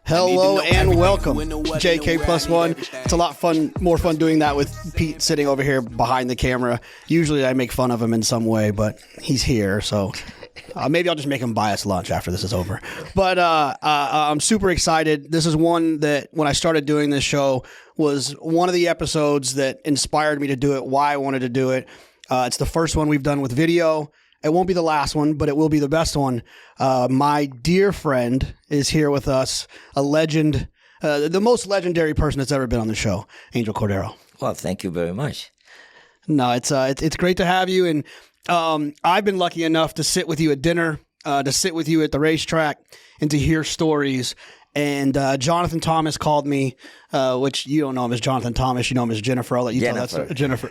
Hello and welcome, JK Plus One. It's a lot more fun doing that with Pete sitting over here behind the camera. Usually I make fun of him in some way, but he's here, so maybe I'll just make him buy us lunch after this is over. But I'm super excited. This is one that when I started doing this show was one of the episodes that inspired me to do it, why I wanted to do it. It's the first one we've done with video. It won't be the last one, but it will be the best one. My dear friend is here with us, a legend, the most legendary person that's ever been on the show, Angel Cordero. Well, thank you very much. No, it's great to have you. And I've been lucky enough to sit with you at dinner, to sit with you at the racetrack, and to hear stories. And Jonathan Thomas called me, which you don't know him as Jonathan Thomas, you know him as Jennifer. I'll let you tell that. Jennifer.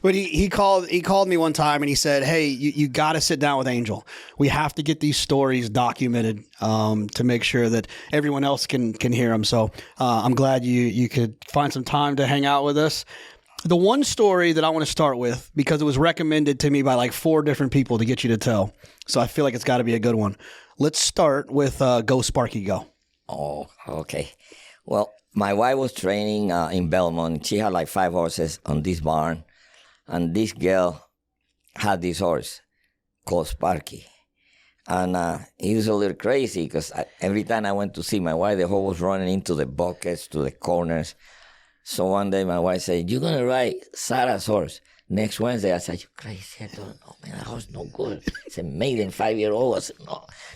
But he called me one time and he said, "Hey, you got to sit down with Angel. We have to get these stories documented to make sure that everyone else can hear them." So I'm glad you could find some time to hang out with us. The one story that I want to start with, because it was recommended to me by like 4 different people to get you to tell, so I feel like it's got to be a good one. Let's start with Go Sparky Go. Oh, okay. Well, my wife was training in Belmont. She had like 5 horses on this barn. And this girl had this horse called Sparky. And he was a little crazy because every time I went to see my wife, the horse was running into the buckets, to the corners. So one day my wife said, "You're going to ride Sarah's horse next Wednesday." I said, "You crazy? I don't know, man. That horse no good." It's a maiden 5-year-old. I said,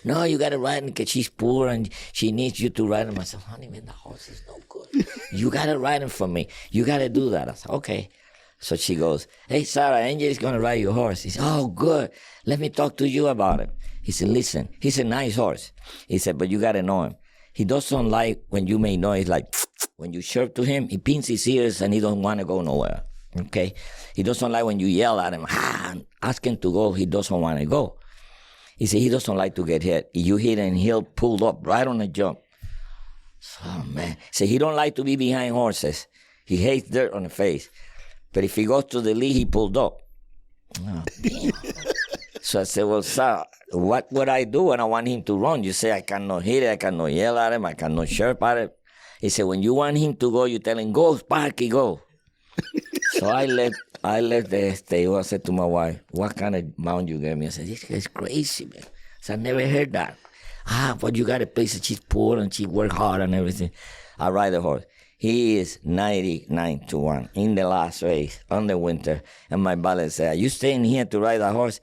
no, you got to ride him because she's poor and she needs you to ride him. I said, "Honey, man, the horse is no good. You got to ride him for me. You got to do that." I said, "Okay." So she goes, "Hey, Sarah, Angel is going to ride your horse." He said, "Oh, good. Let me talk to you about him." He said, "Listen, he's a nice horse." He said, "But you got to know him. He doesn't like when you may know. It's like when you chirp to him, he pins his ears and he don't want to go nowhere. Okay? He doesn't like when you yell at him, and ask him to go. He doesn't want to go." He said, "He doesn't like to get hit. If you hit him, he'll pull up right on the jump." Oh, man. He said, "He don't like to be behind horses. He hates dirt on the face. But if he goes to the lead, he pulled up." Oh, damn. So I said, "Well, sir, what would I do when I want him to run?" You say, "I cannot hit it, I cannot yell at him, I cannot chirp at him." He said, "When you want him to go, you tell him, 'Go, Sparky, go.'" So I left the stable. I said to my wife, "What kind of mount you gave me?" I said, "This guy's crazy, man." So I never heard that. But you got a place that she's poor and she work hard and everything. I ride the horse. He is 99-1 in the last race on the winter. And my valet said, "Are you staying here to ride that horse?"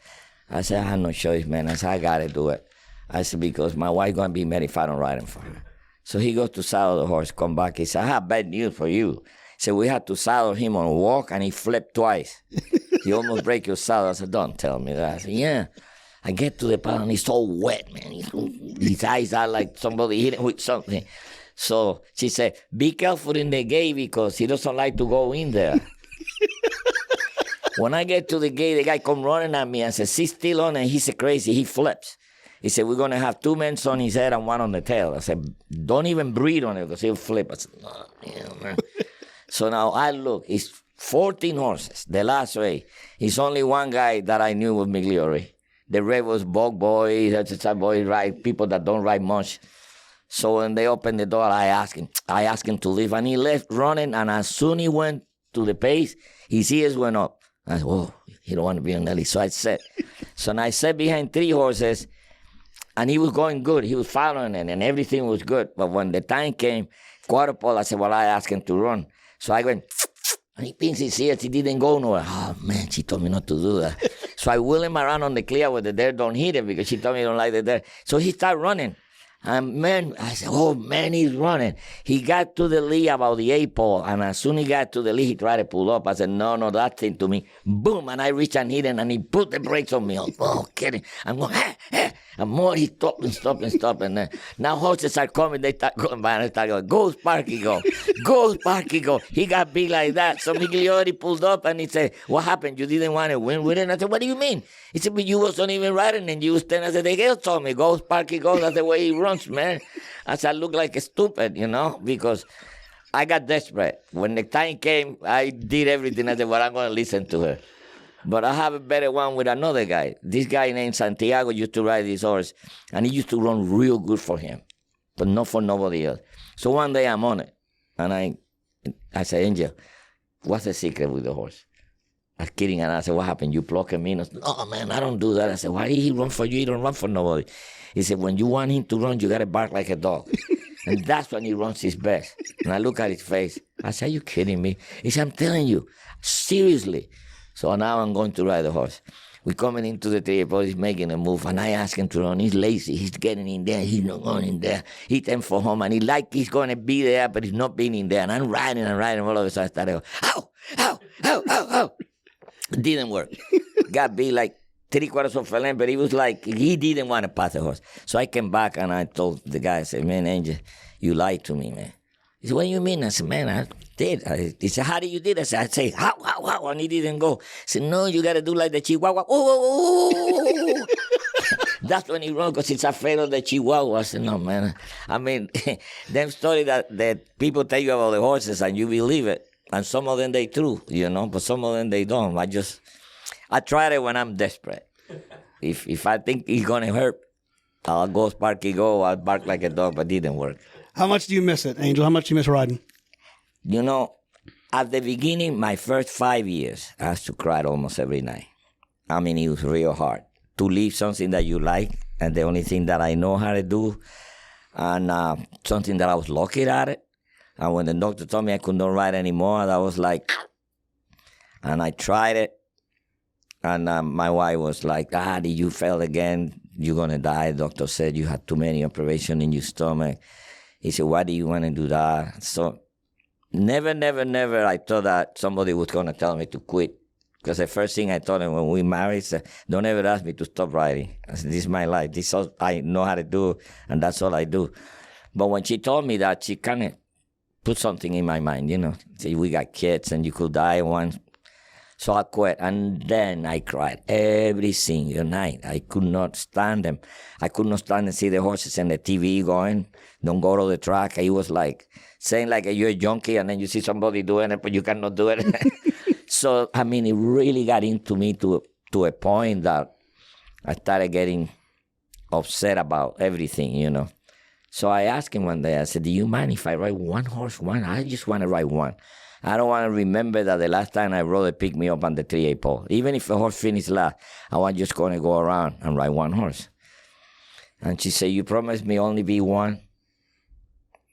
I said, "I have no choice, man." I said, "I got to do it." I said, "Because my wife going to be mad if I don't ride him for her." So he goes to saddle the horse, come back. He said, "I have bad news for you." He said, "We had to saddle him on a walk and he flipped twice. He almost break your saddle." I said, "Don't tell me that." I said, "Yeah." I get to the pad and he's all wet, man. His eyes are like somebody hit him with something. So she said, "Be careful in the gate because he doesn't like to go in there." When I get to the gate, the guy come running at me and says, "Sit still on," and he said, "Crazy." He flips. He said, "We're going to have 2 men on his head and 1 on the tail." I said, "Don't even breathe on it because he'll flip." I said, "Oh, damn, man." So now I look. It's 14 horses. The last race. It's only 1 guy that I knew was Migliore. The rest was bog boys, boys, ride people that don't ride much. So when they opened the door, I asked him to leave, and he left running, and as soon he went to the pace, his ears went up. I said, "Whoa, he don't want to be on Nelly." So I sat. So now I sat behind 3 horses, and he was going good. He was following it, and everything was good. But when the time came, quarter pole, I said, "Well, I asked him to run." So I went, and he pins his ears. He didn't go nowhere. Oh, man, she told me not to do that. So I wheel him around on the clear where the dirt don't hit him because she told me he don't like the dirt. So he started running. And man, I said, "Oh, man, he's running." He got to the lead about the 8 pole, and as soon as he got to the lead, he tried to pull up. I said, no, that thing to me. Boom, and I reached and hit him, and he put the brakes on me. Oh, kidding. I'm going, and more he stopped. And now horses are coming, they start going by, and I start going, "Go, Sparky, go. Go, Sparky, go." He got big like that. So Migliore pulled up, and he said, "What happened? You didn't want to win with it?" I said, "What do you mean?" He said, "But you wasn't even riding, and you was standing." I said, "The girl told me, 'Go, Sparky, go.' That's the way he runs, man." I said, "I look like a stupid, because I got desperate. When the time came, I did everything. I said, well, I'm going to listen to her. But I have a better one with another guy. This guy named Santiago used to ride this horse, and he used to run real good for him. but not for nobody else. So one day I'm on it, and I said, Angel, what's the secret with the horse? I was kidding, and I said, what happened? You pluck him in? I said, no, man, I don't do that. I said, why did he run for you? He don't run for nobody. He said, when you want him to run, you got to bark like a dog. And that's when he runs his best. And I look at his face. I said, are you kidding me? He said, I'm telling you, seriously. So now I'm going to ride the horse. We're coming into the table, he's making a move, and I ask him to run. He's lazy, he's getting in there, he's not going in there. He turned for home, and he's going to be there, but he's not being in there. And I'm riding, all of a sudden I started going, ow, ow, ow, ow, ow. It didn't work. Got beat like 3/4 of a length, but he was like, he didn't want to pass the horse. So I came back, and I told the guy, I said, man, Angel, you lied to me, man. He said, what do you mean? I said, man, I did. He said, how did you do that? I said, how, and he didn't go. He said, no, you got to do like the Chihuahua. Oh. That's when he ran, because he's afraid of the Chihuahua. I said, no, man. I mean, them story that people tell you about the horses, and you believe it. And some of them they true, but some of them they don't. I try it when I'm desperate. If I think he's going to hurt, I'll go Sparky go, I'll bark like a dog, but it didn't work. How much do you miss it, Angel? How much do you miss riding? At the beginning, my first 5 years, I used to cry almost every night. I mean, it was real hard to leave something that you like, and the only thing that I know how to do, and something that I was lucky at it. And when the doctor told me I could not ride anymore, I was like, and I tried it, and my wife was like, did you fail again? You're going to die. The doctor said you had too many operations in your stomach. He said, why do you want to do that? So never I thought that somebody was going to tell me to quit. Because the first thing I told him when we married, said, don't ever ask me to stop riding. I said, this is my life. This is all I know how to do, and that's all I do. But when she told me that, she kind of put something in my mind, Say, we got kids, and you could die once. So I quit, and then I cried every single night. I could not stand them. I could not stand and see the horses and the TV going, don't go to the track. I was like, saying like you're a junkie, and then you see somebody doing it, but you cannot do it. So, I mean, it really got into me to a point that I started getting upset about everything, So I asked him one day, I said, do you mind if I ride one horse? I just want to ride one. I don't want to remember that the last time I rode, it picked me up on the 3/8 pole. Even if a horse finished last, I want just going to go around and ride one horse. And she said, you promised me only be one?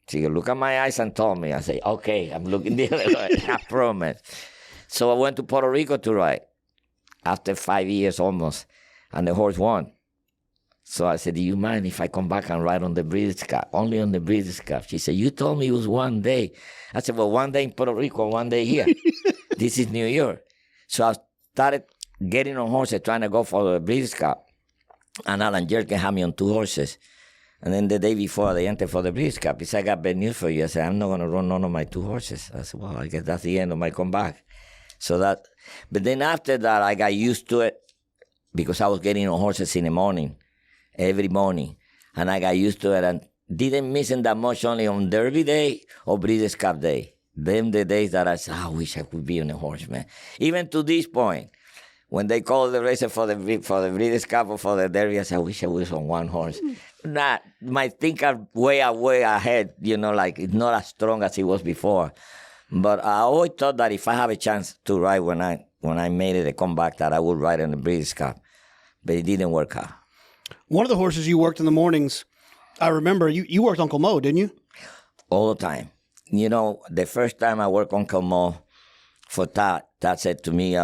She looked at my eyes and told me. I said, okay, I'm looking the other way. I promise. So I went to Puerto Rico to ride after 5 years almost, and the horse won. So I said, do you mind if I come back and ride on the Breeders' Cup? Only on the Breeders' Cup. She said, you told me it was one day. I said, well, one day in Puerto Rico, one day here. This is New York. So I started getting on horses, trying to go for the Breeders' Cup. And Alan Jerkin had me on 2 horses. And then the day before they entered for the Breeders' Cup, he said, I got bad news for you. I said, I'm not going to run none of my 2 horses. I said, well, I guess that's the end of my comeback. But then after that, I got used to it because I was getting on horses in the morning, every morning. And I got used to it and didn't miss it that much only on Derby Day or Breeders' Cup Day. Them the days that I said, I wish I could be on a horse, man. Even to this point, when they call the racer for the Breeders' Cup or for the Derby, I said, I wish I was on one horse. My thinker way ahead, like it's not as strong as it was before. But I always thought that if I have a chance to ride when I made it a comeback, that I would ride in the Breeders' Cup. But it didn't work out. One of the horses you worked in the mornings, I remember you worked Uncle Mo, didn't you? All the time. The first time I worked Uncle Mo for Todd said to me,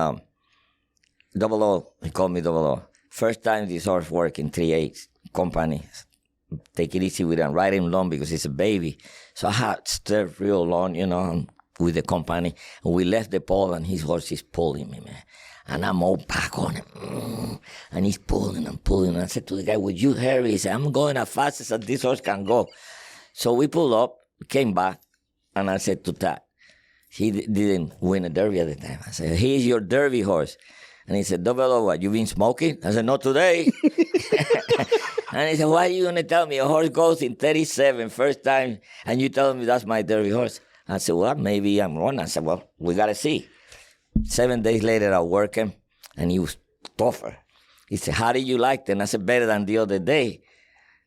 Double O, he called me Double O. First time this horse worked in 3/8 company. Take it easy with him, ride him long because he's a baby. So I had to stay real long, with the company. And we left the pole and his horse is pulling me, man. And I'm all back on him. And he's pulling and pulling. And I said to the guy, would you hurry? He said, I'm going as fast as this horse can go. So we pulled up, came back, and I said to Todd, he didn't win a derby at the time. I said, here's your derby horse. And he said, Double O, what, you been smoking? I said, not today. And he said, why are you going to tell me a horse goes in 37 first time and you tell me that's my derby horse? I said, well, maybe I'm wrong. I said, well, we got to see. 7 days later, I worked him, and he was tougher. He said, how did you like it? And I said, better than the other day.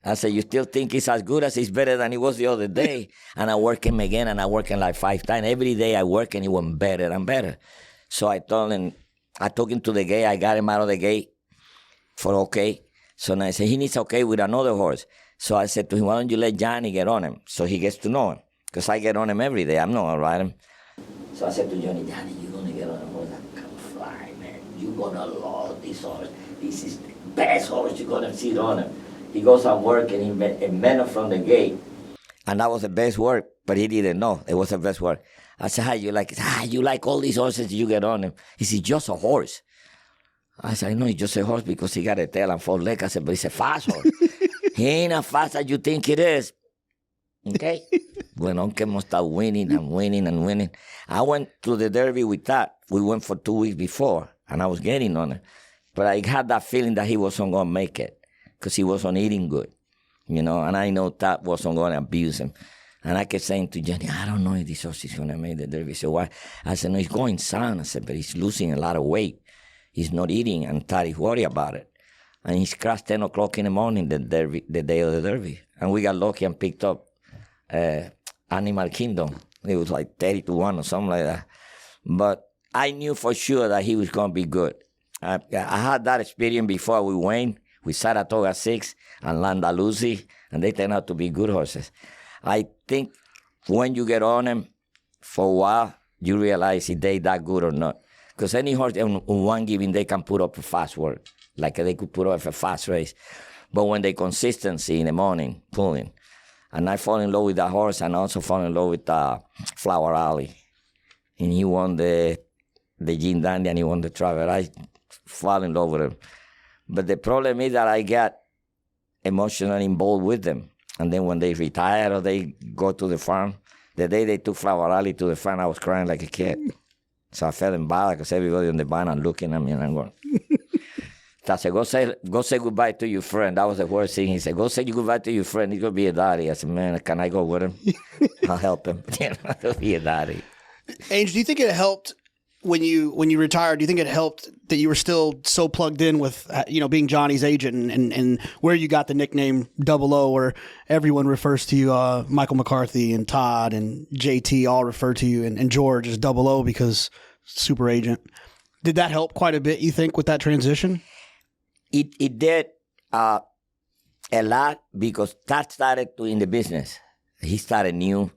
I said, you still think it's as good as it's better than it was the other day? And I work him again, and I work him like 5 times. Every day I work, and he went better and better. So I told him, I took him to the gate. I got him out of the gate for okay. So now I said, he needs okay with another horse. So I said to him, why don't you let Johnny get on him so he gets to know him? Because I get on him every day. I'm not going to ride him. So I said to Johnny, you're going to get on a horse that can fly, man. You're going to love this horse. This is the best horse you're going to sit on him. He goes and work, and he met him from the gate. And that was the best work, but he didn't know. It was the best work. I said, how you like it? You like all these horses you get on him. He said, just a horse. I said, no, he's just a horse because he got a tail and 4 legs. I said, but he's a fast horse. He ain't as fast as you think it is. Okay? When Uncle must start winning and winning and winning. I went to the Derby with that. We went for 2 weeks before, and I was getting on it. But I had that feeling that he wasn't going to make it because he wasn't eating good, and I know that wasn't going to abuse him. And I kept saying to Johnny, I don't know if this horse is going to make the Derby. So why? I said, no, he's going sound. I said, but he's losing a lot of weight. He's not eating, and Todd is worried about it. And he's crashed 10 o'clock in the morning, the day of the Derby. And we got lucky and picked up Animal Kingdom. It was like 30-1 or something like that. But I knew for sure that he was going to be good. I had that experience before we went with Saratoga 6 and Landalusi, and they turned out to be good horses. I think when you get on them for a while, you realize if they that good or not. Because any horse on one given day can put up a fast work, like they could put up a fast race. But when they consistency in the morning, pulling. And I fall in love with that horse, and I also fall in love with Flower Alley. And he won the Gene Dandy, and he won the Travel. I fall in love with him. But the problem is that I got emotionally involved with them. And then when they retire or they go to the farm, the day they took Flower Alley to the farm, I was crying like a kid. So I felt embarrassed because everybody on the barn and looking at me, and I'm going. I said, go say goodbye to your friend. That was the worst thing. He said, go say goodbye to your friend. He's going to be a daddy. I said, man, can I go with him? I'll help him. He'll be a daddy. Angel, do you think it helped when you retired? Do you think it helped that you were still so plugged in with, being Johnny's agent and where you got the nickname 00, where everyone refers to you, Michael McCarthy and Todd and JT all refer to you, and George as 00 because super agent. Did that help quite a bit, you think, with that transition? It did a lot because Todd started in the business. He started new,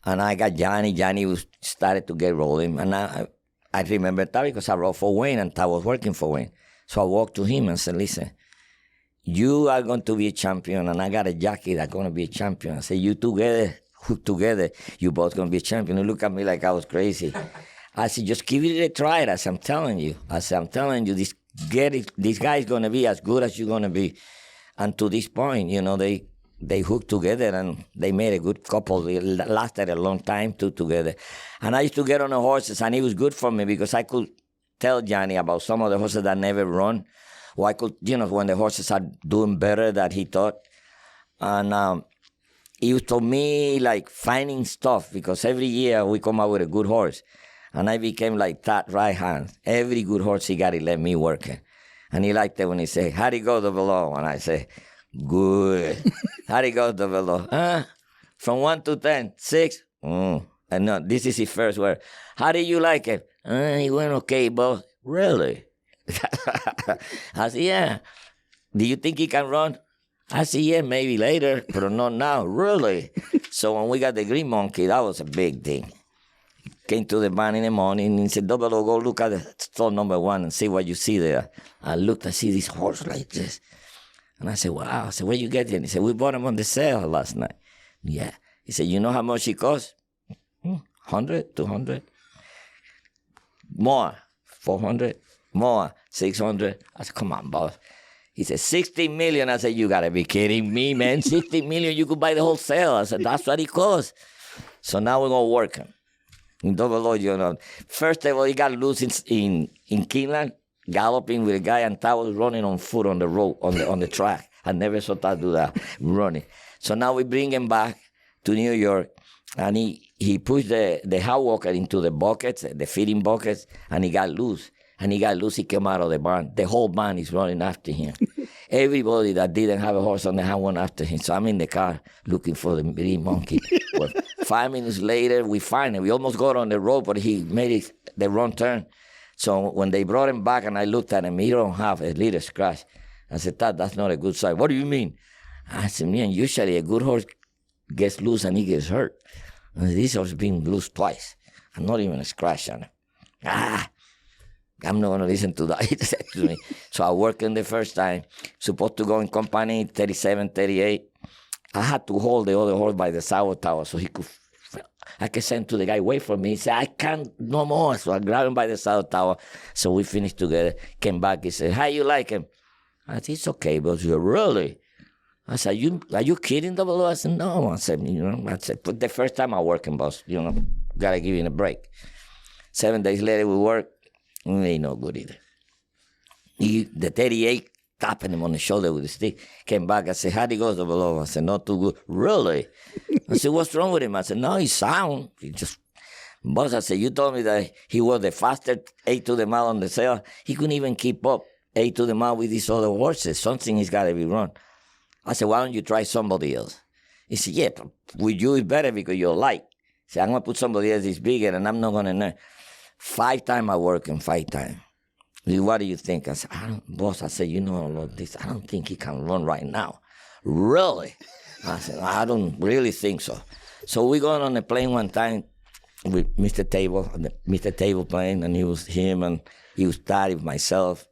and I got Johnny. Johnny started to get rolling, and I remember Todd because I rode for Wayne, and Todd was working for Wayne. So I walked to him and said, listen, you are going to be a champion, and I got a jockey that's going to be a champion. I said, you together, hook together, you both going to be a champion. He looked at me like I was crazy. I said, just give it a try. I said, I'm telling you, this guy is going to be as good as you're going to be. And to this point, they hooked together, and they made a good couple. They lasted a long time together. And I used to get on the horses, and it was good for me because I could tell Johnny about some of the horses that never run. Or I could, when the horses are doing better than he thought. And it was to me like finding stuff because every year we come out with a good horse. And I became like that right hand. Every good horse he got, he let me work it. And he liked it when he said, how'd he go to below? And I say, good. How'd he go to below? From 1 to 10, 6. And no, this is his first word. How did you like it? He went okay, boss. Really? I said, yeah. Do you think he can run? I said, yeah, maybe later, but not now. Really? So when we got the Green Monkey, that was a big thing. Came to the barn in the morning and he said, 00, go look at the stall number 1 and see what you see there. I looked, I see this horse like this. And I said, wow. I said, where you get it? He said, we bought him on the sale last night. Yeah. He said, you know how much he cost? 100, 200. More, 400. More, 600. I said, come on, boss. He said, 60 million. I said, you got to be kidding me, man. 60 million, you could buy the whole sale. I said, that's what it costs. So now we're going to work him. In 00, First of all, he got loose in Keeneland, galloping with a guy, and Todd was running on foot on the road, on the track. I never saw Todd do that, running. So now we bring him back to New York, and he pushed the hot walker into the buckets, the feeding buckets, and he got loose. And he got loose, he came out of the barn. The whole barn is running after him. Everybody that didn't have a horse on the hand went after him. So I'm in the car looking for the green monkey. Well, 5 minutes later, we find him. We almost got on the road, but he made the wrong turn. So when they brought him back and I looked at him, he don't have a little scratch. I said, Todd, that's not a good sign. What do you mean? I said, man, usually a good horse gets loose and he gets hurt. And this horse been loose twice. And not even a scratch on him. I'm not going to listen to that, he said to me. So I worked in the first time, supposed to go in company 37, 38. I had to hold the other horse by the saddle tower so I could send to the guy, wait for me. He said, I can't no more. So I grabbed him by the saddle tower. So we finished together, came back. He said, how you like him? I said, it's okay, but you're really? I said, are you kidding, Double O? I said, no. I said, but the first time I work in boss, got to give him a break. 7 days later, we worked. He ain't no good either. The 38 tapping him on the shoulder with a stick. Came back. I said, how'd he go, Double O? I said, not too good. Really? I said, what's wrong with him? I said, no, he's sound. Boss, I said, you told me that he was the fastest 8 to the mile on the sale. He couldn't even keep up 8 to the mile with these other horses. Something has got to be wrong. I said, why don't you try somebody else? He said, yeah, but with you it's better because you're light. He said, I'm going to put somebody else that's bigger and I'm not going to know. 5 times I work in 5 times. What do you think? I said, boss, I said, this, I don't think he can run right now. Really? I said, I don't really think so. So we got on a plane one time with Mr. Table playing, and he was him, and he was Todd, myself,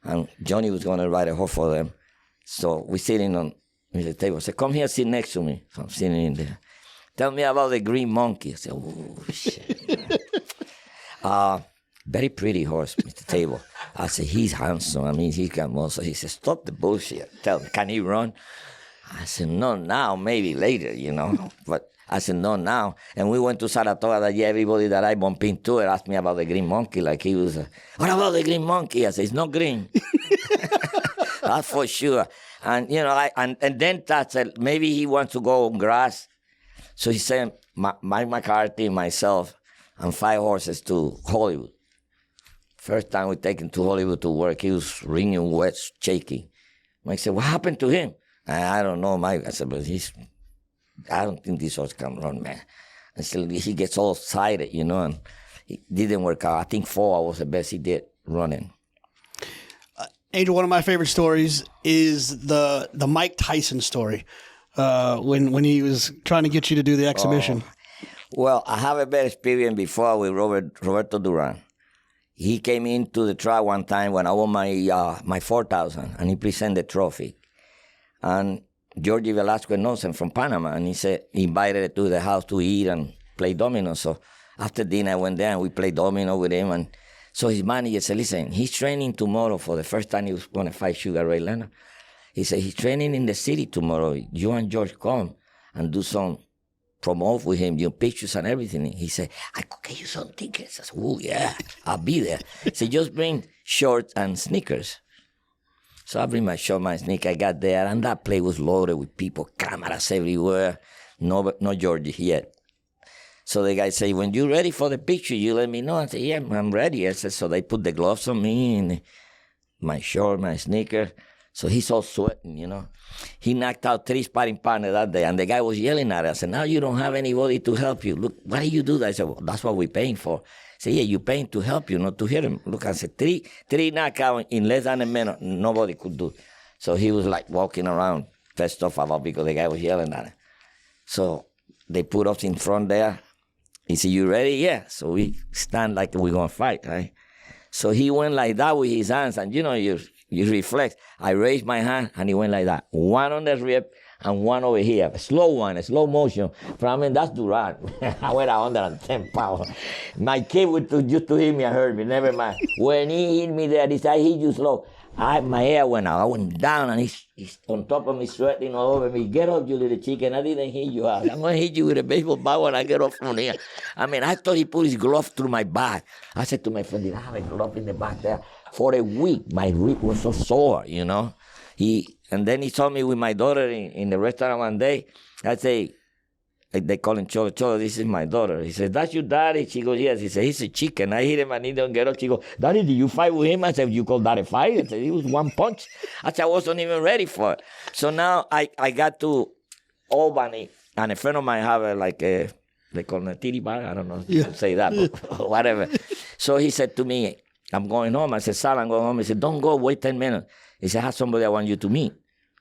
and Johnny was going to ride a horse for them. So we sitting on Mr. Table. I said, come here, sit next to me. So I'm sitting in there. Tell me about the green monkey. I said, oh, shit. Very pretty horse, Mr. Table. I said, he's handsome. I mean, he can muscle. He said, stop the bullshit. Tell me, can he run? I said, no, now, maybe later, But I said, no, now. And we went to Saratoga that year. Everybody that I bumped into it asked me about the green monkey. Like he was, what about the green monkey? I said, it's not green. That's for sure. And, and then Todd said, maybe he wants to go on grass. So he sent Mike McCarthy, myself, and 5 horses to Hollywood. First time we take him to Hollywood to work, he was wringing wet, shaking. Mike said, what happened to him? I don't know, Mike. I said, but I don't think this horse can run, man. And so he gets all excited, and it didn't work out. I think 4 was the best he did running. Angel, one of my favorite stories is the Mike Tyson story when he was trying to get you to do the exhibition. Well, I have a bad experience before with Roberto Duran. He came into the track one time when I won my 4,000, and he presented the trophy. And Georgie Velazquez knows him from Panama, and he invited him to the house to eat and play domino. So after dinner, I went there and we played domino with him. And so his manager said, listen, he's training tomorrow for the first time he was going to fight Sugar Ray Leonard. He said, he's training in the city tomorrow. You and George come and do some promote with him, pictures and everything. He said, I could get you some tickets. I said, oh, yeah, I'll be there. He said, just bring shorts and sneakers. So I bring my short, my sneaker. I got there, and that place was loaded with people, cameras everywhere. No Georgie yet. So the guy said, when you're ready for the picture, you let me know. I said, yeah, I'm ready. I said, so they put the gloves on me and my short, my sneaker. So he's all sweating, He knocked out 3 sparring partners that day, and the guy was yelling at us. I said, now you don't have anybody to help you. Look, why do you do that? I said, well, that's what we're paying for. I said, yeah, you're paying to help you, not to hit him. Look, I said, three knockouts in less than a minute. Nobody could do it. So he was like walking around, pissed off about because the guy was yelling at him. So they put us in front there. He said, you ready? Yeah. So we stand like we're going to fight, right? So he went like that with his hands, and you reflex. I raised my hand, and he went like that. One on the rib and one over here. A slow motion. That's Duran. I went 110 pounds. My kid used to hit me and hurt me. Never mind. When he hit me there, he said, I hit you slow. My hair went out. I went down, and he's on top of me, sweating all over me. Get up, you little chicken. I didn't hit you out. I'm going to hit you with a baseball bat when I get off from here. I thought he put his glove through my back. I said to my friend, did I have a glove in the back there? For a week, my rib was so sore, And then he saw me with my daughter in the restaurant one day. I say, they call him Cholo. Cholo, this is my daughter. He said, that's your daddy? She goes, yes. He said, he's a chicken. I hit him and he don't get up. She goes, Daddy, did you fight with him? I said, you call that a fight? I said, it was one punch. I said, I wasn't even ready for it. So now I got to Albany, and a friend of mine have they call it a titty bar. I don't know if you say that, but whatever. So he said to me, I'm going home. I said, Sal, I'm going home. He said, don't go, wait 10 minutes. He said, I have somebody I want you to meet.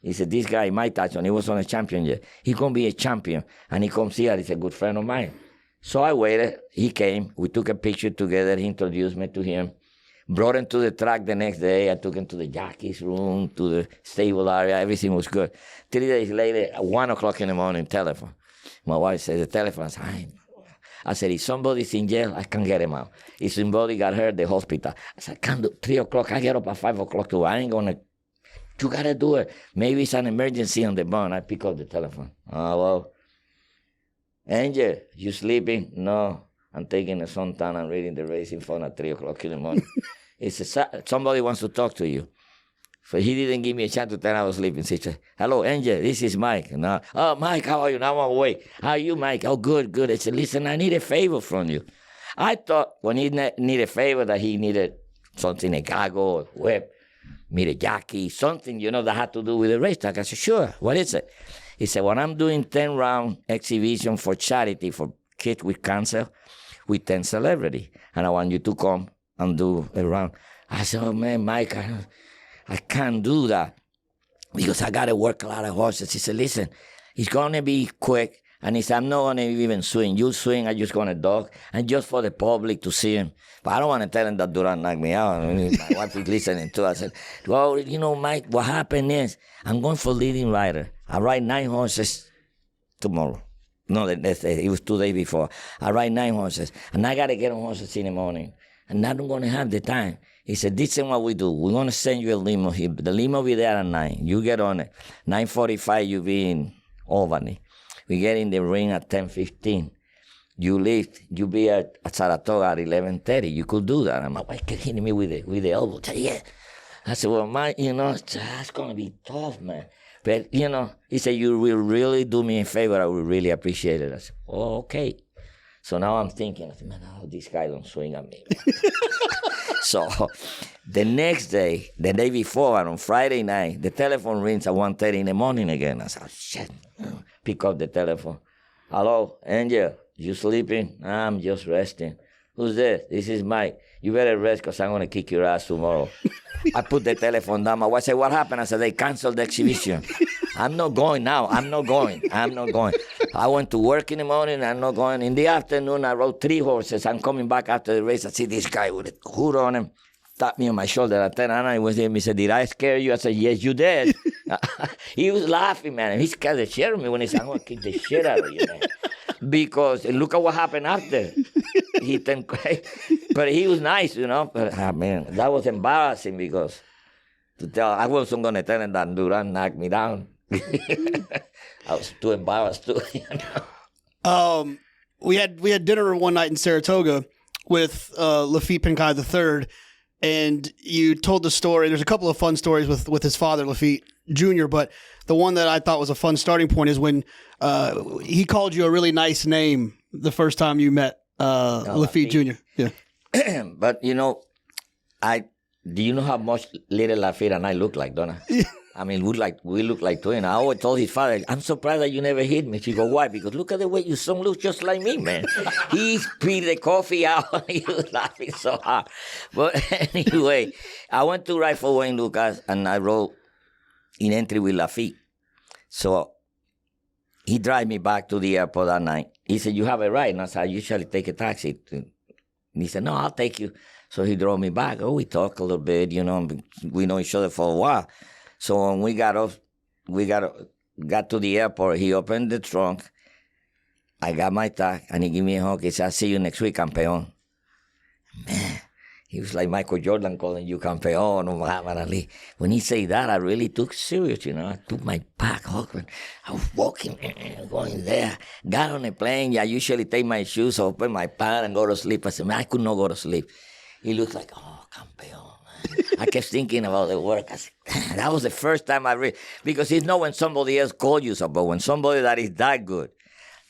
He said, this guy, my touch on, he was on a champion yet. He's going to be a champion. And he comes here. He's a good friend of mine. So I waited. He came. We took a picture together. He introduced me to him. Brought him to the track the next day. I took him to the jockey's room, to the stable area. Everything was good. 3 days later, at 1 o'clock in the morning, telephone. My wife said, the telephone. I said, if somebody's in jail, I can get him out. If somebody got hurt, the hospital. I said, I can't do 3 o'clock. I get up at 5 o'clock too. I ain't going to. You got to do it. Maybe it's an emergency on the bone. I pick up the telephone. Hello? Angel, you sleeping? No. I'm taking a suntan and reading the racing phone at 3 o'clock in the morning. He said, somebody wants to talk to you. So he didn't give me a chance to tell I was sleeping. He said, hello, Angel, this is Mike. No. Oh, Mike, how are you? Now I'm awake. How are you, Mike? Oh, good, good. I said, listen, I need a favor from you. I thought when he needed a favor that he needed something, a goggle, a whip, meet a jockey, something, that had to do with the racetrack. I said, sure, what is it? He said, well, I'm doing 10-round exhibition for charity for kids with cancer with 10 celebrities, and I want you to come and do a round. I said, oh, man, Mike, I can't do that because I got to work a lot of horses. He said, listen, it's going to be quick. And he said, I'm not going to even swing. You swing, I'm just going to dog. And just for the public to see him. But I don't want to tell him that Duran knocked me out. I mean, my wife is listening too. I said, well, Mike, what happened is I'm going for leading rider. I ride 9 horses tomorrow. No, it was 2 days before. I ride 9 horses. And I got to get on horses in the morning. And I don't going to have the time. He said, this is what we do. We're going to send you a limo. The limo will be there at 9. You get on it. 9:45, you be in Albany. We get in the ring at 10:15. You leave. You be at Saratoga at 11:30. You could do that. And my wife kept hitting me with the elbow. I said, yeah. I said, well, that's going to be tough, man. But, he said, you will really do me a favor. I would really appreciate it. I said, oh, okay. So now I'm thinking, man, this guy don't swing at me. So the next day, the day before, on Friday night, the telephone rings at 1:30 in the morning again. I said, oh, shit. Pick up the telephone. Hello, Angel, you sleeping? I'm just resting. Who's this? This is Mike. You better rest because I'm going to kick your ass tomorrow. I put the telephone down. My wife said, what happened? I said, they canceled the exhibition. I'm not going now. I'm not going. I went to work in the morning. I'm not going. In the afternoon, I rode 3 horses. I'm coming back after the race. I see this guy with a hood on him. Tapped me on my shoulder. I turned around. He was there. He said, did I scare you? I said, yes, you did. He was laughing, man. He scared the shit out of me when he said, I'm going to kick the shit out of you, man. Because look at what happened after. He turned crazy. But he was nice, But, man, that was embarrassing because I wasn't going to tell him that Duran knocked me down. I was too embarrassed too. We had dinner one night in Saratoga with Lafitte Pinkai III, and you told the story. There's a couple of fun stories with his father, Lafitte Jr., but the one that I thought was a fun starting point is when he called you a really nice name the first time you met Lafitte Jr. Yeah. But do you know how much little Lafitte and I look like, don't I? I mean, we look like twins. I always told his father, I'm surprised that you never hit me. She go, why? Because look at the way your son looks just like me, man. He spit the coffee out. He was laughing so hard. But anyway, I went to ride for Wayne Lucas, and I rode in entry with Lafitte. So he drive me back to the airport that night. He said, you have a ride? And I said, I usually take a taxi. And he said, no, I'll take you. So he drove me back. Oh, we talked a little bit, we know each other for a while. So when we got to the airport, he opened the trunk. I got my tag, and he gave me a hug. He said, I'll see you next week, campeón. Man, he was like Michael Jordan calling you campeón or Muhammad Ali. When he said that, I really took it serious, I took my pack, hugging. I was walking, going there. Got on a plane. I usually take my shoes, open my pants, and go to sleep. I said, man, I could not go to sleep. He looked like, oh, campeón. I kept thinking about the work. I said, that was the first time because it's not when somebody else called you something, but when somebody that is that good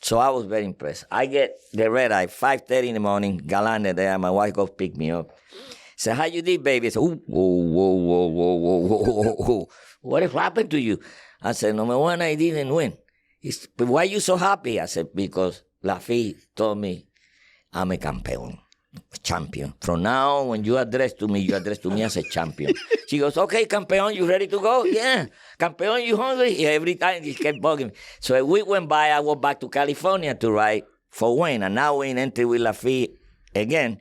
So I was very impressed. I get the red eye, 5:30 in the morning, Galante there. My wife goes pick me up. Say, how you did, baby? I said, ooh, whoa. What happened to you? I said, number one, I didn't win. But why you so happy? I said, because Lafitte told me I'm a campeón, champion. From now on, when you address to me as a champion. She goes, okay, campeón, you ready to go? Yeah. Campeón, you hungry? Yeah, every time she kept bugging me. So a week went by, I went back to California to ride for Wayne. And now Wayne entered with Lafitte again.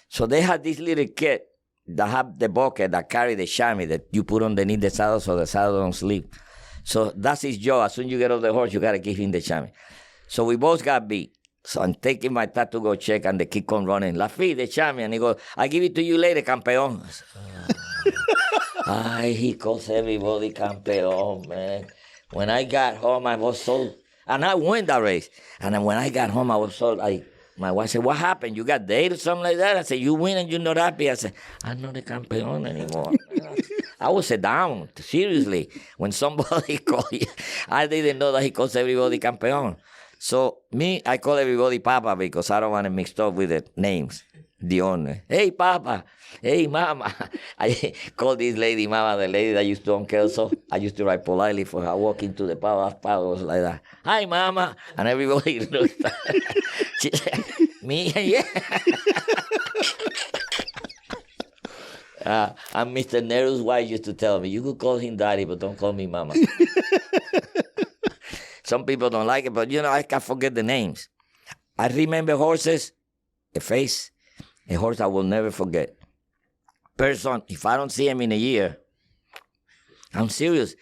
So they had this little kid that have the bucket that carry the chamois that you put underneath the saddle so the saddle don't slip. So that's his job. As soon as you get off the horse, you got to give him the chamois. So we both got beat. So I'm taking my dad to go check, and the kid come running. Lafitte, the chamois. And he goes, I'll give it to you later, campeón. He calls everybody campeón, man. When I got home, I was so... And I won that race. And then when I got home, I was so... My wife said, what happened? You got dated or something like that? I said, you win and you're not happy. I said, I'm not a campeón anymore. I was down, seriously. When somebody called you, I didn't know that he calls everybody campeón. So me, I call everybody Papa because I don't want to mix up with the names. The owner. Hey, Papa. Hey, Mama. I call this lady Mama, the lady that used to own Kelso. I used to write politely for her. Walk into the Papa was like that. Hi, Mama. And everybody looked at her. She said, me? Yeah. And Mr. Nero's wife used to tell me, you could call him Daddy, but don't call me Mama. Some people don't like it, but, I can't forget the names. I remember horses, a face, a horse I will never forget. Person, if I don't see him in a year, I'm serious.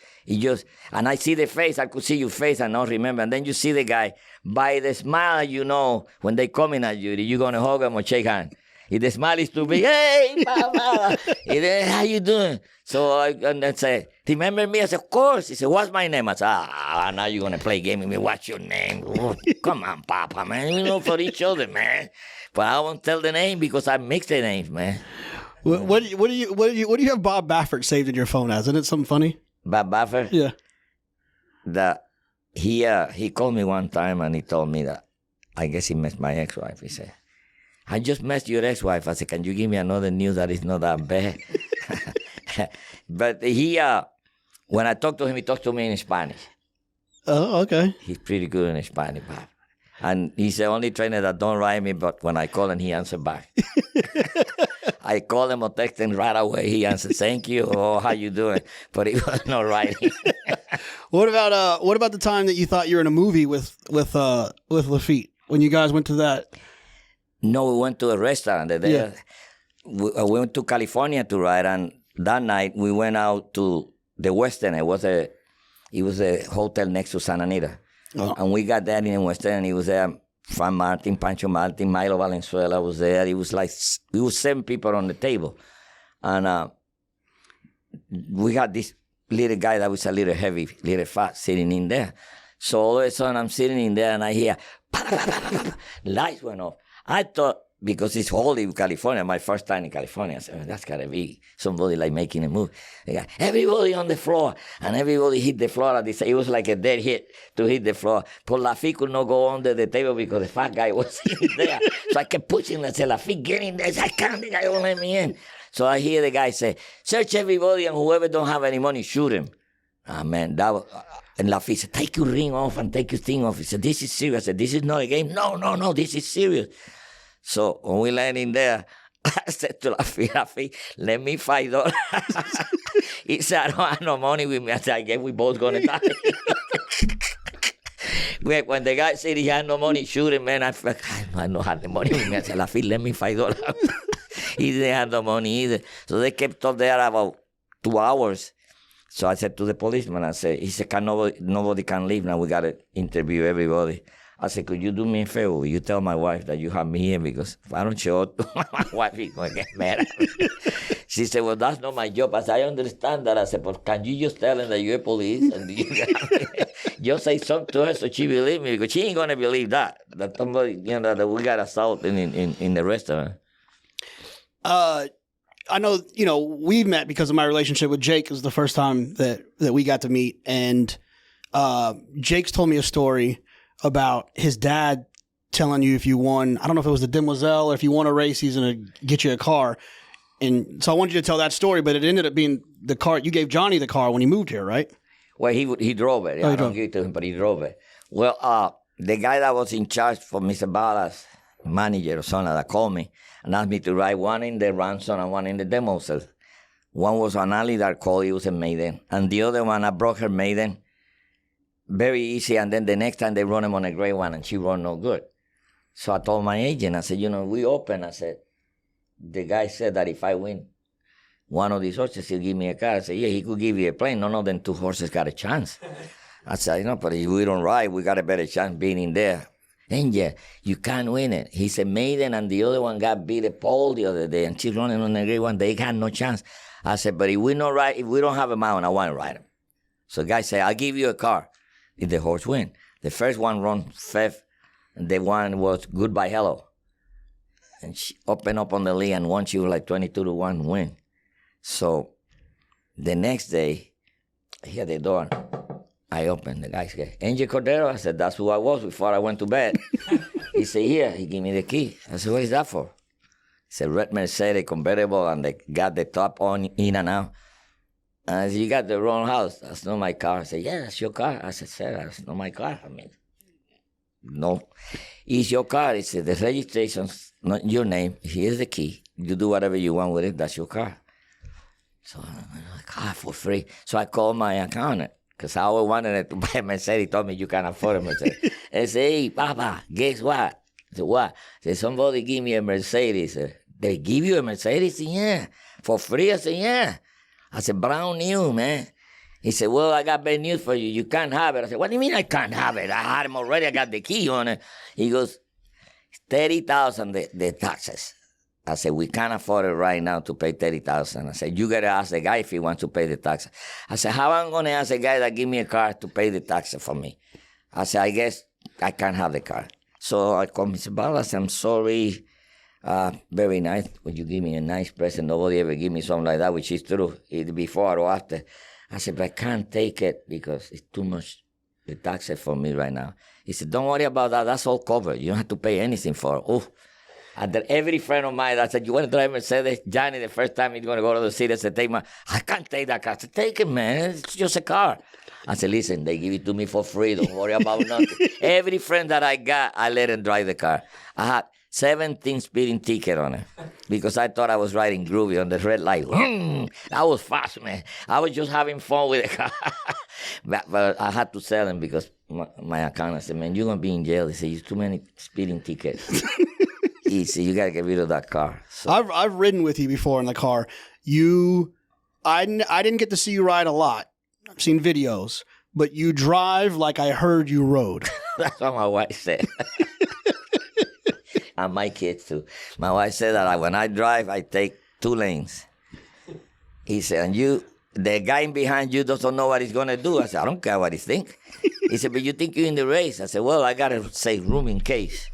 And I see the face, I could see your face and not remember. And then you see the guy, by the smile, when they coming at you, you're going to hug him or shake hands. If the smile is too big, hey, Papa, how you doing? So I say, remember me? I said, of course. He said, what's my name? I said, now you're going to play game with me. What's your name? Oh, come on, Papa, man. We know for each other, man. But I won't tell the name because I mix the names, man. What do you have Bob Baffert saved in your phone as? Isn't it something funny? Bob Baffert? Yeah. He called me one time and he told me that I guess he messed my ex-wife. He said, I just messed your ex-wife. I said, can you give me another news that is not that bad? But when I talk to him, he talks to me in Spanish. Oh, okay. He's pretty good in Spanish, Bob. And he's the only trainer that don't write me, but when I call him, he answers back. I call him or text him right away. He answers, thank you, or how you doing? But he was not writing. What about the time that you thought you were in a movie with Lafitte, when you guys went to that? No, we went to a restaurant there. Yeah. We went to California to ride, and that night we went out to the Western. It was a hotel next to Santa Anita. Oh. And we got there in the Western, and he was there. Fran Martin, Pancho Martin, Milo Valenzuela was there. It was 7 people on the table. And we had this little guy that was a little heavy, little fat, sitting in there. So all of a sudden I'm sitting in there and I hear, lights went off. I thought, because it's holy in California, my first time in California, I said, that's got to be somebody like making a move. They got everybody on the floor, and everybody hit the floor. It was like a dead hit to hit the floor. But Lafitte could not go under the table because the fat guy was in there. So I kept pushing and said, Lafitte, get in there. I can't, the guy won't let me in. So I hear the guy say, search everybody, and whoever don't have any money, shoot him. Ah, man, that was... And Lafitte said, take your ring off and take your thing off. He said, this is serious. I said, this is not a game. No, this is serious. So when we landed in there, I said to Lafitte, let me $5. He said, I don't have no money with me. I said, I guess we both going to die. When the guy said he had no money, shoot him, man, I don't have the money with me. I said, Lafitte, let me $5. He didn't have no money either. So they kept up there about 2 hours. So I said to the policeman, he said, nobody can leave now. We got to interview everybody. I said, could you do me a favor? Will you tell my wife that you have me here? Because if I don't show up to my wife, she's going to get mad at me. She said, well, that's not my job. I said, I understand that. I said, but can you just tell them that you're police? And just say something to her so she believe me, because she ain't going to believe that somebody, that we got assault in the restaurant. I know, we've met because of my relationship with Jake. It was the first time that we got to meet. And Jake's told me a story about his dad telling you if you won, I don't know if it was the Demoiselle or if you won a race, he's going to get you a car. And so I wanted you to tell that story, but it ended up being the car. You gave Johnny the car when he moved here, right? Well, he drove it. I don't give it to him, but he drove it. Well, the guy that was in charge for Mr. Bala's manager or something that called me and asked me to ride one in the Ransom and one in the Demoiselle. One was an alley that called, it was a maiden. And the other one, I brought her maiden. Very easy. And then the next time they run him on a gray one and she run no good. So I told my agent, I said, we open. I said, the guy said that if I win one of these horses, he'll give me a car. I said, yeah, he could give you a plane. None of them two horses got a chance. I said, but if we don't ride, we got a better chance being in there. And yeah, you can't win it. He said, maiden and the other one got beat a pole the other day and she's running on a gray one. They got no chance. I said, but if we don't have a mount, I want to ride him. So the guy said, I'll give you a car if the horse win. The first one run fifth, and the one was Goodbye Hello. And she opened up on the lead and won. She was like 22-1 win. So the next day, I hear the door. I opened. The guy said, Angel Cordero. I said, that's who I was before I went to bed. He said, here. He gave me the key. I said, what is that for? He said, red Mercedes convertible, and they got the top on in and out. And I said, you got the wrong house. That's not my car. I said, yeah, that's your car. I said, sir, that's not my car. I mean, no. It's your car. He said, the registration's not your name. Here's the key. You do whatever you want with it. That's your car. So I'm like, for free. So I called my accountant because I always wanted to buy a Mercedes. He told me you can't afford a Mercedes. I said, hey, Papa, guess what? I said, what? I said, somebody give me a Mercedes. I said, they give you a Mercedes? He said, yeah. For free? I said, yeah. I said, brand new, man. He said, well, I got bad news for you. You can't have it. I said, what do you mean I can't have it? I had him already. I got the key on it. He goes, 30,000 the taxes. I said, we can't afford it right now to pay 30,000. I said, you got to ask the guy if he wants to pay the taxes. I said, how am I going to ask the guy that give me a car to pay the taxes for me? I said, I guess I can't have the car. So I called Mr. Bala. I said, I'm sorry. Very nice. Would you give me a nice present? Nobody ever give me something like that, which is true, either before or after. I said, but I can't take it because it's too much the taxes for me right now. He said, don't worry about that. That's all covered. You don't have to pay anything for it. Oh. And then every friend of mine that said, you want to drive Mercedes? Johnny, the first time he's going to go to the city, said, I can't take that car. I said, take it, man. It's just a car. I said, listen, they give it to me for free. Don't worry about nothing. Every friend that I got, I let him drive the car. I had 17 speeding ticket on it because I thought I was riding groovy on the red light. That was fast, man. I was just having fun with the car. but I had to sell him because my accountant said, man, you're going to be in jail. He said, you too many speeding tickets. He said, you got to get rid of that car. So, I've ridden with you before in the car. I didn't get to see you ride a lot. I've seen videos. But you drive like I heard you rode. That's what my wife said. And my kids too. My wife said that when I drive, I take 2 lanes. He said, and the guy behind you doesn't know what he's going to do. I said, I don't care what he thinks. He said, but you think you're in the race? I said, well, I got to save room in case.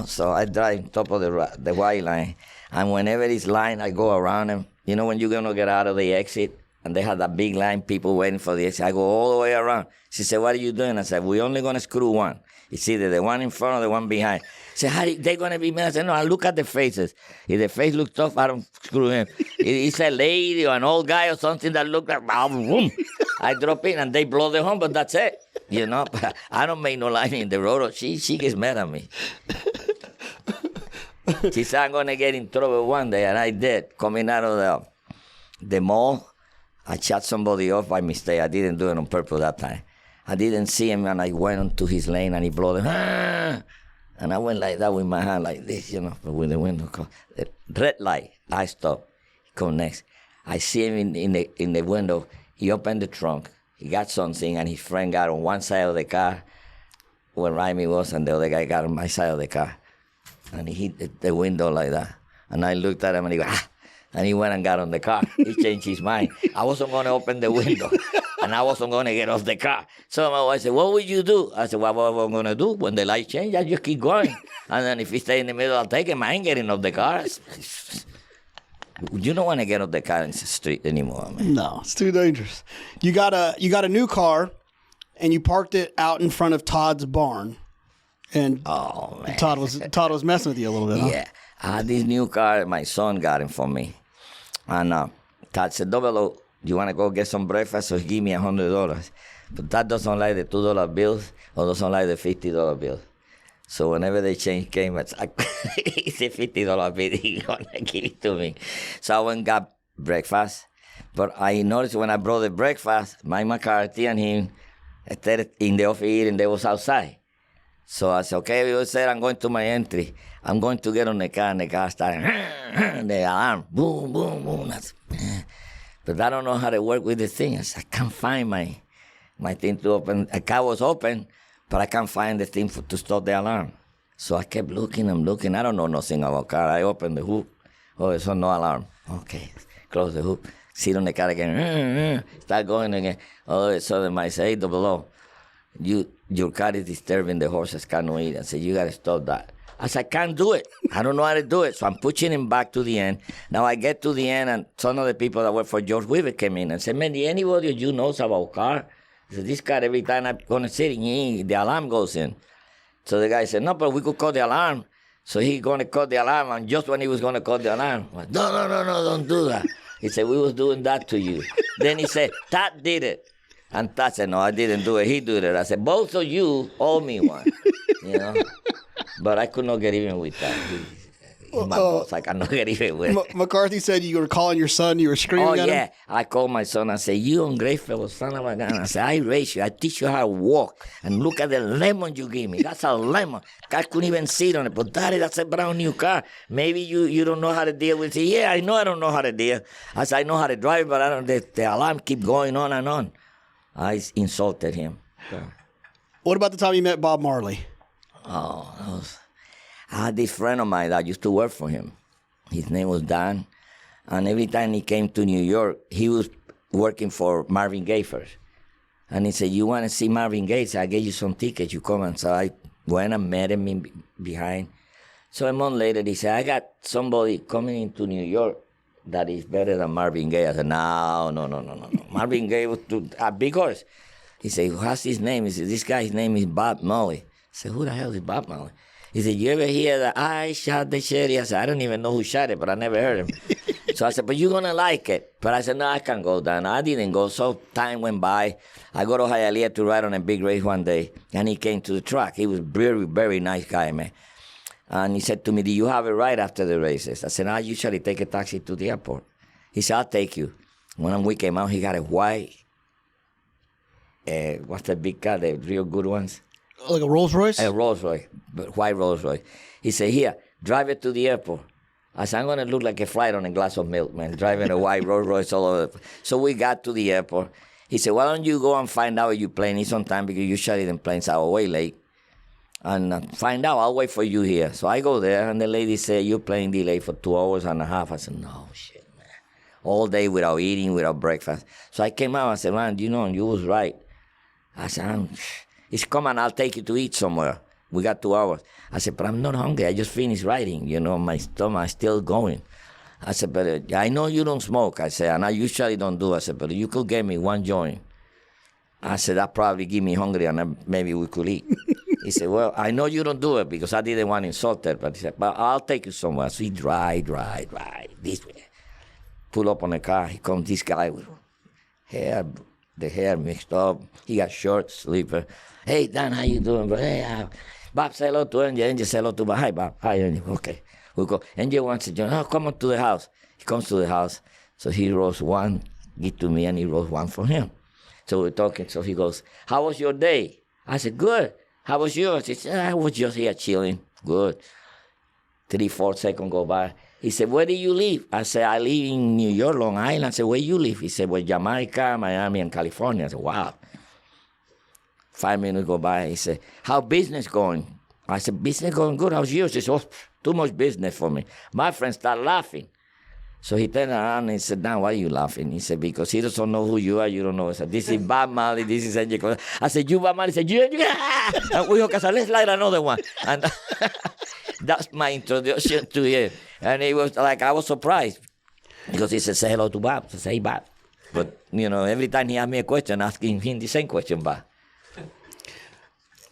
So I drive top of the white line. And whenever it's line, I go around him. When you're going to get out of the exit, and they had that big line, people waiting for the exit, I go all the way around. She said, what are you doing? I said, we're only going to screw one. It's either the one in front or the one behind. She said, how they going to be mad? I said, no, I look at the faces. If the face looks tough, I don't screw him. It's a lady or an old guy or something that look like, boom. I drop in and they blow the horn, but that's it. But I don't make no line in the road. She gets mad at me. She said, I'm going to get in trouble one day, and I did. Coming out of the mall, I shot somebody off by mistake. I didn't do it on purpose that time. I didn't see him, and I went onto his lane, and he blew the and I went like that with my hand like this, with the window. The red light, I stop. He come next. I see him in the window. He opened the trunk. He got something, and his friend got on one side of the car where Raimi was, and the other guy got on my side of the car. And he hit the window like that. And I looked at him, and he goes, and he went and got on the car. He changed his mind. I wasn't going to open the window, and I wasn't going to get off the car. So my wife said, what would you do? I said, what am I going to do? When the light change, I just keep going. And then if he stay in the middle, I'll take him. I ain't getting off the car. You don't want to get off the car in the street anymore, man. No, it's too dangerous. You got a new car. and you parked it out in front of Todd's barn. And Oh, man. Todd was messing with you a little bit, huh? Yeah. I had this new car. My son got it for me. And Todd said, Double, you want to go get some breakfast? So he gave me $100. But Todd doesn't like the $2 bills or doesn't like the $50 bills. So whenever the change came, it's like, it's a $50 bill. He's going to give it to me. So I went and got breakfast. But I noticed when I brought the breakfast, Mike McCarthy and him, instead in the office eating, they was outside. So I said, okay, we said I'm going to my entry. I'm going to get on the car, and the car started, the alarm, boom, boom, boom. But I don't know how to work with the thing. I said, I can't find my thing to open. The car was open, but I can't find the thing to stop the alarm. So I kept looking and looking. I don't know nothing about car. I opened the hood. Oh, there's no alarm. Okay, close the hood. Sit on the car again. Start going again. All of a sudden, I say, hey, Double O, your car is disturbing the horses cannot eat. I said, you got to stop that. I said, I can't do it. I don't know how to do it. So I'm pushing him back to the end. Now I get to the end, and some of the people that work for George Weaver came in and said, man, anybody you knows about car? I said, this car, every time I'm going to sit, the alarm goes in. So the guy said, no, but we could call the alarm. So he going to call the alarm, and just when he was going to call the alarm, I went, no, don't do that. He said, we was doing that to you. Then he said, Todd did it. And Todd said, no, I didn't do it. He did it. I said, both of you owe me one. You know? But I could not get even with that. He's my boss. I cannot get even with McCarthy said you were calling your son. You were screaming at him. Oh, yeah. I called my son. I said, you ungrateful son of a gun. I said, I raised you. I teach you how to walk. And look at the lemon you gave me. That's a lemon. I couldn't even sit on it. But Daddy, that's a brand new car. Maybe you don't know how to deal with it. Yeah, I know I don't know how to deal. I said, I know how to drive, but I don't. The alarm keep going on and on. I insulted him. What about the time you met Bob Marley? Oh, I had this friend of mine that used to work for him. His name was Dan. And every time he came to New York, he was working for Marvin Gaye first. And he said, you want to see Marvin Gaye? So I gave you some tickets. You come. And so I went and met him behind. So a month later, he said, I got somebody coming into New York that is better than Marvin Gaye. I said, no. Marvin Gaye was a big horse. He said, what's his name? He said, this guy's name is Bob Marley. I said, who the hell is Bob Marley? He said, you ever hear that I shot the sheriff? I said, I don't even know who shot it, but I never heard him. So I said, but you're going to like it. But I said, no, I can't go down. I didn't go. So time went by. I go to Hialeah to ride on a big race one day, and he came to the track. He was very, very nice guy, man. And he said to me, do you have a ride after the races? I said, I usually take a taxi to the airport. He said, I'll take you. When we came out, he got a white, what's the big car, the real good ones? Like a Rolls Royce? A Rolls Royce, but white Rolls Royce. He said, here, drive it to the airport. I said, I'm going to look like a flight on a glass of milk, man, driving a white Rolls Royce all over. So we got to the airport. He said, why don't you go and find out if your plane is on time, because usually the planes are way late. And find out, I'll wait for you here. So I go there, and the lady said, your plane delayed for 2 hours and a half. I said, no, shit, man. All day without eating, without breakfast. So I came out and said, man, you was right. I said, it's coming, I'll take you to eat somewhere. We got 2 hours. I said, but I'm not hungry. I just finished writing. My stomach is still going. I said, but I know you don't smoke. I said, and I usually don't do. I said, but you could get me one joint. I said, that probably give me hungry, and then maybe we could eat. He said, well, I know you don't do it, because I didn't want to insult her. But he said, but I'll take you somewhere. So he drive, this way. Pull up on the car. He comes, this guy with the hair mixed up. He got short, sleeper. Hey, Dan, how you doing, bro? Hey, Bob, say hello to Angel. Angel, say hello to Bob. Hi, Bob. Hi, Angel. Okay. We go. Angel wants to join. Oh, come on to the house. He comes to the house. So he rolls one, give to me, and he rolls one for him. So we're talking. So he goes, how was your day? I said, good. How was yours? He said, I was just here chilling. Good. 3-4 seconds go by. He said, where do you live? I said, I live in New York, Long Island. I said, where you live? He said, well, Jamaica, Miami, and California. I said, wow. 5 minutes go by. He said, how business going? I said, business going good. How's yours? He said, oh, too much business for me. My friend started laughing. So he turned around and he said, Dan, why are you laughing? He said, because he doesn't know who you are. You don't know. I said, this is Bob Marley. This is Angel. I said, you Bob Marley? He said, you. And we go, let's light another one. And that's my introduction to him. And it was like, I was surprised. Because he said, say hello to Bob. I said, hey, Bob. But, every time he asked me a question, asking him the same question back.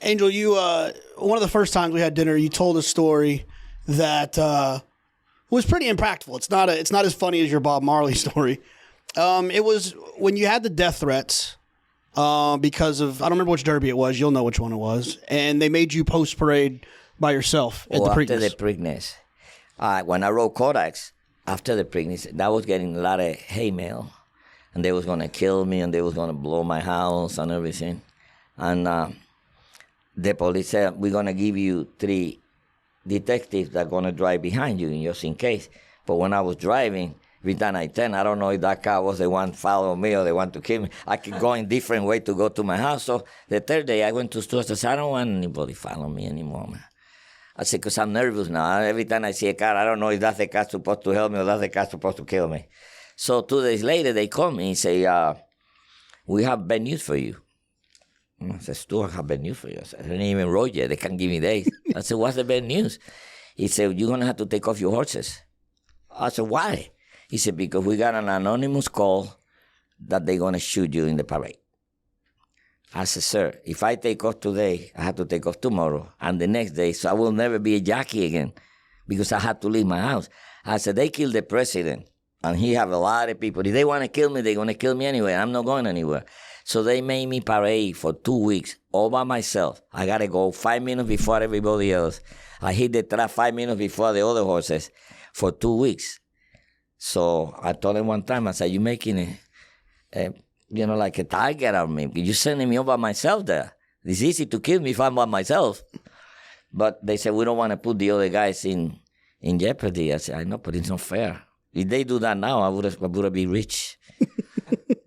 Angel, you one of the first times we had dinner, you told a story that was pretty impactful. It's not as funny as your Bob Marley story. It was when you had the death threats because of, I don't remember which derby it was. You'll know which one it was. And they made you post parade by yourself at the Preakness. After the Preakness. When I rode Kodaks, after the Preakness, that was getting a lot of hate mail. And they was going to kill me, and they was going to blow my house and everything. And the police said, we're going to give you 3 detectives that are going to drive behind you just in case. But when I was driving, every time I turn, I don't know if that car was the one following me or they want to kill me. I could go in different way to go to my house. So the third day, I went to stores. I said, I don't want anybody following me anymore, man. I said, because I'm nervous now. Every time I see a car, I don't know if that's the car supposed to help me or that's the car supposed to kill me. So 2 days later, they call me and say, we have bad news for you. I said, Stuart, I have bad news for you. I said, I didn't even road yet. They can't give me days. I said, what's the bad news? He said, you're going to have to take off your horses. I said, why? He said, because we got an anonymous call that they're going to shoot you in the parade. I said, sir, if I take off today, I have to take off tomorrow and the next day, so I will never be a jockey again because I had to leave my house. I said, they killed the president. And he have a lot of people. If they want to kill me, they're going to kill me anyway. I'm not going anywhere. So they made me parade for 2 weeks all by myself. I got to go 5 minutes before everybody else. I hit the track 5 minutes before the other horses for 2 weeks. So I told him one time, I said, you're making like a target of me. You're sending me all by myself there. It's easy to kill me if I'm by myself. But they said, we don't want to put the other guys in jeopardy. I said, I know, but it's not fair. If they do that now, I would be rich.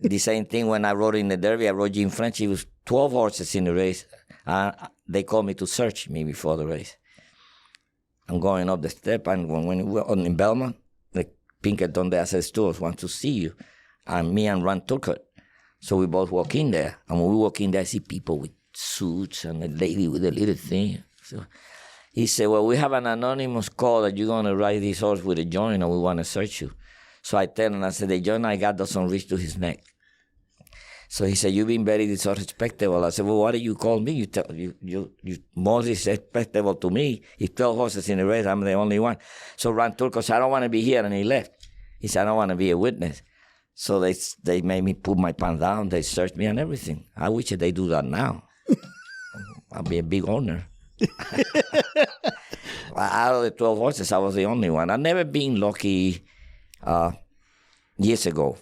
The same thing when I rode in the Derby. I rode Jim French. It was 12 horses in the race. They called me to search me before the race. I'm going up the step, and when we were in Belmont, the Pinkerton there says, Stuart wants to see you. And me and Ron Turcotte. So we both walk in there. And when we walk in there, I see people with suits and a lady with a little thing. So he said, well, we have an anonymous call that you're going to ride this horse with a joint and we want to search you. So I tell him, I said, the joint I got doesn't reach to his neck. So he said, you've been very disrespectful. I said, well, why do you call me? You more disrespectful to me. If 12 horses in the race, I'm the only one. So Ron Turco said, I don't want to be here, and he left. He said, I don't want to be a witness. So they made me put my pants down. They searched me and everything. I wish they do that now. I'll be a big owner. Out of the 12 horses, I was the only one. I've never been lucky years ago.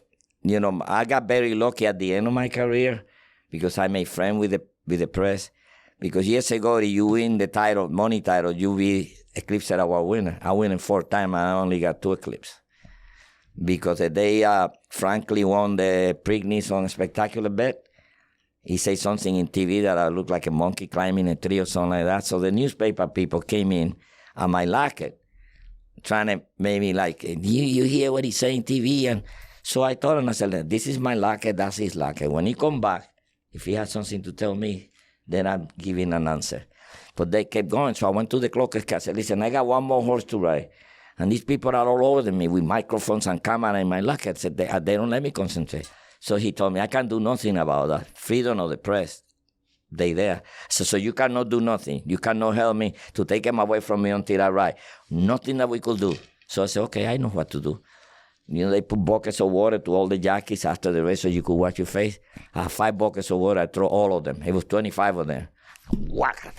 You know, I got very lucky at the end of my career because I made friends with the press. Because years ago, if you win the title, money title, you be Eclipse Award winner. I win it 4 times, and I only got 2 Eclipse. Because they frankly won the Preakness on a spectacular bet. He said something in TV that I looked like a monkey climbing a tree or something like that. So the newspaper people came in on my locket, trying to make me like, you hear what he's saying TV? And so I told him, I said, this is my locket, that's his locket. When he come back, if he has something to tell me, then I'm giving an answer. But they kept going, so I went to the clock. I said, listen, I got one more horse to ride. And these people are all over me with microphones and camera in my locket. I said, they don't let me concentrate. So he told me, I can't do nothing about that. Freedom of the press, they there. So you cannot do nothing. You cannot help me to take them away from me until I ride. Nothing that we could do. So I said, okay, I know what to do. You know, they put buckets of water to all the jockeys after the race so you could wash your face. I have 5 buckets of water. I throw all of them. It was 25 of them. Whack,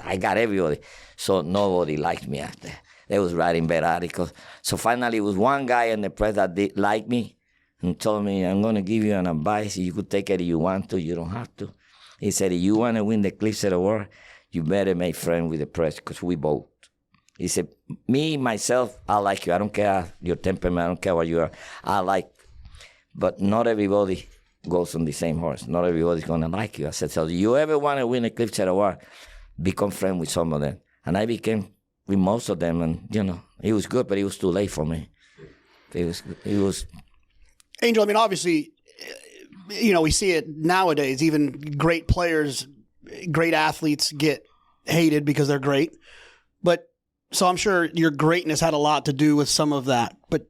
I got everybody. So nobody liked me after. They was writing bad articles. So finally, it was one guy in the press that did like me and told me, I'm going to give you an advice. You could take it if you want to. You don't have to. He said, if you want to win the Eclipse Award, you better make friends with the press because we both. He said, me, myself, I like you. I don't care your temperament. I don't care what you are. I like, but not everybody goes on the same horse. Not everybody's going to like you. I said, so if you ever want to win a Eclipse Award, become friends with some of them. And I became with most of them, and, you know, it was good, but it was too late for me. It was. Angel, I mean, obviously, you know, we see it nowadays. Even great players, great athletes get hated because they're great. But so I'm sure your greatness had a lot to do with some of that. But,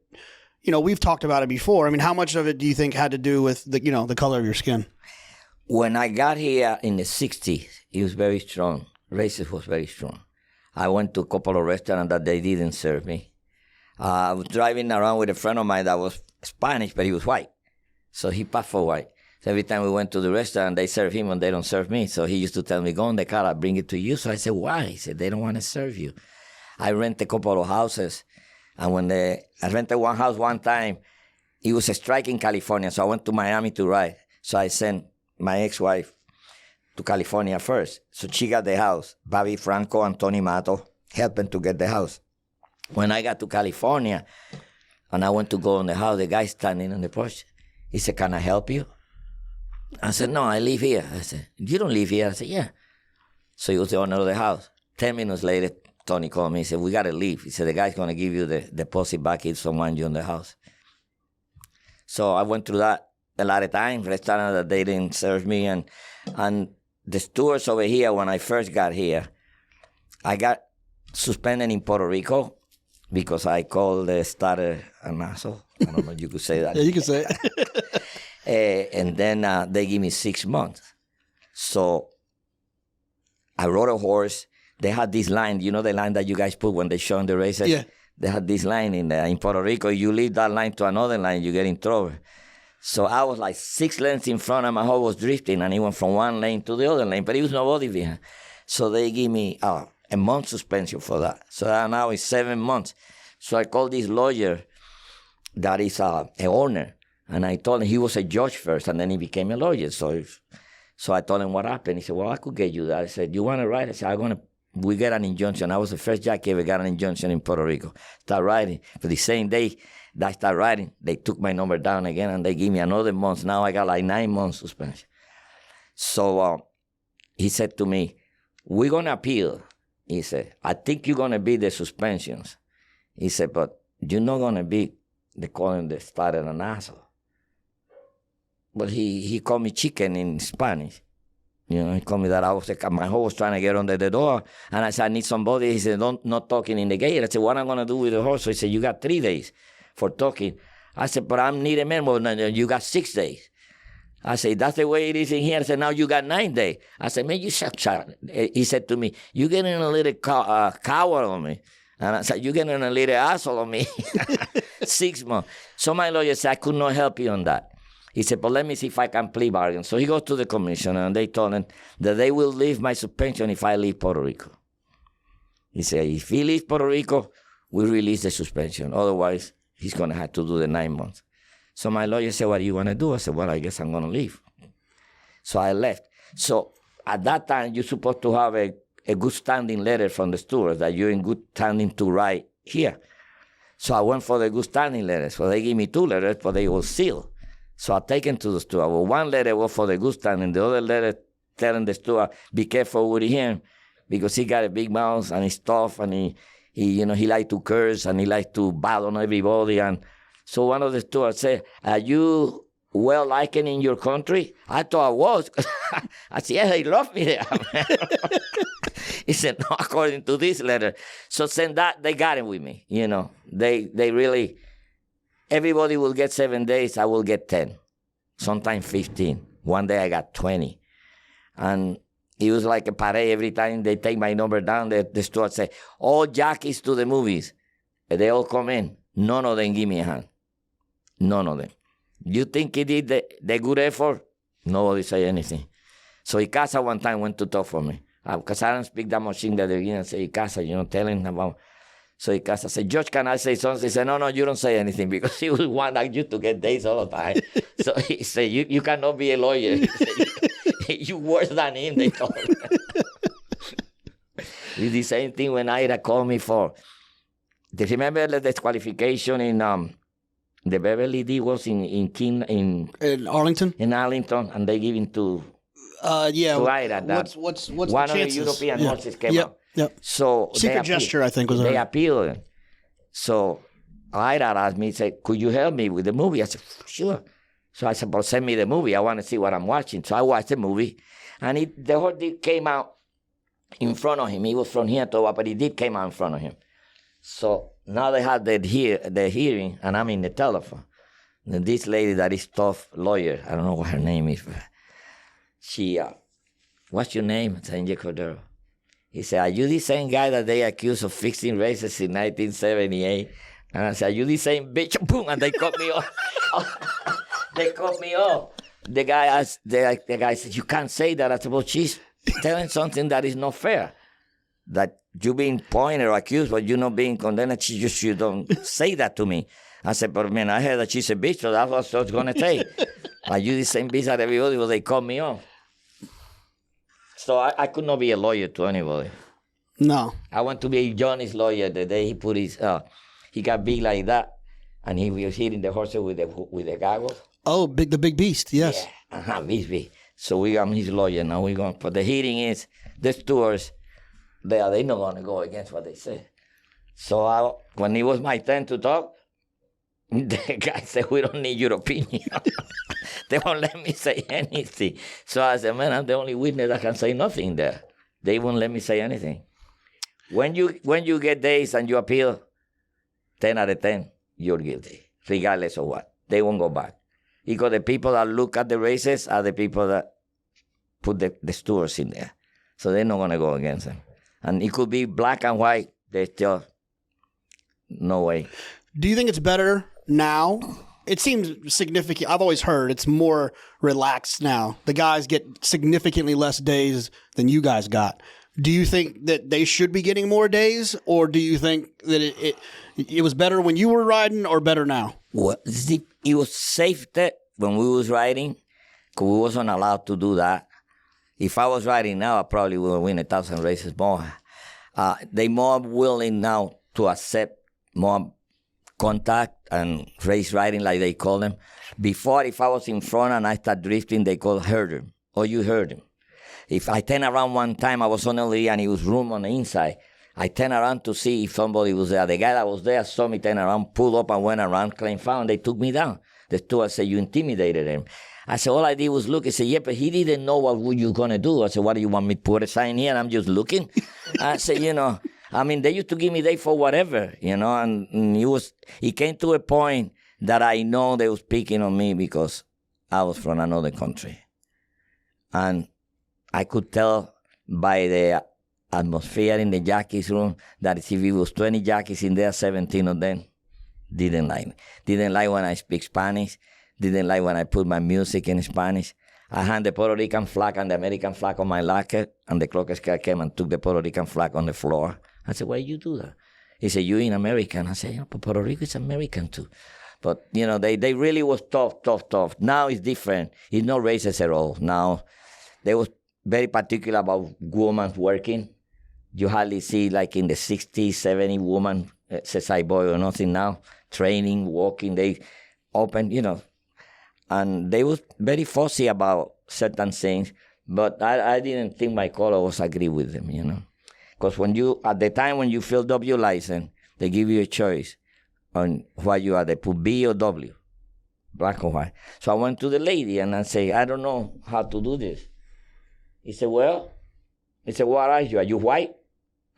you know, we've talked about it before. I mean, how much of it do you think had to do with the color of your skin? when I got here in the 60s, it was very strong. Racism was very strong. I went to a couple of restaurants that they didn't serve me. I was driving around with a friend of mine that was Spanish, but he was white. So he passed for white. So every time we went to the restaurant, they serve him and they don't serve me. So he used to tell me, go in the car, I'll bring it to you. So I said, why? He said, they don't want to serve you. I rent a couple of houses. And when I rented one house one time, it was a strike in California. So I went to Miami to ride. So I sent my ex-wife to California first. So she got the house. Bobby Franco and Tony Mato helping to get the house. When I got to California and I went to go in the house, the guy standing on the porch, he said, can I help you? I said, no, I live here. I said, you don't live here? I said, yeah. So he was the owner of the house. 10 minutes later, Tony called me. He said, we got to leave. He said, the guy's going to give you the deposit back if someone you in the house. So I went through that a lot of times, restaurants that they didn't serve me. And the stewards over here, when I first got here, I got suspended in Puerto Rico because I called the starter an asshole. I don't know if you could say that. Yeah, you can say it. And then they give me 6 months. So I rode a horse. They had this line, you know the line that you guys put when they show in the races? Yeah. They had this line in Puerto Rico. You leave that line to another line, you get in trouble. So I was like 6 lanes in front and my horse was drifting and he went from one lane to the other lane, but he was nobody behind. So they give me a month suspension for that. So now it's 7 months. So I called this lawyer that is an owner. And I told him he was a judge first, and then he became a lawyer. So I told him what happened. He said, well, I could get you that. I said, you want to write? I said, we get an injunction. I was the first judge ever got an injunction in Puerto Rico. Start writing. For the same day that I started writing, they took my number down again, and they gave me another month. Now I got like 9 months suspension. So he said to me, we're going to appeal. He said, I think you're going to beat the suspensions. He said, but you're not going to beat the calling the starter an asshole. But he called me chicken in Spanish. You know, he called me that my horse was trying to get under the door. And I said, I need somebody. He said, not talking in the gate. I said, what am I going to do with the horse? So he said, you got 3 days for talking. I said, but I need a man. Well, no, you got 6 days. I said, that's the way it is in here. I said, now you got 9 days. I said, man, you shut up. He said to me, you getting a little coward on me. And I said, you getting a little asshole on me. 6 months. So my lawyer said, I could not help you on that. He said, but let me see if I can plea bargain. So he goes to the commissioner, and they told him that they will leave my suspension if I leave Puerto Rico. He said, if he leaves Puerto Rico, we release the suspension. Otherwise, he's going to have to do the 9 months. So my lawyer said, what do you want to do? I said, well, I guess I'm going to leave. So I left. So at that time, you're supposed to have a good standing letter from the stewards that you're in good standing to write here. So I went for the good standing letters. So they gave me 2 letters, but they were sealed. So I take him to the steward. Well, one letter was for the good standing, the other letter telling the steward, be careful with him because he got a big mouth and he's tough and he likes to curse and he likes to bad on everybody. And so one of the stewards said, are you well liked in your country? I thought I was. I said, yeah, they love me there. He said, no, according to this letter. So since that, they got him with me. You know, they really... Everybody will get 7 days. I will get 10, sometimes 15. One day I got 20. And it was like a parade. Every time they take my number down, the steward say, all jockeys to the movies. And they all come in. None of them give me a hand. None of them. You think he did the good effort? Nobody say anything. So Icasa one time went to talk for me. Because I don't speak that much English. They begin and say, Icasa, tell him about... So Icasa said, Judge, can I say something? He said, no, you don't say anything because he will want you to get days all the time. So he said, you cannot be a lawyer. He said, you worse than him, they told him. It's the same thing when Ira called me for. Do you remember the disqualification in the Beverly D was in Arlington? In Arlington, and they give him to Ira. What's one the of the chances? European horses came out. Yep. So Secret Gesture, I think, was they appealed. So Ira asked me, said, could you help me with the movie? I said, sure. So I said, well, send me the movie. I want to see what I'm watching. So I watched the movie. And the horse did came out in front of him. He was from here to over, but he did came out in front of him. So now they had the hearing, and I'm in the telephone. And this lady that is tough lawyer, I don't know what her name is. she, what's your name? I said, Cordero. He said, are you the same guy that they accused of fixing races in 1978? And I said, are you the same bitch? Boom! And they cut me off. They cut me off. The guy said, you can't say that. I said, well, she's telling something that is not fair. That you being pointed or accused, but you're not being condemned. You don't say that to me. I said, but man, I heard that she's a bitch, so that's what I was going to say. Are you the same bitch that everybody? Well, they cut me off. So I could not be a lawyer to anybody. No. I want to be Johnny's lawyer the day he put his, he got big like that, and he was hitting the horses with the goggles. Oh, the big beast, yes. Yeah, beast. So I'm his lawyer now. We're going, but the hitting is, the stewards, they're not going to go against what they say. So when it was my turn to talk, the guy said, we don't need your opinion. They won't let me say anything. So I said, man, I'm the only witness that can say nothing there. They won't let me say anything. When you get days and you appeal, 10 out of 10, you're guilty, regardless of what. They won't go back. Because the people that look at the races are the people that put the stewards in there. So they're not going to go against them. And it could be black and white. There's still no way. Do you think it's better now? It seems significant. I've always heard it's more relaxed now. The guys get significantly less days than you guys got. Do you think that they should be getting more days, or do you think that it was better when you were riding, or better now? Well, it was safer when we was riding, because we wasn't allowed to do that. If I was riding now, I probably would win 1,000 races more. They more willing now to accept more contact and race riding, like they call them. Before, if I was in front and I start drifting, they call hurt him, or you heard him. If I turn around one time, I was on the lead and it was room on the inside. I turned around to see if somebody was there. The guy that was there saw me turn around, pulled up and went around, claimed foul, and they took me down. The steward said, you intimidated him. I said, all I did was look. He said, yeah, but he didn't know what were you going to do. I said, what do you want me to put a sign here? And I'm just looking. I said, they used to give me day for whatever, and it came to a point that I know they was picking on me because I was from another country. And I could tell by the atmosphere in the jockeys room that if it was 20 jockeys in there, 17 of them didn't like me. Didn't like when I speak Spanish. Didn't like when I put my music in Spanish. I had the Puerto Rican flag and the American flag on my locker, and the clock guy came and took the Puerto Rican flag on the floor. I said, why you do that? He said, you in American. I said, but Puerto Rico is American too. But, they really was tough. Now it's different. It's no racist at all. Now, they was very particular about women working. You hardly see, like in the 60s, 70 women, CSI boy or nothing now, training, walking, they open, And they was very fussy about certain things, but I didn't think my color was agree with them, Because at the time when you fill up your license, they give you a choice on what you are. They put B or W, black or white. So I went to the lady and I say, I don't know how to do this. He said, what are you? Are you white?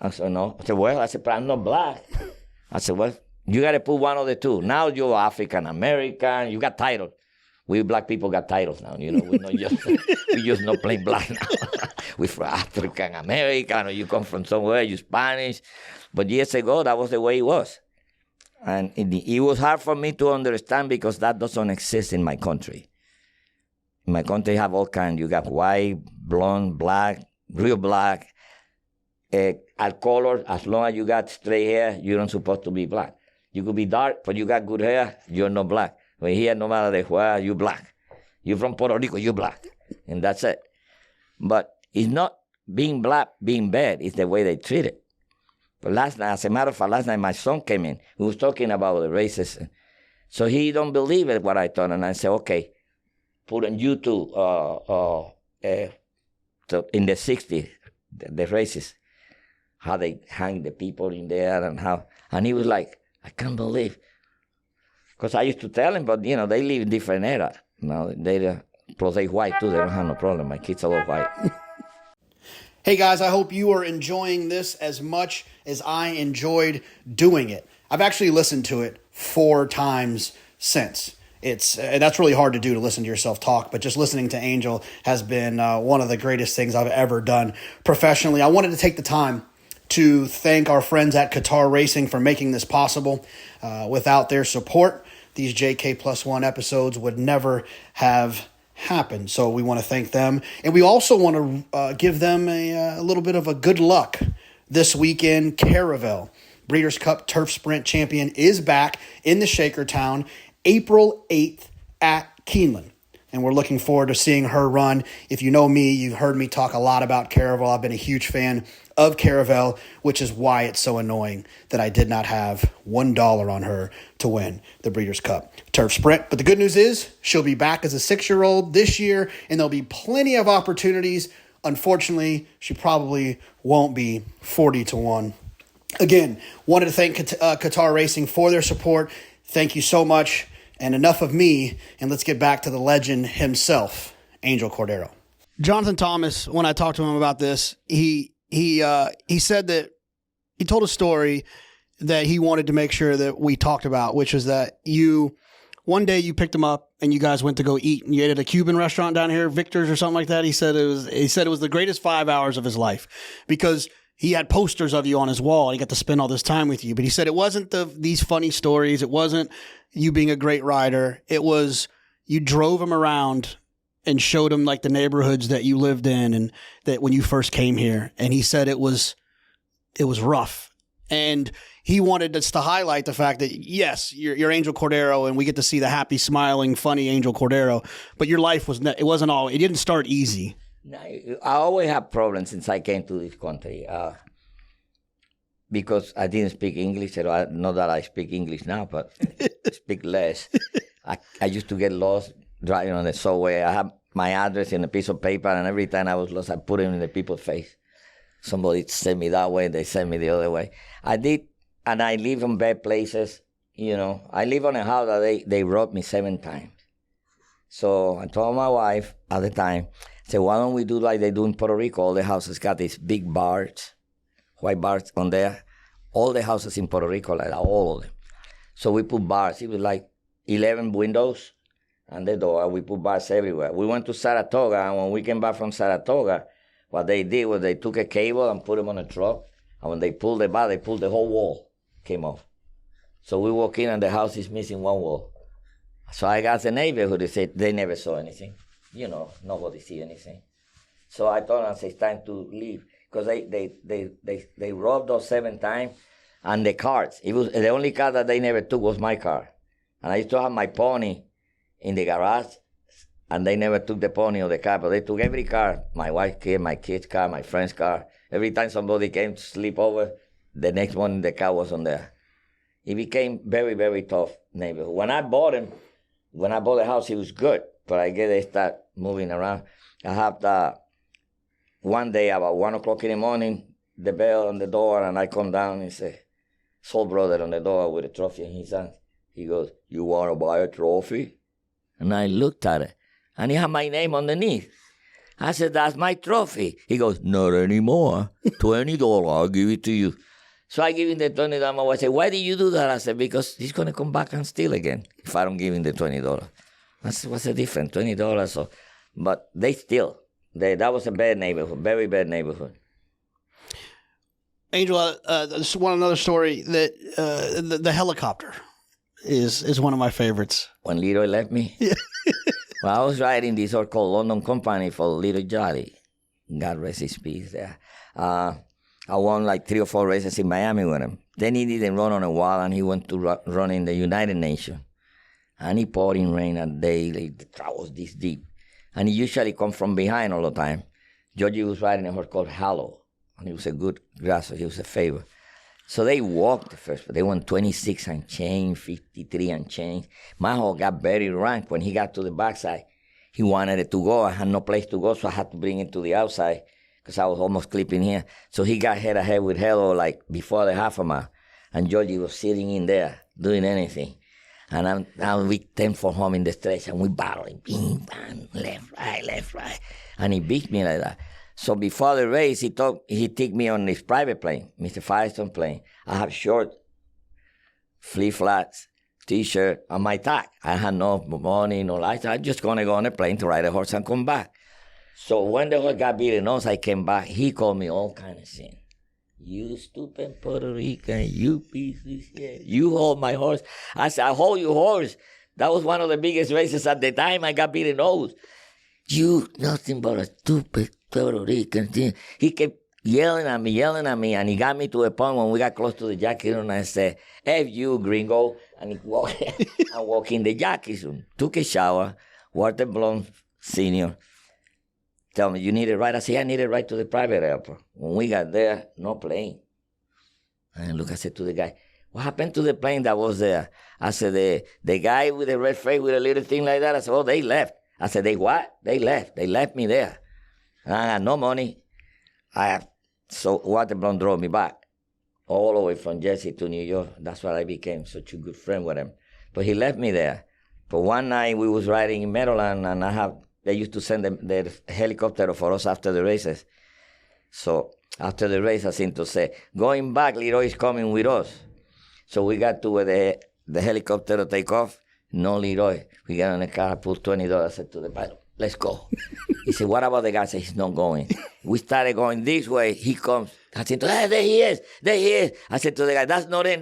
I said, no. I said, but I'm not black. I said, well, you got to put one of the two. Now you're African American. You got titles. We black people got titles now. We're not we just not plain black now. We're from African American, or you come from somewhere, you Spanish. But years ago, that was the way it was. And it was hard for me to understand because that doesn't exist in my country. In my country, you have all kinds. You got white, blonde, black, real black. Al color, as long as you got straight hair, you're not supposed to be black. You could be dark, but you got good hair, you're not black. But here, no matter where, you're black. You're from Puerto Rico, you're black. And that's it. But it's not being black, being bad. It's the way they treat it. But last night, as a matter of fact, last night my son came in. He was talking about the racism. So he don't believe it, what I thought. And I said, okay, put on YouTube in the 60s, the races, how they hang the people in there and he was like, I can't believe. Because I used to tell him, but, they live in different era. Plus they white too, they don't have no problem. My kids are all white. Hey guys, I hope you are enjoying this as much as I enjoyed doing it. I've actually listened to it 4 times since. and that's really hard to do, to listen to yourself talk, but just listening to Angel has been one of the greatest things I've ever done professionally. I wanted to take the time to thank our friends at Qatar Racing for making this possible. Without their support, these JK Plus One episodes would never have happened. So we want to thank them. And we also want to give them a little bit of a good luck this weekend. Caravel, Breeders' Cup Turf Sprint champion, is back in the Shakertown April 8th at Keeneland. And we're looking forward to seeing her run. If you know me, you've heard me talk a lot about Caravel. I've been a huge fan of Caravel, which is why it's so annoying that I did not have $1 on her to win the Breeders' Cup Turf Sprint. But the good news is she'll be back as a 6-year-old this year, and there'll be plenty of opportunities. Unfortunately, she probably won't be 40-1. Again, wanted to thank Qatar Racing for their support. Thank you so much. And enough of me, and let's get back to the legend himself, Angel Cordero. Jonathan Thomas, when I talked to him about this, he said that he told a story that he wanted to make sure that we talked about, which is that one day you picked him up and you guys went to go eat, and you ate at a Cuban restaurant down here, Victor's or something like that. He said it was the greatest 5 hours of his life because he had posters of you on his wall and he got to spend all this time with you. But he said it wasn't these funny stories. It wasn't you being a great rider. It was you drove him around and showed him like the neighborhoods that you lived in and that when you first came here. And he said it was rough. And he wanted us to highlight the fact that, yes, you're Angel Cordero and we get to see the happy, smiling, funny Angel Cordero. But your life it didn't start easy. No, I always have problems since I came to this country because I didn't speak English. Not that I speak English now, but I speak less. I used to get lost driving on the subway. I have my address in a piece of paper, and every time I was lost, I put it in the people's face. Somebody sent me that way, they sent me the other way. I did, and I live in bad places. I live on a house that they robbed me 7 times. So I told my wife at the time, I said, why don't we do like they do in Puerto Rico? All the houses got these big bars, white bars on there. All the houses in Puerto Rico, like that, all of them. So we put bars. It was like 11 windows and the door. We put bars everywhere. We went to Saratoga, and when we came back from Saratoga, what they did was they took a cable and put them on a truck. And when they pulled the bar, they pulled the whole wall, came off. So we walk in and the house is missing one wall. So I asked the neighborhood, they said they never saw anything. Nobody see anything. So I told them, it's time to leave. Because they robbed us 7 times. And the cars, it was the only car that they never took was my car. And I used to have my pony in the garage. And they never took the pony or the car, but they took every car. My wife's car, my kid's car, my friend's car. Every time somebody came to sleep over, the next morning the car was on there. It became very, very tough neighborhood. When I bought the house, it was good. But I guess they start moving around. I have one day about 1 o'clock in the morning, the bell on the door, and I come down and say, soul brother on the door with a trophy in his hand. He goes, you want to buy a trophy? And I looked at it, and he had my name underneath. I said, that's my trophy. He goes, not anymore. $20, I'll give it to you. So I give him the $20. My wife said, why did you do that? I said, because he's going to come back and steal again if I don't give him the $20. I said, what's the difference? $20. So, but they steal. That was a bad neighborhood, very bad neighborhood. Angel, just another story that the helicopter is one of my favorites. When Leroy left me? Yeah. Well, I was riding this horse called London Company for Little Jolly. God rest his peace there. I won like 3 or 4 races in Miami with him. Then he didn't run on a while, and he went to run in the United Nations. And he poured in rain a day. The track was this deep. And he usually come from behind all the time. Georgie was riding a horse called Hallow. And he was a good grasser. He was a favor. So they walked the first, but they won 26 and change, 53 and change. My horse got very ranked. When he got to the backside, he wanted it to go. I had no place to go, so I had to bring it to the outside because I was almost clipping here. So he got head ahead with Hello like before the half a mile. And Georgie was sitting in there doing anything. And we 10 for home in the stretch, and we battling, bing, bang, left, right. And he beat me like that. So before the race, he took me on his private plane, Mr. Firestone plane. I have short, flea flats, T-shirt, and my tag. I had no money, no license. I'm just going to go on a plane to ride a horse and come back. So when the horse got beaten nose, I came back. He called me all kind of shit. You stupid Puerto Rican, you piece of shit. You hold my horse. I said, I hold your horse. That was one of the biggest races at the time. I got beaten nose. You nothing but a stupid Puerto Rican thing. He kept yelling at me, and he got me to a point when we got close to the jockey room, and I said, F you, gringo. And he walked, I walked in the jockey room, took a shower, Walter Blum Sr. Tell me, you need a ride? I said, I need a ride to the private airport. When we got there, no plane. And look, I said to the guy, what happened to the plane that was there? I said, the guy with the red face with a little thing like that. I said, oh, they left. I said, they what? They left. They left me there. And I had no money. So Walter Blum drove me back all the way from Jersey to New York. That's why I became such a good friend with him. But he left me there. But one night we was riding in Maryland, and they used to send the helicopter for us after the races. So after the race, I seem to say, going back, Leroy is coming with us. So we got to where the helicopter take off. No, Leroy. We got in the car, put $20. I said to the pilot, let's go. He said, what about the guy? I said, he's not going. We started going this way. He comes. I said, hey, there he is. There he is. I said to the guy, that's not in.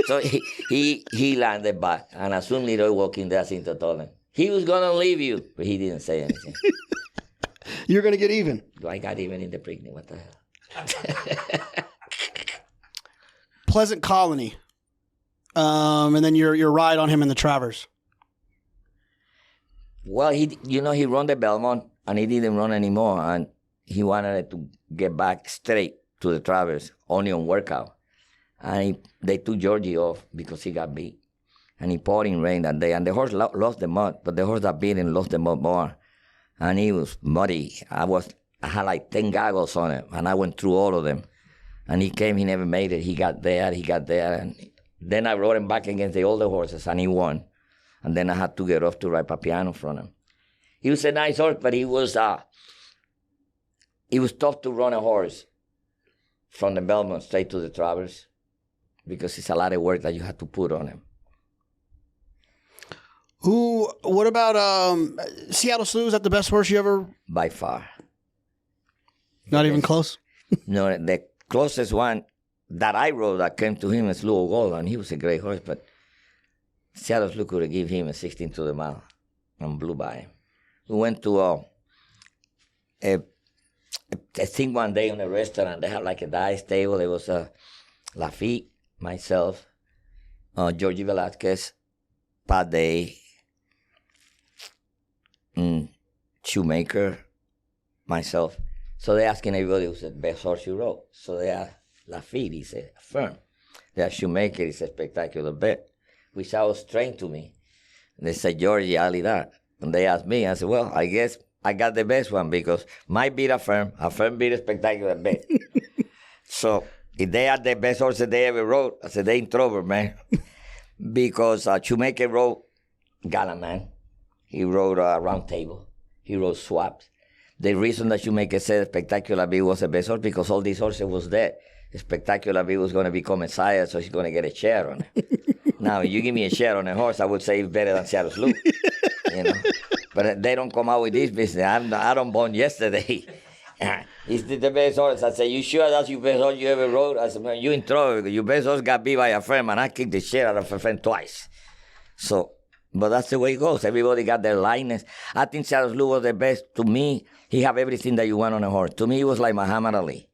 So he landed back. And as soon as Leroy walked in there, I seemed to tell him, he was going to leave you. But he didn't say anything. You're going to get even. I got even in the Preakness. What the hell? Pleasant Colony. And then your ride on him in the Travers. Well, he run the Belmont, and he didn't run anymore, and he wanted to get back straight to the Travers, only on workout. And they took Georgie off because he got beat. And he poured in rain that day, and the horse lost the mud, but the horse that beat him lost the mud more. And he was muddy. I had like 10 goggles on him, and I went through all of them. And he came, he never made it. He got there, and then I rode him back against the older horses, and he won. And then I had to get off to ride Papiano from him. He was a nice horse, but it was tough to run a horse from the Belmont straight to the Travers because it's a lot of work that you have to put on him. What about Seattle Slew? Is that the best horse you ever? By far. Not even close? No, the closest one that I rode that came to him is Luo Gold, and he was a great horse, but Seattle Slew could give him a 16 to the mile and blew by him. We went to I think one day in a restaurant, they had like a dice table. There was Lafitte, myself, Georgie Velazquez, Pat Day, Shoemaker, myself. So they asking everybody who's the best horse you rode. So they asked Lafitte, he said, Firm. They asked Shoemaker, he said, Spectacular Bet, which I was trained to me. And they said, Georgie, Ali that. And they asked me, I said, well, I guess I got the best one because my beat a firm beat a Spectacular Bet. So if they are the best horses they ever rode, I said, they in trouble, man. Because Shoemaker rode Galaman. He rode Round Table. He rode Swaps. The reason that Shoemaker said Spectacular B was the best horse because all these horses was dead. Spectacular B was going to become a sire, so he's going to get a share on it. Now, if you give me a share on a horse, I would say it's better than Seattle Slew. You know? But they don't come out with this business. I don't born yesterday. He's the best horse. I said, you sure that's your best horse you ever rode? I said, man, you in trouble because your best horse got beat by a friend, and I kicked the shit out of a friend twice. So, but that's the way it goes. Everybody got their likeness. I think Seattle Slew was the best. To me, he have everything that you want on a horse. To me, he was like Muhammad Ali.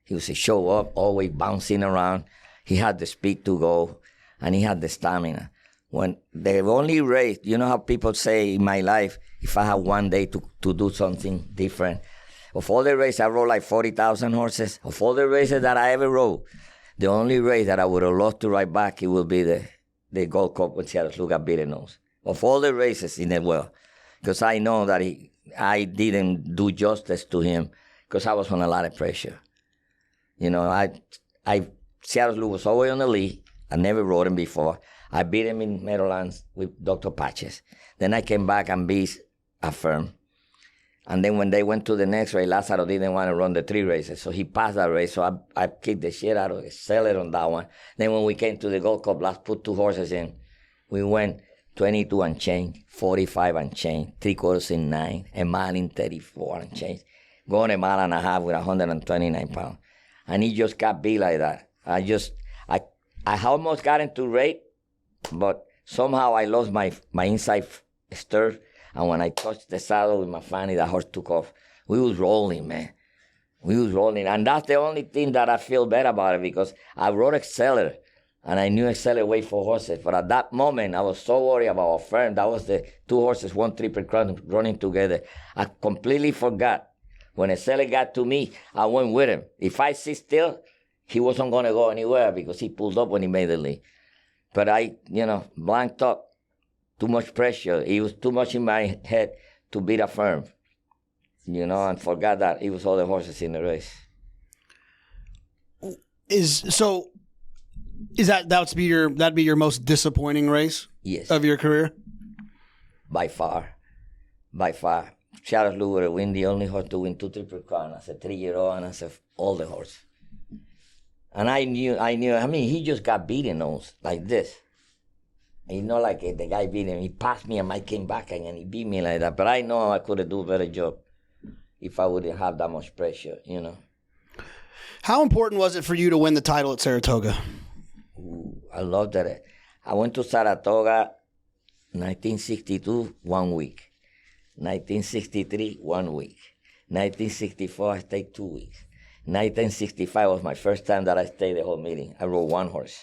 He was a show up, always bouncing around. He had the speed to go, and he had the stamina. When the only race, you know how people say in my life, if I had one day to do something different, of all the races, I rode like 40,000 horses. Of all the races that I ever rode, the only race that I would have loved to ride back, it would be the Gold Cup when Seattle Slew got beaten nose. Of all the races in the world, because I know that I didn't do justice to him because I was on a lot of pressure. You know, Seattle Slew was always on the lead. I never rode him before. I beat him in Meadowlands with Dr. Patches. Then I came back and beat a firm. And then when they went to the next race, Lázaro didn't want to run the 3 races, so he passed that race. So I kicked the shit out of it, sell it on that one. Then when we came to the Gold Cup, let's put 2 horses in. We went 22 and change, 45 and change, 3/4 in 9, a mile in 34 and change, going a mile and a half with 129 pounds. And he just got beat like that. I almost got into rate, but somehow I lost my inside stir. And when I touched the saddle with my fanny, the horse took off. We was rolling, man. We was rolling. And that's the only thing that I feel bad about it, because I rode Exceller, and I knew Exceller weight for horses. But at that moment, I was so worried about our firm. That was the two horses, one Triple Crown, running together. I completely forgot. When Exceller got to me, I went with him. If I sit still, he wasn't going to go anywhere because he pulled up when he made the lead. But I, blanked up. Too much pressure. It was too much in my head to beat a firm. And forgot that it was all the horses in the race. That'd be your most disappointing race? Yes. Of your career? By far. Charles Luger win the only horse to win 2 Triple Crown as a 3-year-old and as a older horse. And I knew, he just got beaten those like this. Like the guy beat him. He passed me and I came back and he beat me like that. But I know I could have done a better job if I wouldn't have that much pressure, How important was it for you to win the title at Saratoga? Ooh, I loved that. I went to Saratoga 1962, 1 week. 1963, 1 week. 1964, I stayed 2 weeks. 1965 was my first time that I stayed the whole meeting. I rode one horse.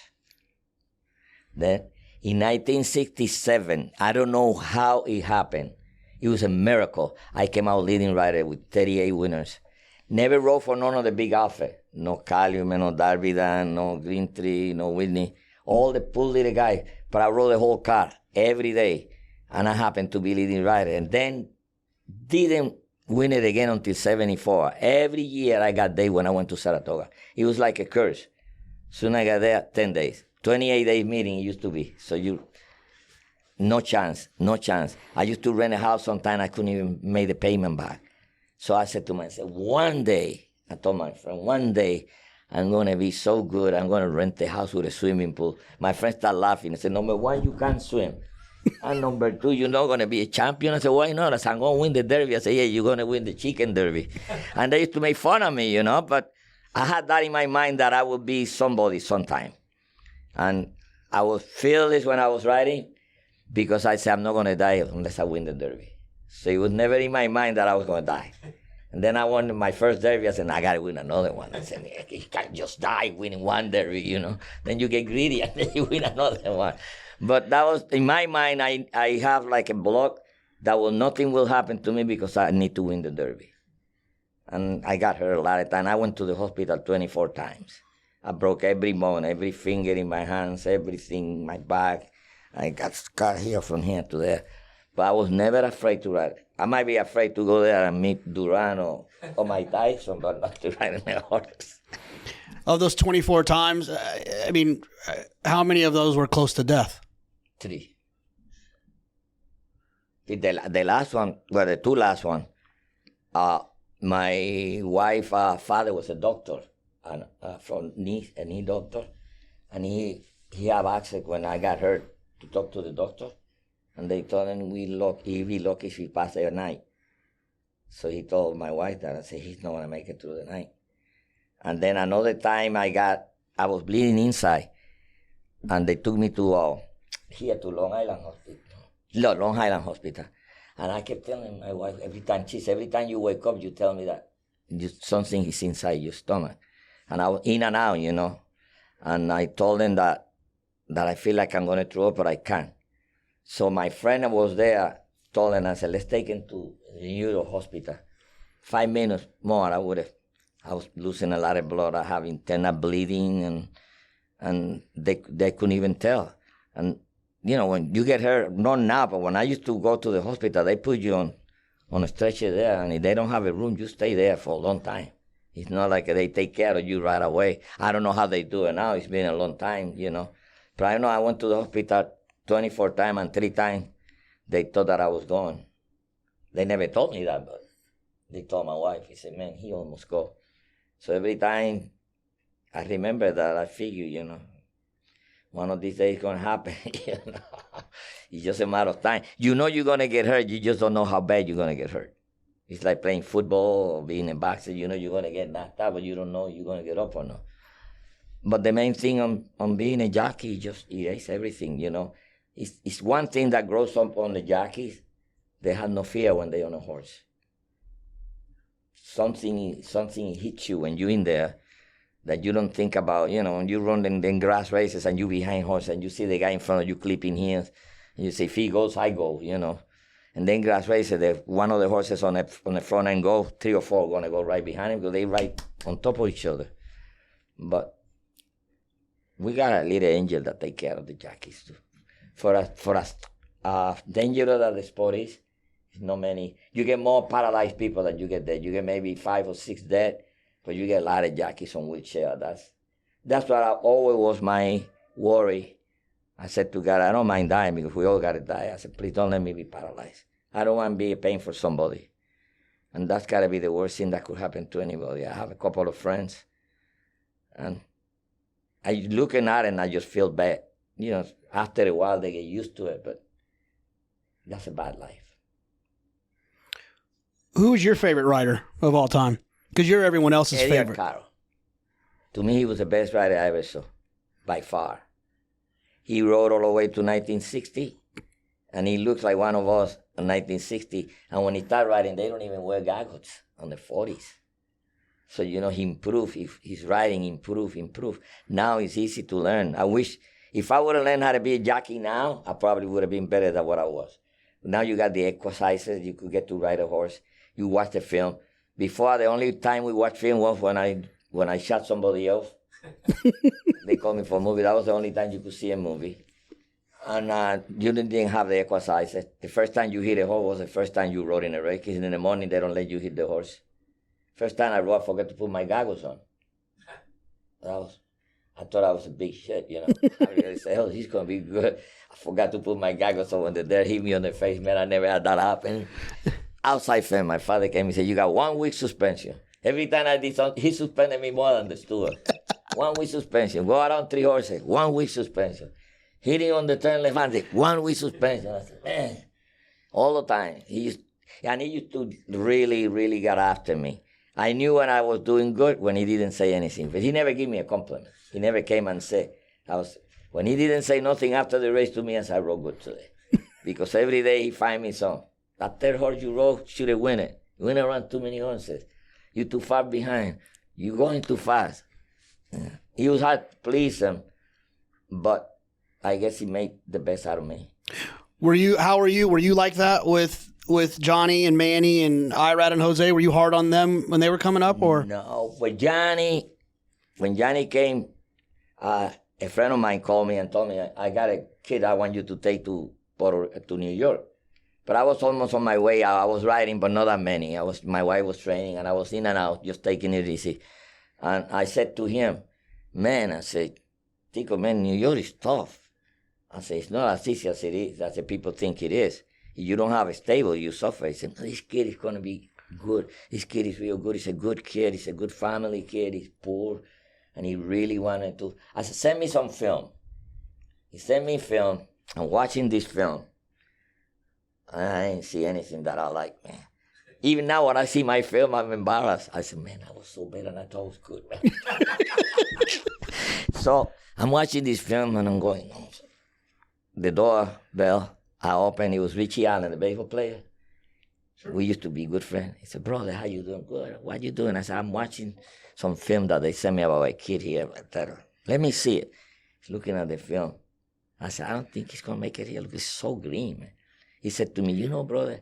Then, in 1967, I don't know how it happened. It was a miracle. I came out leading rider with 38 winners. Never rode for none of the big outfit. No Calium, no Darby Dan, no Green Tree, no Whitney. All the poor little guys. But I rode the whole car every day. And I happened to be leading rider. And then didn't win it again until 74. Every year I got day when I went to Saratoga. It was like a curse. Soon I got there, 10 days. 28 days meeting it used to be. So no chance. I used to rent a house sometime. I couldn't even make the payment back. So I said to myself, one day, I told my friend, one day I'm going to be so good. I'm going to rent a house with a swimming pool. My friend started laughing. I said, number one, you can't swim. And number two, you're not going to be a champion. I said, why not? I said, I'm going to win the derby. I said, yeah, you're going to win the chicken derby. And they used to make fun of me, but I had that in my mind that I would be somebody sometime. And I was fearless when I was riding because I said, I'm not going to die unless I win the derby. So it was never in my mind that I was going to die. And then I won my first derby. I said, I got to win another one. I said, you can't just die winning one derby, Then you get greedy and then you win another one. But that was, in my mind, I have like a block that nothing will happen to me because I need to win the derby. And I got hurt a lot of times. I went to the hospital 24 times. I broke every bone, every finger in my hands, everything in my back. I got scarred here from here to there. But I was never afraid to ride. I might be afraid to go there and meet Duran or Mike Tyson, but not to ride in a horse. Of those 24 times, how many of those were close to death? 3. The last one, well, the 2 last ones, my wife, father was a doctor, and from knee, a knee doctor, and he had access when I got hurt to talk to the doctor, and they told him he'd be lucky if he passed the night. So he told my wife that. I said, he's not going to make it through the night. And then another time I was bleeding inside, and they took me to Long Island Hospital. And I kept telling my wife every time you wake up, you tell me that something is inside your stomach. And I was in and out, And I told them that I feel like I'm going to throw up, but I can't. So my friend was there, told them, I said, let's take him to the neuro hospital. 5 minutes more, I was losing a lot of blood. I have internal bleeding, and they couldn't even tell. And, when you get hurt, not now, but when I used to go to the hospital, they put you on a stretcher there, and if they don't have a room, you stay there for a long time. It's not like they take care of you right away. I don't know how they do it now. It's been a long time, But I know I went to the hospital 24 times, and 3 times they thought that I was gone. They never told me that, but they told my wife. He said, man, he almost go. So every time I remember that, I figure, One of these days it's going to happen. You know? It's just a matter of time. You know you're going to get hurt. You just don't know how bad you're going to get hurt. It's like playing football or being a boxer. You know you're going to get knocked out, but you don't know you're going to get up or not. But the main thing on being a jockey, just erase everything, you know. It's one thing that grows up on the jockeys. They have no fear when they're on a horse. Something hits you when you're in there that you don't think about, you know, when you run in grass races and you behind horse and you see the guy in front of you clipping heels, and you say, if he goes, I go, you know. And then grass races, one of the horses on the front end go, 3 or 4 are going to go right behind him because they right on top of each other. But we got a little angel that take care of the jockeys too. For us, dangerous that the sport is, not many. You get more paralyzed people than you get dead. You get maybe 5 or 6 dead, but you get a lot of jockeys on wheelchair. That's what always was my worry. I said to God, I don't mind dying because we all got to die. I said, please don't let me be paralyzed. I don't want to be a pain for somebody. And that's got to be the worst thing that could happen to anybody. I have a couple of friends, and I looking at it and I just feel bad. You know, after a while they get used to it, but that's a bad life. Who's your favorite rider of all time? Because you're everyone else's Eddie favorite. Alcaro. To me, he was the best rider I ever saw, by far. He rode all the way to 1960, and he looks like one of us in 1960. And when he started riding, they don't even wear goggles on the 40s. So, you know, he improved. His riding improved. Now it's easy to learn. I wish, if I would have learned how to be a jockey now, I probably would have been better than what I was. Now you got the exercises. You could get to ride a horse. You watch the film. Before, the only time we watched film was when I shot somebody else. They called me for a movie. That was the only time you could see a movie. And you didn't have the exercises. The first time you hit a horse was the first time you rode in a race. Because in the morning, they don't let you hit the horse. First time I rode, I forgot to put my goggles on. I thought I was a big shit, you know. I really said, oh, he's going to be good. I forgot to put my goggles on when the dare hit me on the face. Man, I never had that happen. Outside fan, my father came and said, you got 1 week suspension. Every time I did something, he suspended me more than the steward. 1 week suspension. Go around 3 horses, 1 week suspension. Hitting on the turn left hand, 1 week suspension. I said, man, all the time. He used to really, really get after me. I knew when I was doing good when he didn't say anything, but he never gave me a compliment. He never came and said, when he didn't say nothing after the race to me, I said, I rode good today. Because every day he find me some. That third horse you rode should have won it. You went around too many horses. You're too far behind. You're going too fast. Yeah. He was hard to please him, but I guess he made the best out of me. How were you? Were you like that with Johnny and Manny and Irad and Jose? Were you hard on them when they were coming up, or no? When Johnny came, a friend of mine called me and told me, I got a kid I want you to take to New York. But I was almost on my way out. I was riding, but not that many. My wife was training, and I was in and out, just taking it easy. And I said to him, man, I said, Tico, man, New York is tough. I said, it's not as easy as it is, as the people think it is. If you don't have a stable, you suffer. He said, no, this kid is going to be good. This kid is real good. He's a good kid. He's a good family kid. He's poor. And he really wanted to. I said, send me some film. He sent me film. I'm watching this film. I ain't see anything that I like, man. Even now, when I see my film, I'm embarrassed. I said, man, I was so bad and I thought it was good, man. So I'm watching this film and I'm going, no. The doorbell, I opened. It was Richie Allen, the baseball player. Sure. We used to be good friends. He said, brother, how you doing? Good. What you doing? I said, I'm watching some film that they sent me about a kid here. Let me see it. He's looking at the film. I said, I don't think he's going to make it here. Look, it's so green, man. He said to me, you know, brother,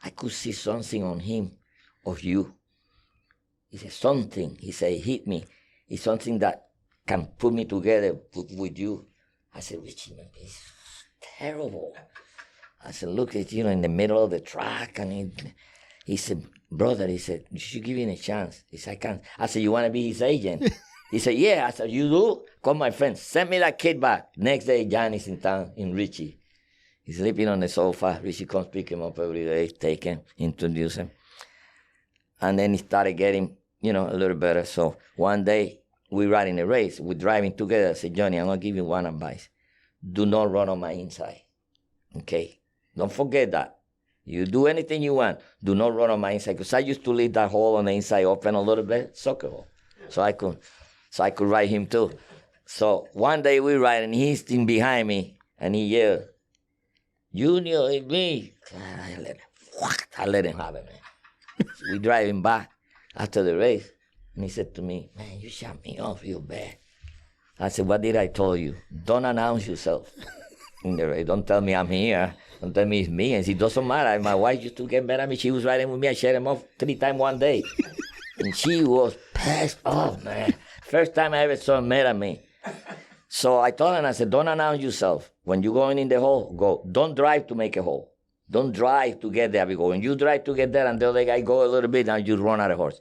I could see something on him of you. He said, something. He said, hit me. It's something that can put me together with you. I said, Richie, man, it's terrible. I said, look, it's, in the middle of the track. And he said, brother, he said, you should give him a chance. He said, I can't. I said, you want to be his agent? He said, yeah. I said, you do? Call my friend. Send me that kid back. Next day, Johnny's in town, in Richie. He's sleeping on the sofa. Richie comes pick him up every day, take him, introduce him. And then he started getting, a little better. So one day, we riding a race. We're driving together. I said, Johnny, I'm going to give you one advice. do not run on my inside. Okay? Don't forget that. You do anything you want. Do not run on my inside. Because I used to leave that hole on the inside open a little bit, soccer hole. So I could ride him too. So one day we ride and he's in behind me and he yelled, Junior, it's me. I let him have it, man. So we driving back after the race. And he said to me, man, you shot me off real bad. I said, what did I tell you? Don't announce yourself in the race. Don't tell me I'm here. Don't tell me it's me. And it doesn't matter. My wife used to get mad at me. She was riding with me. I shut him off 3 times one day. And she was pissed off, man. First time I ever saw her mad at me. So I told her, I said, don't announce yourself. When you're going in the hole, go. Don't drive to make a hole. Don't drive to get there. Because when you drive to get there and the other guy go a little bit, and you run out of horse.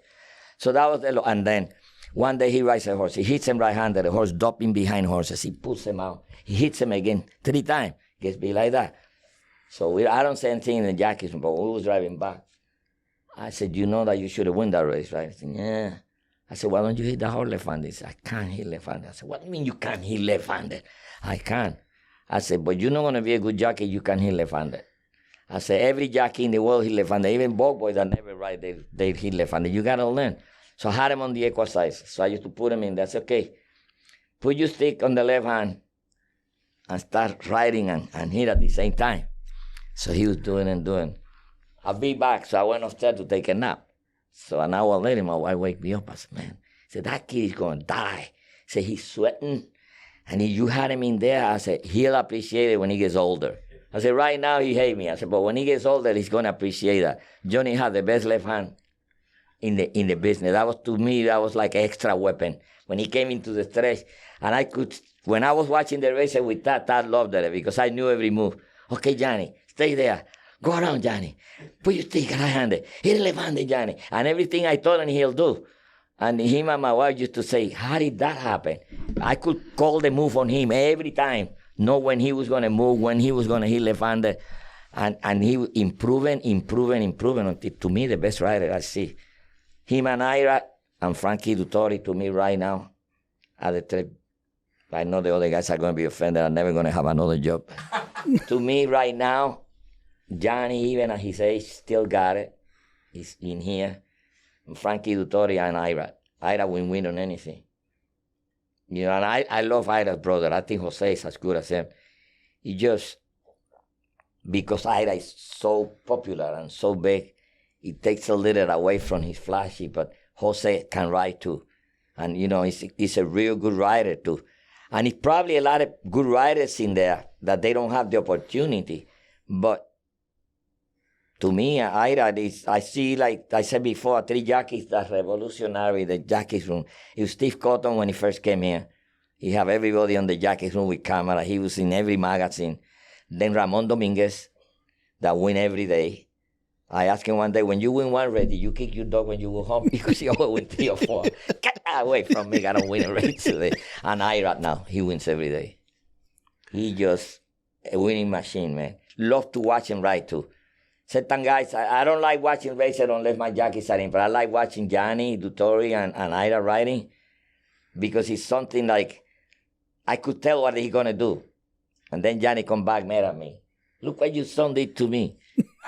So that was the and then one day he rides a horse. He hits him right-handed. The horse dropping behind horses. He pulls him out. He hits him again 3 times. Gets be like that. So I don't say anything in the jockeys, but we was driving back. I said, you know that you should have won that race, right? He said, yeah. I said, why don't you hit the horse left-handed? He said, I can't hit left-handed. I said, what do you mean you can't hit left-handed? I can't. I said, but you're not going to be a good jockey, you can hit left-handed. I said, every jockey in the world hit left-handed. Even bog boys that never ride, they hit left-handed. You got to learn. So I had him on the exercise. So I used to put him in. That's okay. Put your stick on the left hand and start riding and hit at the same time. So he was doing and doing. I'll be back. So I went upstairs to take a nap. So an hour later, my wife wake me up. I said, man, he said, that kid is going to die. He said, he's sweating. And you had him in there. I said, he'll appreciate it when he gets older. I said, right now he hates me. I said, but when he gets older, he's going to appreciate that. Johnny had the best left hand in the business. That was, to me, that was like an extra weapon. When he came into the stretch, and I could, when I was watching the race with Tad loved it because I knew every move. Okay, Johnny, stay there. Go around, Johnny. Put your stick right-handed. Hit left-handed, Johnny. And everything I told him, he'll do. And him and my wife used to say, how did that happen? I could call the move on him every time. Know when he was going to move, when he was going to hit left-handed. And he improving until, to me, the best rider I see. Him and Ira and Frankie Dettori, to me right now, are the 3. I know the other guys are going to be offended. I'm never going to have another job. To me right now, Johnny, even at his age, still got it. He's in here. And Frankie Dettori and Ira. Ira will win on anything. You know, and I love Ira's brother. I think Jose is as good as him. He just, because Ira is so popular and so big, it takes a little away from his flashy, but Jose can ride too. And, you know, he's a real good rider too. And it's probably a lot of good riders in there that they don't have the opportunity. But to me, Ira, I see, like I said before, 3 jockeys that's revolutionary, the jockeys room. It was Steve Cotton when he first came here. He have everybody on the jockeys room with camera. He was in every magazine. Then Ramon Dominguez, that win every day. I asked him one day, when you win one race, did you kick your dog when you go home? Because he always win 3 or 4. Get away from me, I don't win a race today. And Ira now, he wins every day. He just a winning machine, man. Love to watch him ride too. Certain guys, I don't like watching races unless my jockeys are in, but I like watching Johnny, Dettori, and Ira riding because it's something like, I could tell what he's going to do. And then Johnny come back mad at me. Look what your son did to me.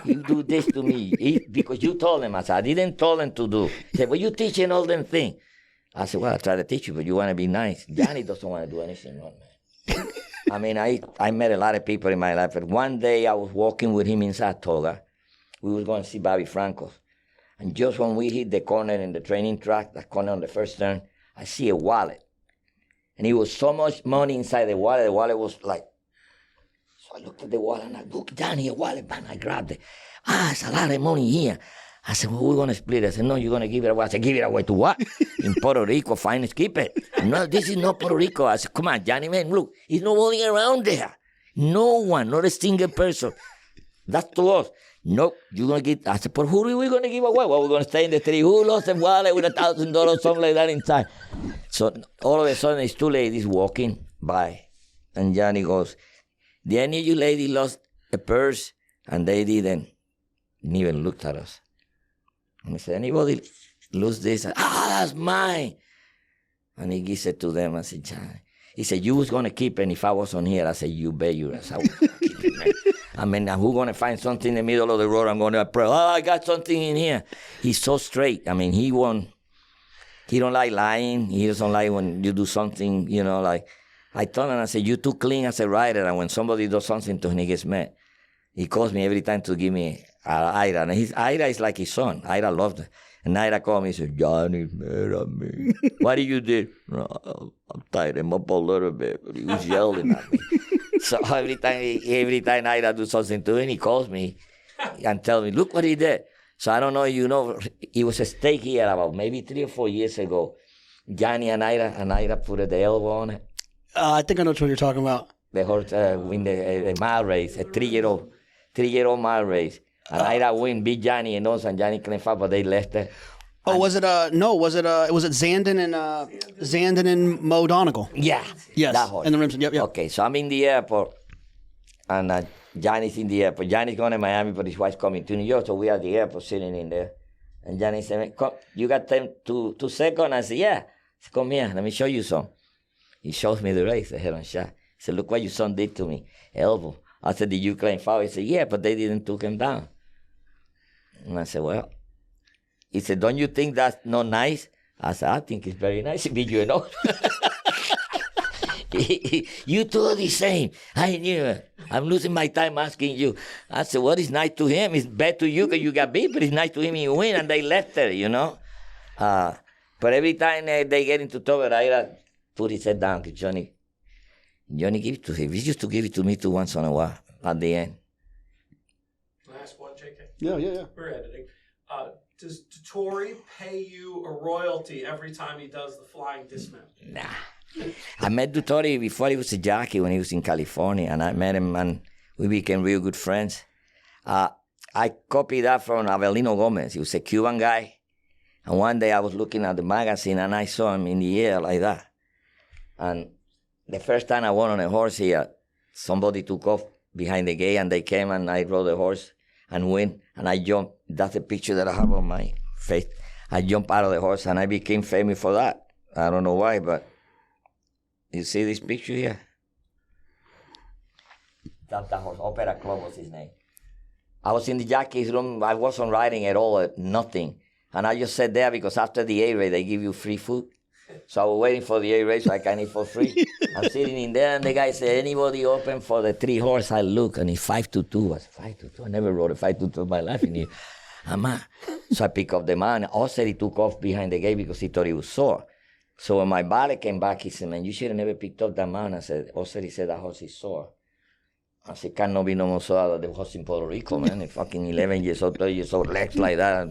You do this to me. Because you told him. I said, I didn't tell him to do. He said, well, you teaching all them things. I said, well, I try to teach you, but you want to be nice. Johnny doesn't want to do anything wrong, man. I mean, I met a lot of people in my life, but one day I was walking with him in Saratoga. We was going to see Bobby Franco. And just when we hit the corner in the training track, the corner on the first turn, I see a wallet. And it was so much money inside the wallet was like, so I looked at the wallet and I look, Johnny, a wallet, man, I grabbed it. It's a lot of money here. I said, well, we're going to split it. I said, no, you're going to give it away. I said, give it away to what? In Puerto Rico, fine, keep it. No, this is not Puerto Rico. I said, come on, Johnny, man, look, there's nobody around there. No one, not a single person. That's to us. Nope, you're going to get, I said, but who are we going to give away? Well, we're going to stay in the tree. Who lost a wallet with $1,000, something like that inside? So all of a sudden, it's 2 ladies walking by. And Johnny goes, did any of you ladies lost a purse? And they didn't even look at us. And he said, anybody lose this? That's mine. And he gives it to them. I said, Johnny, He said, you was going to keep it, and if I was on here, I said, you bet you ass I was going to keep it, man. I mean, who's going to find something in the middle of the road? I'm going to pray, I got something in here. He's so straight. I mean, he don't like lying. He doesn't like when you do something, like, I told him, I said, you too clean as a writer, and when somebody does something to him, he gets mad. He calls me every time to give me Ira, and Ira is like his son. Ira loved it. And Ira called me and said, Johnny's mad at me. What did you do? No, I'm tied him up a little bit, but he was yelling at me. So every time Ira do something to him, he calls me and tells me, look what he did. So I don't know, it was a steak here about maybe 3 or 4 years ago. Johnny and Ira put the elbow on it. I think I know what you're talking about. The horse win the mile race, a 3-year-old mile race. And Ira win, beat Johnny and Johnny claimed foul, but they left it. Oh, was it Zandon and Mo Donegal? Yeah. Yes. That horse. And the Remsen. Yep. Okay, so I'm in the airport, and Johnny's in the airport. Johnny's going to Miami, but his wife's coming to New York, so we are at the airport sitting in there. And Johnny said, come, you got 2 seconds? I said, yeah. He said, come here, let me show you some. He shows me the race, the head on shot. He said, look what your son did to me, elbow. I said, did you claim foul? He said, yeah, but they didn't took him down. And I said, well. He said, don't you think that's not nice? I said, I think it's very nice. He beat you enough. You two are the same. I knew it. I'm losing my time asking you. I said, what is nice to him? It's bad to you because you got beat, but it's nice to him you win, and they left there, But every time they get into trouble, I put his head down to Johnny give it to him. He used to give it to me too once in a while at the end. Last one, JK. Yeah. We're editing. Does Tory pay you a royalty every time he does the flying dismount? Nah. I met Dutori before he was a jockey when he was in California, and I met him, and we became real good friends. I copied that from Avelino Gomez. He was a Cuban guy, and one day I was looking at the magazine, and I saw him in the air like that. And the first time I went on a horse here, somebody took off behind the gate, and they came, and I rode the horse and win, and I jumped. That's a picture that I have on my face. I jumped out of the horse, and I became famous for that. I don't know why, but you see this picture here? That horse, Opera Club was his name. I was in the jockey's room. I wasn't riding at all, nothing. And I just sat there because after the A race, they give you free food. So I was waiting for the A race so I can eat for free. I'm sitting in there, and the guy said, anybody open for the 3 horse? I look, and it's 5-2. I said, 5-2? I never rode a 5-2 in my life in here. So I pick up the man. Also, he took off behind the gate because he thought he was sore. So when my body came back, he said, man, you should have never picked up that man. I said, he said, that horse is sore. I said, cannot be no more sore than the horse in Puerto Rico, man. They're fucking 11 years old, 12 years old, legs like that.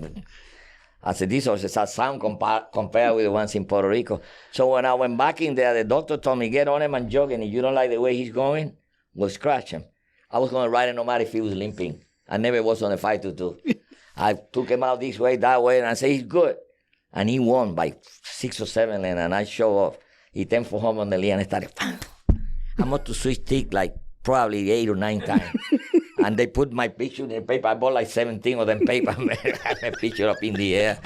I said, these horses are sound compared with the ones in Puerto Rico. So when I went back in there, the doctor told me, get on him and jog, and if you don't like the way he's going, we'll scratch him. I was going to ride him no matter if he was limping. I never was on a 5-2. I took him out this way, that way, and I said, he's good. And he won by 6 or 7 lengths, and I show off. He turned for home on the lead, and I started, I must to switch stick like probably 8 or 9 times. And they put my picture in the paper. I bought like 17 of them paper. I had my picture up in the air.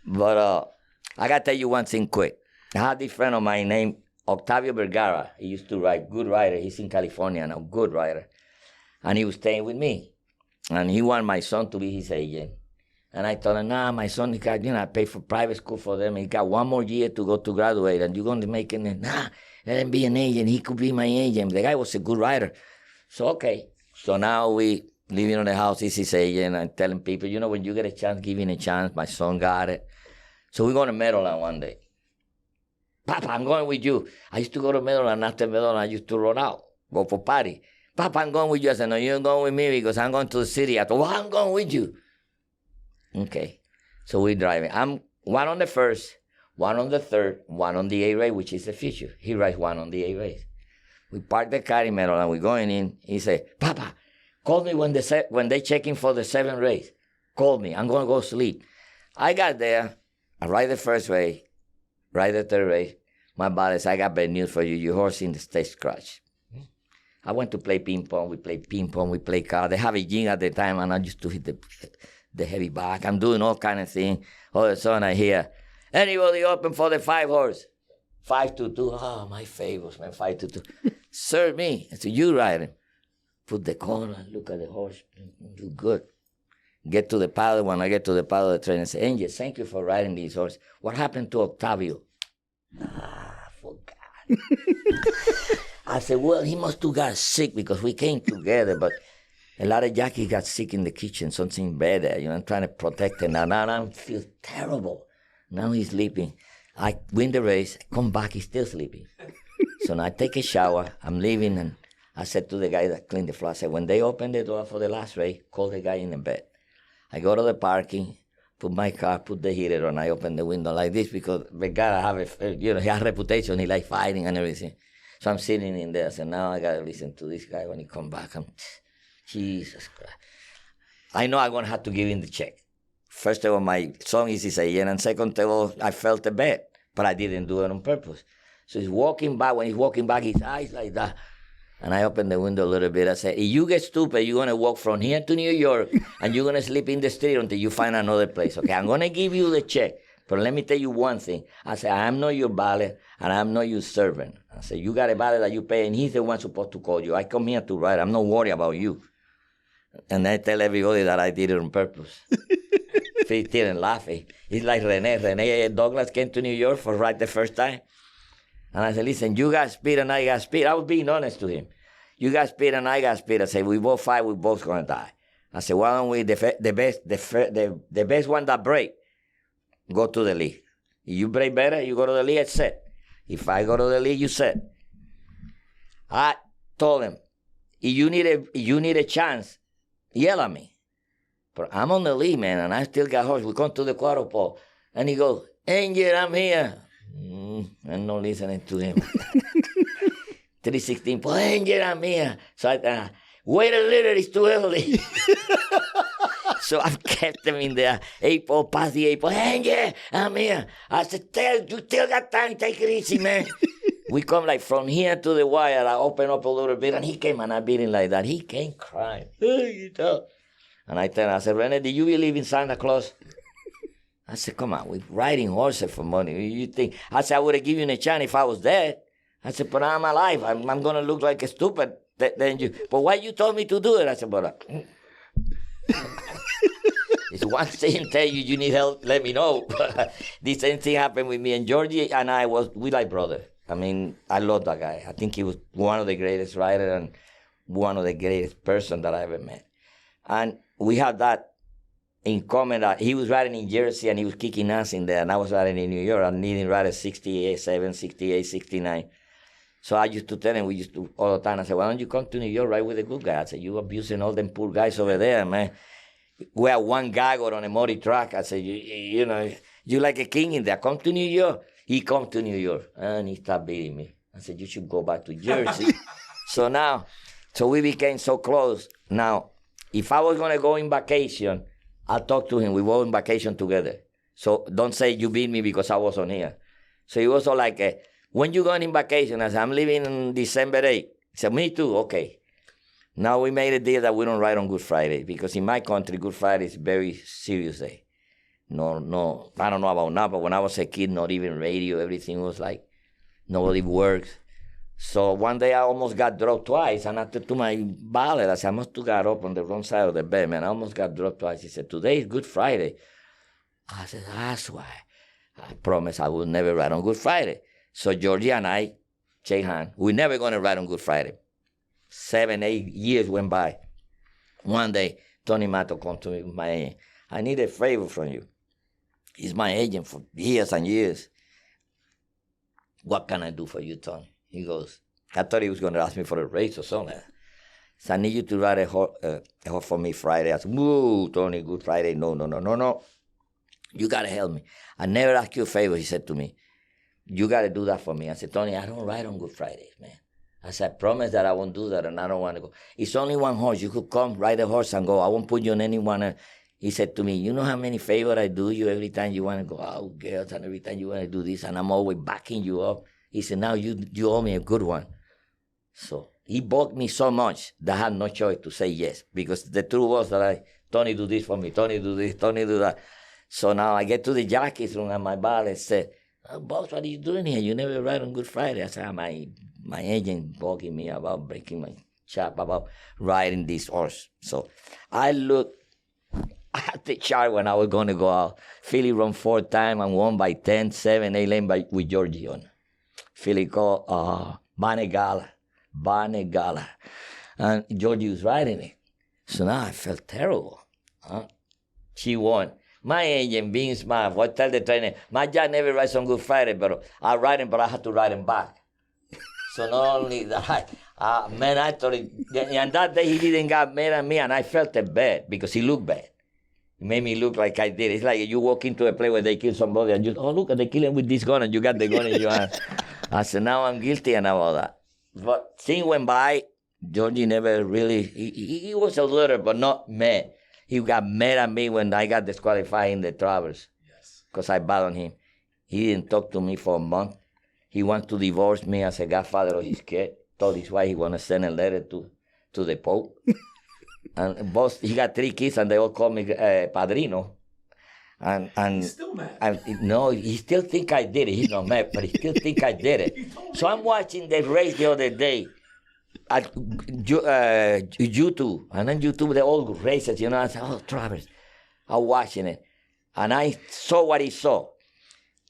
But I got to tell you one thing quick. I had this friend of mine named Octavio Vergara. He used to write, good writer. He's in California now, good writer. And he was staying with me. And he wanted my son to be his agent. And I told him, nah, my son, he got, I pay for private school for them. He got 1 more year to go to graduate. And you're going to make it. Nah, let him be an agent. He could be my agent. The guy was a good writer. So, okay. So now we living on the house, he's his agent, and telling people, when you get a chance, give him a chance. My son got it. So we're going to Maryland one day. Papa, I'm going with you. I used to go to Maryland. After Maryland, I used to run out, go for party. Papa, I'm going with you. I said, no, you're going with me because I'm going to the city. I thought, well, I'm going with you. Okay. So we're driving. I'm 1 on the first, 1 on the third, 1 on the A race, which is the future. He rides 1 on the A race. We parked the car in Maryland. We're going in. He said, Papa, call me when they check in for the 7th race. Call me. I'm going to go sleep. I got there. I ride the first race, ride the 3rd race. My buddy said, I got bad news for you. Your horse in the stage scratch. I went to play ping pong. We play ping pong. We play cards. They have a gym at the time, and I used to hit the heavy back. I'm doing all kind of things. All of a sudden, I hear, anybody open for the 5 horse? 522. Oh, my favors, man, 522. Serve me. I said, you ride him. Put the corner, look at the horse, do good. Get to the paddle. When I get to the paddle, the trainer said, Angel, thank you for riding this horse. What happened to Octavio? I forgot. I said, well, he must have got sick because we came together, but a lot of jockeys got sick in the kitchen, something better. I'm trying to protect him. Now I feel terrible. Now he's sleeping. I win the race, come back, he's still sleeping. So now I take a shower, I'm leaving, and I said to the guy that cleaned the floor, I said, when they open the door for the last race, call the guy in the bed. I go to the parking, put my car, put the heater on, I open the window like this because the guy he has a reputation, he like fighting and everything. So I'm sitting in there, I said, now I got to listen to this guy when he come back. Jesus Christ. I know I'm going to have to give him the check. First of all, my son is Isaían, and second of all, I felt the bad, but I didn't do it on purpose. So he's walking back. When he's walking back, his eyes like that. And I opened the window a little bit. I said, if you get stupid, you're going to walk from here to New York, and you're going to sleep in the street until you find another place. Okay, I'm going to give you the check, but let me tell you one thing. I said, I'm not your valet, and I'm not your servant. I said, you got a valet that you pay, and he's the one supposed to call you. I come here to ride. I'm not worried about you. And I tell everybody that I did it on purpose. They didn't laugh. It's like Rene Douglas came to New York for ride the first time. And I said, listen, you got speed and I got speed. I was being honest to him. You got speed and I got speed. I said, we both fight, we both going to die. I said, why don't we, the best one that break, go to the league. If you break better, you go to the league, it's set. If I go to the league, you set. I told him, if you need a chance, yell at me. But I'm on the lead, man, and I still got horse. We come to the quarter pole, and he goes, Angel, I'm here. I'm not listening to him. 316, pues, Angel, I'm here. So I wait a little, it's too early. So I've kept him in there. 8 pole, past the 8 pole. Angel, I'm here. I said, you still got time, take it easy, man. We come like from here to the wire. I open up a little bit, and he came, and I beat him like that. He came crying. And I tell him, I said, Rene, do you believe in Santa Claus? I said, come on, we're riding horses for money. You think? I said, I would have given you a chance if I was dead. I said, but I'm alive. I'm going to look like a stupid. Then you. But why you told me to do it? I said, but it's one thing tell you need help, let me know. But the same thing happened with me. And Georgie and I, we like brothers. I mean, I love that guy. I think he was one of the greatest riders and one of the greatest person that I ever met. And we had that in common that he was riding in Jersey and he was kicking ass in there, and I was riding in New York. I needed ride at 68, 7, 68, 69. So I used to tell him, we used to all the time, I said, why don't you come to New York, ride with the good guy? I said, you abusing all them poor guys over there, man. We have one guy got on a muddy track. I said, you know, you like a king in there. Come to New York. He come to New York, and he started beating me. I said, you should go back to Jersey. So we became so close. Now, if I was going to go in vacation, I'll talk to him. We go on vacation together. So don't say you beat me because I wasn't here. So he was all like, when you going in vacation? I said, I'm leaving on December 8th. He said, me too, okay. Now we made a deal that we don't ride on Good Friday because in my country, Good Friday is a very serious day. No, I don't know about now, but when I was a kid, not even radio, everything was like, nobody works. So one day I almost got dropped twice, and after to my valet, I said, I must have got up on the wrong side of the bed, man. I almost got dropped twice. He said, today is Good Friday. I said, that's why. I promised I would never ride on Good Friday. So Georgie and I shake hands. We're never going to ride on Good Friday. 7, 8 years went by. One day, Tony Mato come to me, I need a favor from you. He's my agent for years and years. What can I do for you, Tony? He goes, I thought he was going to ask me for a raise or something. So I need you to ride a horse for me Friday. I said, whoa, Tony, Good Friday. No. You got to help me. I never ask you a favor, he said to me. You got to do that for me. I said, Tony, I don't ride on Good Fridays, man. I said, I promise that I won't do that, and I don't want to go. It's only one horse. You could come, ride the horse, and go. I won't put you on anyone. He said to me, you know how many favors I do you every time you want to go out, girls, and every time you want to do this, and I'm always backing you up. He said, now you owe me a good one. So he bought me so much that I had no choice to say yes, because the truth was that Tony do this for me, Tony do this, Tony do that. So now I get to the jockey's room, and my valet said, Boss, what are you doing here? You never ride on Good Friday. I said, my agent bugging me about breaking my chap about riding this horse. So I looked at the chart when I was going to go out. Philly run 4 times and won by 10, 7, 8 lane with Georgie on. Philly called Banegala. And Georgie was riding it. So now I felt terrible. She won. My agent, being smart, would tell the trainer, my job never rides on Good Friday, but I ride him, but I have to ride him back. So not only that, man, I thought it, and that day he didn't get mad at me, and I felt it bad because he looked bad. It made me look like I did. It's like you walk into a place where they kill somebody, and you, oh, look, they kill him with this gun, and you got the gun in your hand. I said, now I'm guilty and all that. But things went by. Georgie never really, he was a little, but not mad. He got mad at me when I got disqualified in the Travers. Yes. Because I bet on him. He didn't talk to me for a month. He wanted to divorce me as a godfather of his kid. Told his wife he want to send a letter to the Pope. And both, he got 3 kids and they all call me Padrino. And he's still mad. No, he still think I did it. He's not mad, but he still think I did it. So I'm watching the race the other day. At YouTube, and then YouTube, the old races, you know, I said, oh, Travers. I'm watching it. And I saw what he saw.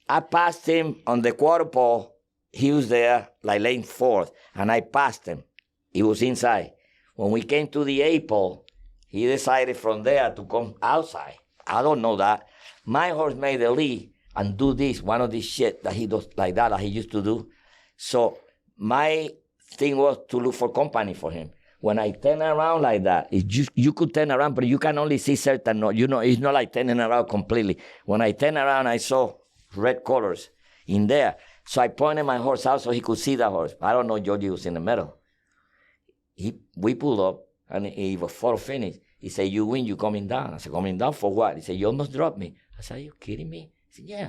I passed him on the quarter pole. He was there, like lane 4th, and I passed him. He was inside. When we came to the 8 pole, he decided from there to come outside. I don't know that. My horse made the lead and do this, one of these shit that he does like that he used to do. So my thing was to look for company for him. When I turn around like that, you could turn around, but you can only see certain, you know, it's not like turning around completely. When I turn around, I saw red colors in there. So I pointed my horse out so he could see the horse. I don't know, Georgie was in the middle. We pulled up, and he was photo finish. He said, you win, you coming down. I said, coming down for what? He said, you almost dropped me. I said, are you kidding me? He said, yeah.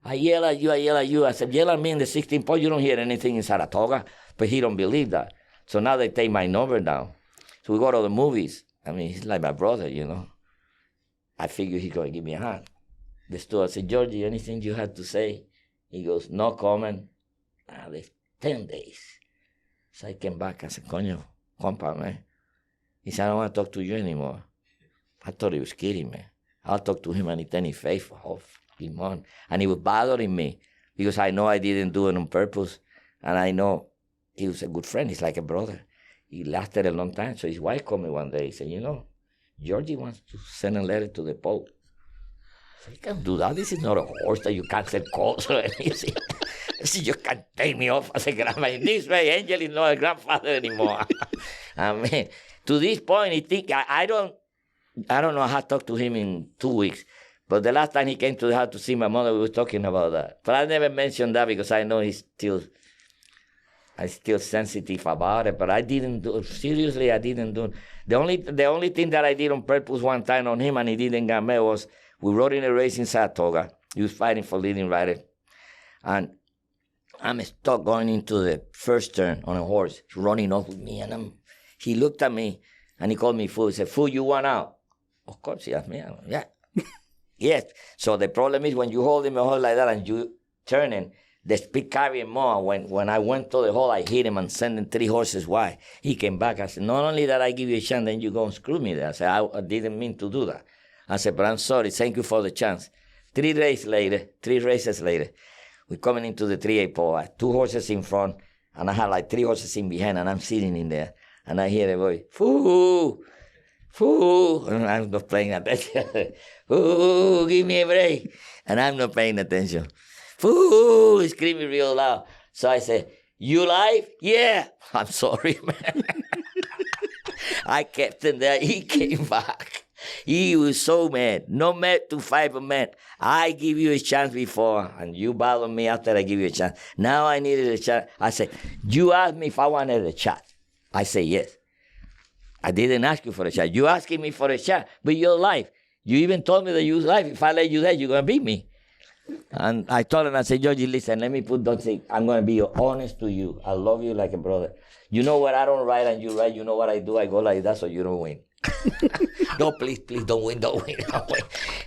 I yell at you. I said, yell at me in the 16 point. You don't hear anything in Saratoga. But he don't believe that. So now they take my number down. So we go to the movies. I mean, he's like my brother, you know. I figure he's going to give me a hand. The steward said, Georgie, anything you had to say? He goes, no comment. There's 10 days. So I came back. I said, coño, compa, man. He said, I don't want to talk to you anymore. I thought he was kidding me. I'll talk to him and he turned his face for half a month. And he was bothering me because I know I didn't do it on purpose. And I know he was a good friend. He's like a brother. He lasted a long time. So his wife called me one day. He said, you know, Georgie wants to send a letter to the Pope. I said, you can't do that. This is not a horse that you can't send calls or anything. You can't take me off as a grandma. In this way, Angel is not a grandfather anymore. I mean, to this point, he think I don't know how to talk to him in 2 weeks. But the last time he came to the house to see my mother, we were talking about that. But I never mentioned that because I know I'm still sensitive about it. But I didn't do it. Seriously, I didn't do it. The only thing that I did on purpose one time on him and he didn't get mad was we rode in a race in Saratoga. He was fighting for leading rider. And I'm stuck going into the first turn on a horse. He's running off with me. And he looked at me and he called me fool. He said, fool, you want out? Of course he asked me. I'm like, yeah. Yes. So the problem is when you hold him a hole like that and you turning, the speed carrying more. When I went to the hole, I hit him and sent him 3 horses wide. He came back. I said, not only that I give you a chance, then you go and screw me there. I said, I didn't mean to do that. I said, but I'm sorry. Thank you for the chance. 3 races later, we're coming into the 3-8 pole. I had 2 horses in front, and I had like 3 horses in behind, and I'm sitting in there. And I hear a voice, foo, foo. And I'm not paying attention. Foo, give me a break. And I'm not paying attention. Foo, screaming real loud. So I said, you live? Yeah. I'm sorry, man. I kept him there. He came back. He was so mad. No mad to fight, but mad. I give you a chance before, and you bother me after I give you a chance. Now I needed a chance. I said, you asked me if I wanted a shot. I say yes. I didn't ask you for a shot. You asking me for a shot, but you're live. You even told me that you was live. If I let you there, you're going to beat me. And I told him, I said, Georgie, listen, let me don't say, I'm going to be honest to you. I love you like a brother. You know what? I don't ride and you ride. You know what I do? I go like that so you don't win. No, please, don't win.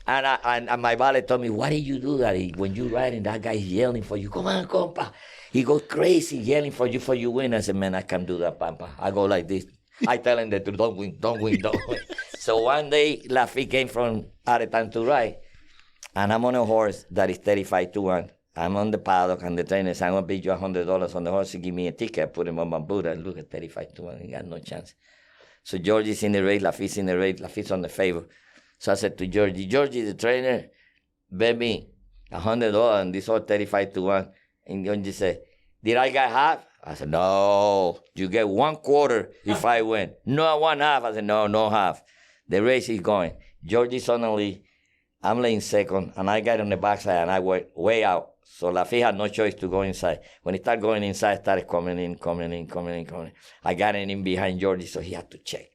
And my valet told me, why did you do that? When you riding, that guy's yelling for you. Come on, compa. He goes crazy yelling for you win. I said, man, I can't do that, pampa. I go like this. I tell him that don't win. So one day, Lafitte came from Aretan to ride, and I'm on a horse that is 35-1. I'm on the paddock, and the trainer said, I'm going to pay you $100 on the horse to give me a ticket. I put him on my boot, and look at 35-1. He got no chance. So Georgie's in the race, Lafitte's in the race, Lafitte's on the favor. So I said to Georgie, the trainer, bet me $100 on this horse 35-1. And Georgie said, did I get half? I said, no, you get 1/4 if I win. No, 1/2. I said, no half. The race is going. Georgie's on the lead. I'm laying second, and I got on the backside, and I went way out. So Lafitte had no choice to go inside. When he started going inside, I started coming in. I got in behind Georgie, so he had to check.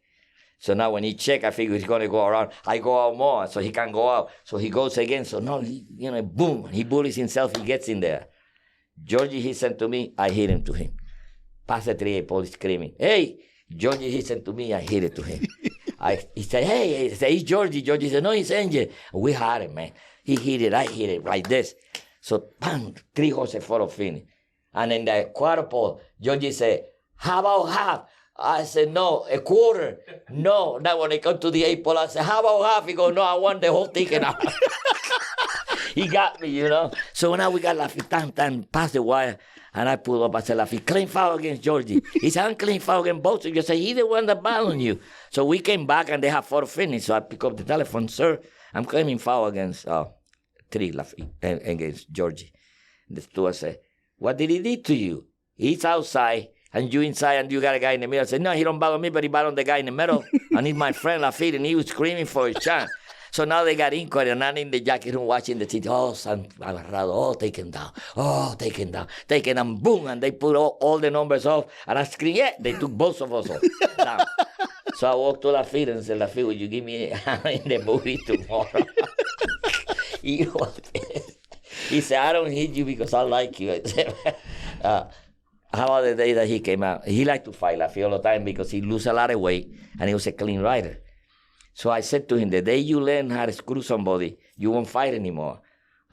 So now when he checked, I figured he's going to go around. I go out more, so he can go out. So he goes again. So now, boom, he bullies himself. He gets in there. Georgie, he sent to me. I hit him to him. Past the 3A, police screaming. Hey, Georgie, he sent to me. I hit it to him. He said, hey, it's Georgie. Georgie said, no, it's Angel. We had it, man. He hit it. I hit it like this. So, bam, 3 horses for a finish. And in the quarter pole, Georgie said, how about half? I said, no, 1/4. No. Now when I come to the 8 pole, I said, how about half? He goes, no, I want the whole ticket out. He got me, So now we got Lafitte, past the wire. And I pull up, I said, Lafitte, claim foul against Georgie. He said, I'm claim foul against both of you. I said, he's the one that balled you. So we came back and they have 4 finish. So I pick up the telephone, sir, I'm claiming foul against 3 Lafitte against Georgie. The steward said, what did he do to you? He's outside and you inside and you got a guy in the middle. I said, no, he don't bother me, but he bothered the guy in the middle. And he's my friend Lafitte, and he was screaming for his chance. So now they got inquiry, and I'm in the jacket room watching the TV. Oh, San Agarrado, oh, take him down. Oh, take him down. Take him, and boom, and they put all the numbers off. And I screamed, yeah, they took both of us off. Down. So I walked to Lafitte and said, Lafitte, will you give me a hand in the movie tomorrow? He said, I don't hit you because I like you. I said, how about the day that he came out? He liked to fight Lafitte all the time because he lose a lot of weight, and he was a clean rider. So I said to him, the day you learn how to screw somebody, you won't fight anymore.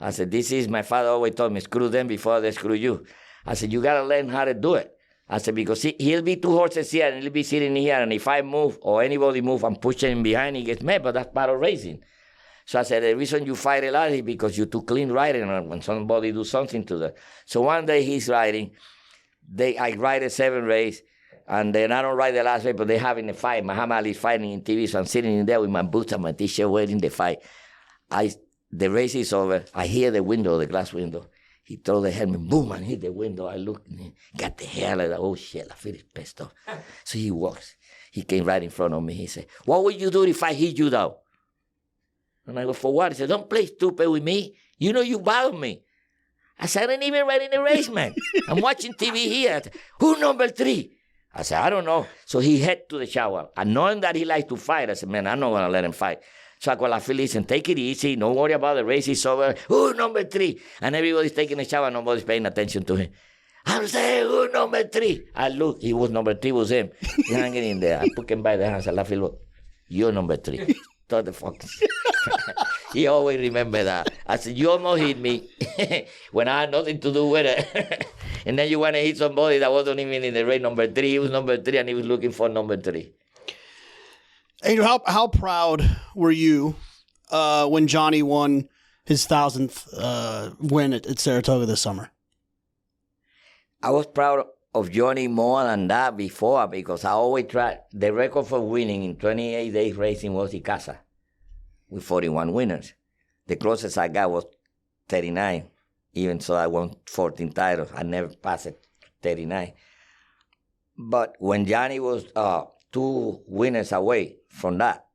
I said, my father always told me, screw them before they screw you. I said, you got to learn how to do it. I said, because he'll be 2 horses here, and he'll be sitting here, and if I move or anybody move, I'm pushing him behind, he gets mad, but that's part of racing. So I said, the reason you fight a lot is because you're too clean riding, and when somebody do something to that. So one day he's riding, I ride a 7 race, and then I don't ride the last race, but they're having a fight. Muhammad Ali is fighting in TV, so I'm sitting in there with my boots and my T-shirt waiting the fight. The race is over. I hear the window, the glass window. He throw the helmet, boom, and hit the window. I look, and he got the hair like that. Oh, shit, I feel pissed off. So he walks. He came right in front of me. He said, what would you do if I hit you down? And I go, for what? He said, don't play stupid with me. You know you bothered me. I said, I ain't even riding the race, man. I'm watching TV here. Said, who number 3? I said, I don't know. So he head to the shower. And knowing that he likes to fight, I said, man, I'm not going to let him fight. So I call Lafitte, listen, take it easy. Don't worry about the race. It's over. Who number 3? And everybody's taking a shower. Nobody's paying attention to him. I'm saying, who number 3? I look. He was number 3, was him. He's hanging in there. I took him by the hand. I said, Lafitte, look, you're number 3. What the fuck? He always remember that. I said, you almost hit me when I had nothing to do with it. And then you want to hit somebody that wasn't even in the race number 3. He was number 3, and he was looking for number 3. Angel, how proud were you when Johnny won his 1,000th win at Saratoga this summer? I was proud of Johnny more than that before, because I always tried. The record for winning in 28 days racing was Icasa with 41 winners. The closest I got was 39, even so I won 14 titles. I never passed it 39. But when Johnny was 2 winners away from that,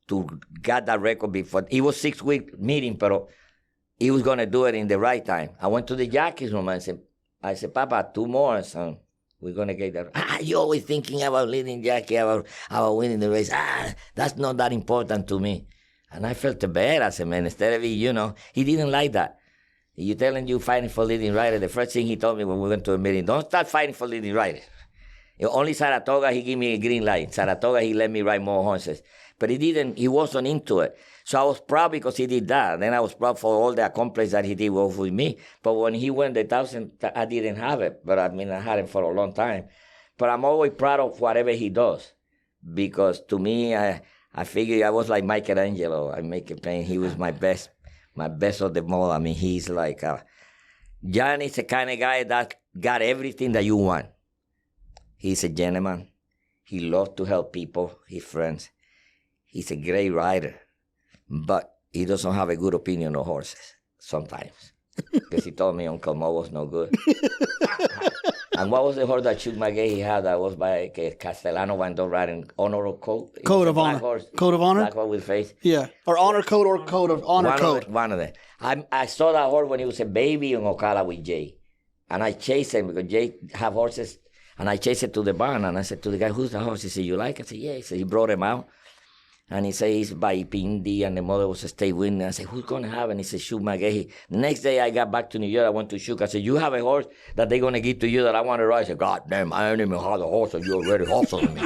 to get that record before, it was 6-week meeting, but he was going to do it in the right time. I went to the jockeys room and I said, Papa, 2 more, son. We're going to get that. You're always thinking about leading jockey, about winning the race. That's not that important to me. And I felt bad. I said, man, instead of it, he didn't like that. You telling you fighting for leading rider. The first thing he told me when we went to a meeting, don't start fighting for leading rider. Only Saratoga, he gave me a green light. Saratoga, he let me ride more horses. But he wasn't into it. So I was proud because he did that. Then I was proud for all the accomplishments that he did with me. But when he won the 1,000, I didn't have it. But I mean, I had him for a long time. But I'm always proud of whatever he does. Because to me, I figure I was like Michelangelo. I make it pain. He was my best of them all. I mean, he's like, Johnny's the kind of guy that got everything that you want. He's a gentleman. He loves to help people, his friends. He's a great rider. But he doesn't have a good opinion of horses sometimes. Because he told me Uncle Mo was no good. And what was the horse that Chuck McGay he had that was by Castellano wound up riding Honor Coat? Code of Honor. Horse, Code of Honor? Black horse with face. Yeah. Or Honor Code or Code of Honor Code. One of them. I saw that horse when he was a baby in Ocala with Jay. And I chased him because Jay have horses. And I chased it to the barn. And I said to the guy, who's the horse? He said, you like it? I said, yeah. He said, he brought him out. And he said, he's by Pindi, and the mother was a state winner. I said, who's going to have it? And he said, Chuck McGahee. The next day I got back to New York, I went to Chuck. I said, you have a horse that they're going to give to you that I want to ride? I said, God damn, I don't even have a horse, and you're already hustling me.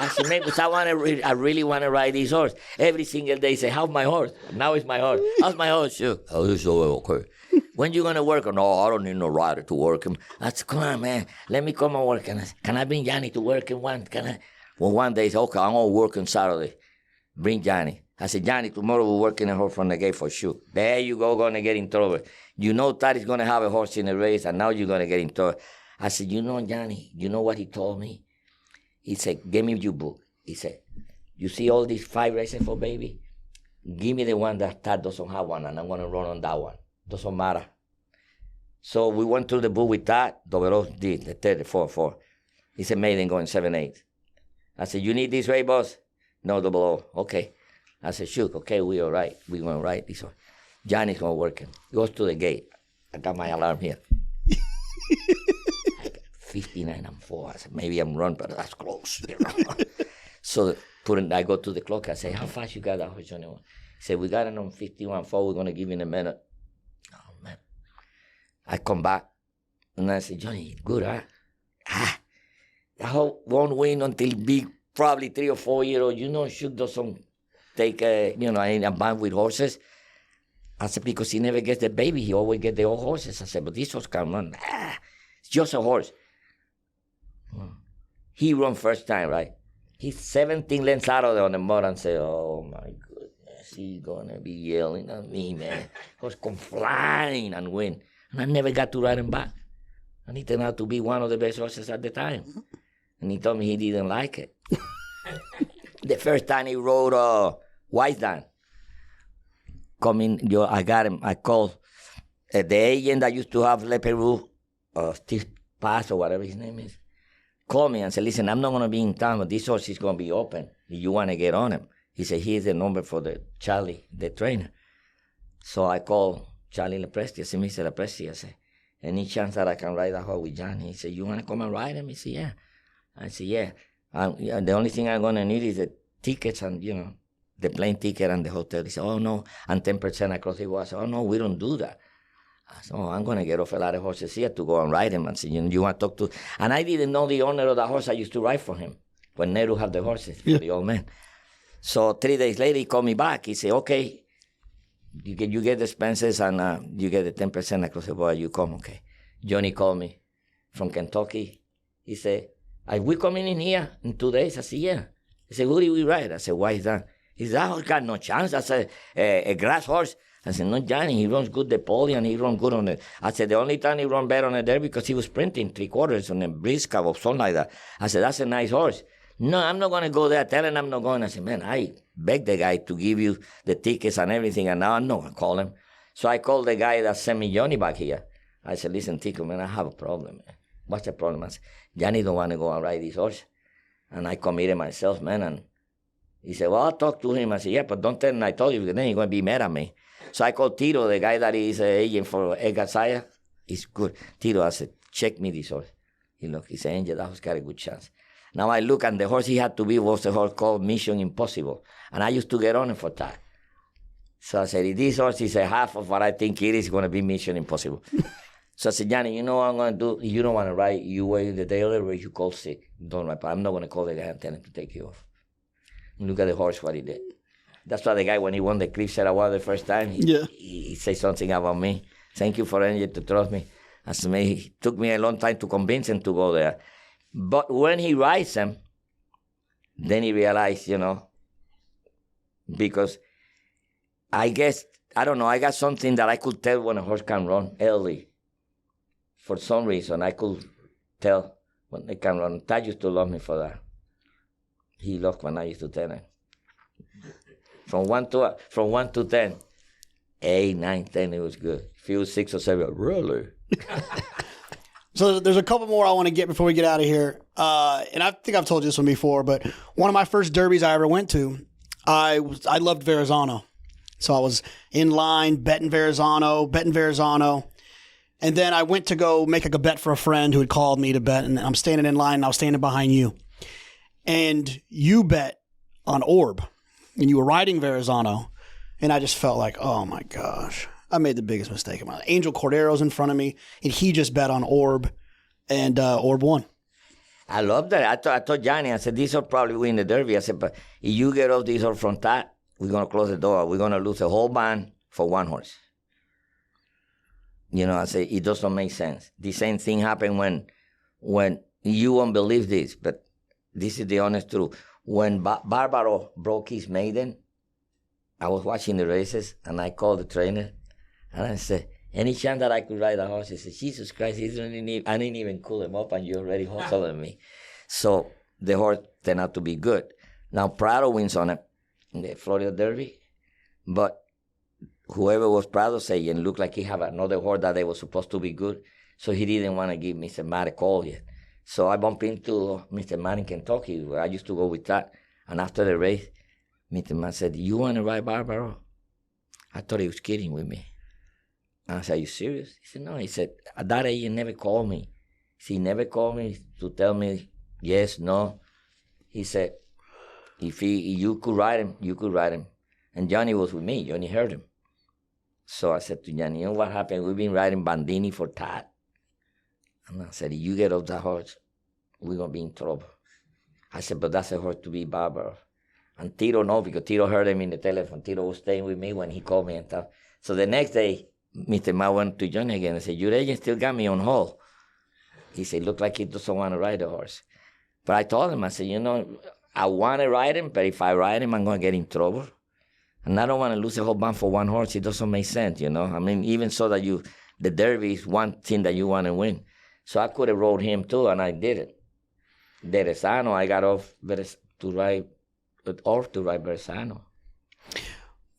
I said, man, because I really want to ride this horse. Every single day, he said, how's my horse? Now it's my horse. How's my horse, Chuck? Oh, it's okay. When you going to work? No, I don't need no rider to work him. I said, come on, man, let me come and work. And I said, can I bring Johnny to work in one? Can I? Well, one day he said, okay, I'm going to work on Saturday. Bring Johnny. I said, Johnny, tomorrow we're working a horse from the gate for sure. There you go, going to get in trouble. You know Taddy's going to have a horse in the race, and now you're going to get in trouble. I said, you know, Johnny, you know what he told me? He said, give me your book. He said, you see all these 5 races for baby? Give me the one that Tad doesn't have one, and I'm going to run on that one. Doesn't matter. So we went through the book with Tad. Doveros did, the 34-4. He said, Maiden going 7-8. I said, you need this way, boss? No, 00. Okay. I said, shoot, okay, we all right. We're going to ride this one. Johnny's going to work him. Goes to the gate. I got my alarm here. I got 59-4. I said, maybe I'm wrong, but that's close. So I go to the clock. I say, how fast you got that horse, Johnny? He said, we got it on 51-4. We're going to give you in a minute. Oh, man. I come back. And I said, Johnny, good, huh? I hope won't win until big. Probably 3 or 4 years old. You know, Chuck doesn't take a band with horses. I said, because he never gets the baby. He always gets the old horses. I said, but this horse can run. It's just a horse. He run first time, right? He's 17 lengths out of there on the mud and say, oh, my goodness, he's going to be yelling at me, man. Horse come flying and win. And I never got to ride him back. And he turned out to be one of the best horses at the time. And he told me he didn't like it. The first time he rode White Dan. I got him. I called the agent that used to have Le Peru, Steve Pass or whatever his name is. Called me and said, listen, I'm not going to be in town, but this horse is going to be open. If you want to get on him. He said, here's the number for the Charlie, the trainer. So I called Charlie Lepresti. I said, Mr. Lepresti, I said, any chance that I can ride that horse with Johnny? He said, you want to come and ride him? He said, yeah. I said, yeah. The only thing I'm going to need is the tickets and, the plane ticket and the hotel. He said, oh, no, and 10% across the board. I said, oh, no, we don't do that. I said, oh, I'm going to get off a lot of horses here to go and ride him. And say, you want to talk to... And I didn't know the owner of the horse I used to ride for him when Nehru had the horses, the old man. So 3 days later, he called me back. He said, okay, you get the expenses and you get the 10% across the board. You come, okay. Johnny called me from Kentucky. He said, are we coming in here in 2 days? I said, yeah. He said, who did we ride? I said, why is that? He said, that horse got no chance. I said, a grass horse. I said, no, Johnny, he runs good the pole and he runs good on it. I said, the only time he run better on it there because he was sprinting 3/4 on a brisk or something like that. I said, that's a nice horse. No, I'm not going to go there. Tell him I'm not going. I said, man, I begged the guy to give you the tickets and everything, and now I'm not going to call him. So I called the guy that sent me Johnny back here. I said, listen, Tico, man, I have a problem, man. What's the problem? I said, Johnny don't want to go and ride this horse. And I committed myself, man. And he said, well, I'll talk to him. I said, yeah, but don't tell him I told you, because then you're going to be mad at me. So I called Tito, the guy that is an agent for Edgar Saya. He's good. Tito, I said, check me this horse. He looked, he said, Angel, that horse got a good chance. Now I look, and the horse he had to be was a horse called Mission Impossible. And I used to get on him for that. So I said, if this horse is a half of what I think it is going to be Mission Impossible. So I said, Johnny, you know what I'm going to do? You don't want to ride. You wait the day of the race, you call sick. Don't ride. I'm not going to call the guy and tell him to take you off. And look at the horse, what he did. That's why the guy, when he won the Cliff Set Award the first time, he said something about me. Thank you for anything to trust me. I said, it took me a long time to convince him to go there. But when he rides him, then he realized, because I guess, I don't know, I got something that I could tell when a horse can run early. For some reason, I could tell when they can run. Tad used to love me for that. He loved when I used to tell him. From 1 to 10, 8, 9, 10, it was good. If he was 6 or 7, really? So there's a couple more I want to get before we get out of here. And I think I've told you this one before, but one of my first derbies I ever went to, I loved Verrazano. So I was in line betting Verrazano. And then I went to go make a bet for a friend who had called me to bet, and I'm standing in line, and I was standing behind you. And you bet on Orb, and you were riding Verrazano, and I just felt like, oh my gosh, I made the biggest mistake of my life. Angel Cordero's in front of me, and he just bet on Orb, and Orb won. I love that. I told Johnny, I said, this will probably win the Derby. I said, but if you get off this horse from that, we're going to close the door. We're going to lose a whole band for one horse. I said, it doesn't make sense. The same thing happened when you won't believe this, but this is the honest truth. When Barbaro broke his maiden, I was watching the races, and I called the trainer, and I said, any chance that I could ride a horse? He said, Jesus Christ, I didn't even cool him up, and you're already hustling me. So the horse turned out to be good. Now, Prado wins on it in the Florida Derby, but whoever was Prado saying looked like he had another horse that they were supposed to be good, so he didn't want to give Mr. Matt a call yet. So I bumped into Mr. Matt in Kentucky, where I used to go with that. And after the race, Mr. Matt said, you want to ride Barbaro? I thought he was kidding with me. And I said, are you serious? He said, no. He said, that agent never called me. He never called me to tell me yes, no. He said, if you could ride him, you could ride him. And Johnny was with me. Johnny heard him. So I said to Johnny, you know what happened? We've been riding Bandini for Todd. And I said, if you get off that horse, we're going to be in trouble. I said, but that's a horse to be Barbaro. And Tito no, because Tito heard him in the telephone. Tito was staying with me when he called me and stuff. So the next day, Mr. Ma went to Johnny again and said, your agent still got me on hold. He said, look like he doesn't want to ride the horse. But I told him, I said, I want to ride him, but if I ride him, I'm going to get in trouble. And I don't want to lose a whole band for one horse. It doesn't make sense, I mean, even so that the Derby is one thing that you want to win. So I could have rode him too, and I did it. Verrazano, I got off to ride Verrazano.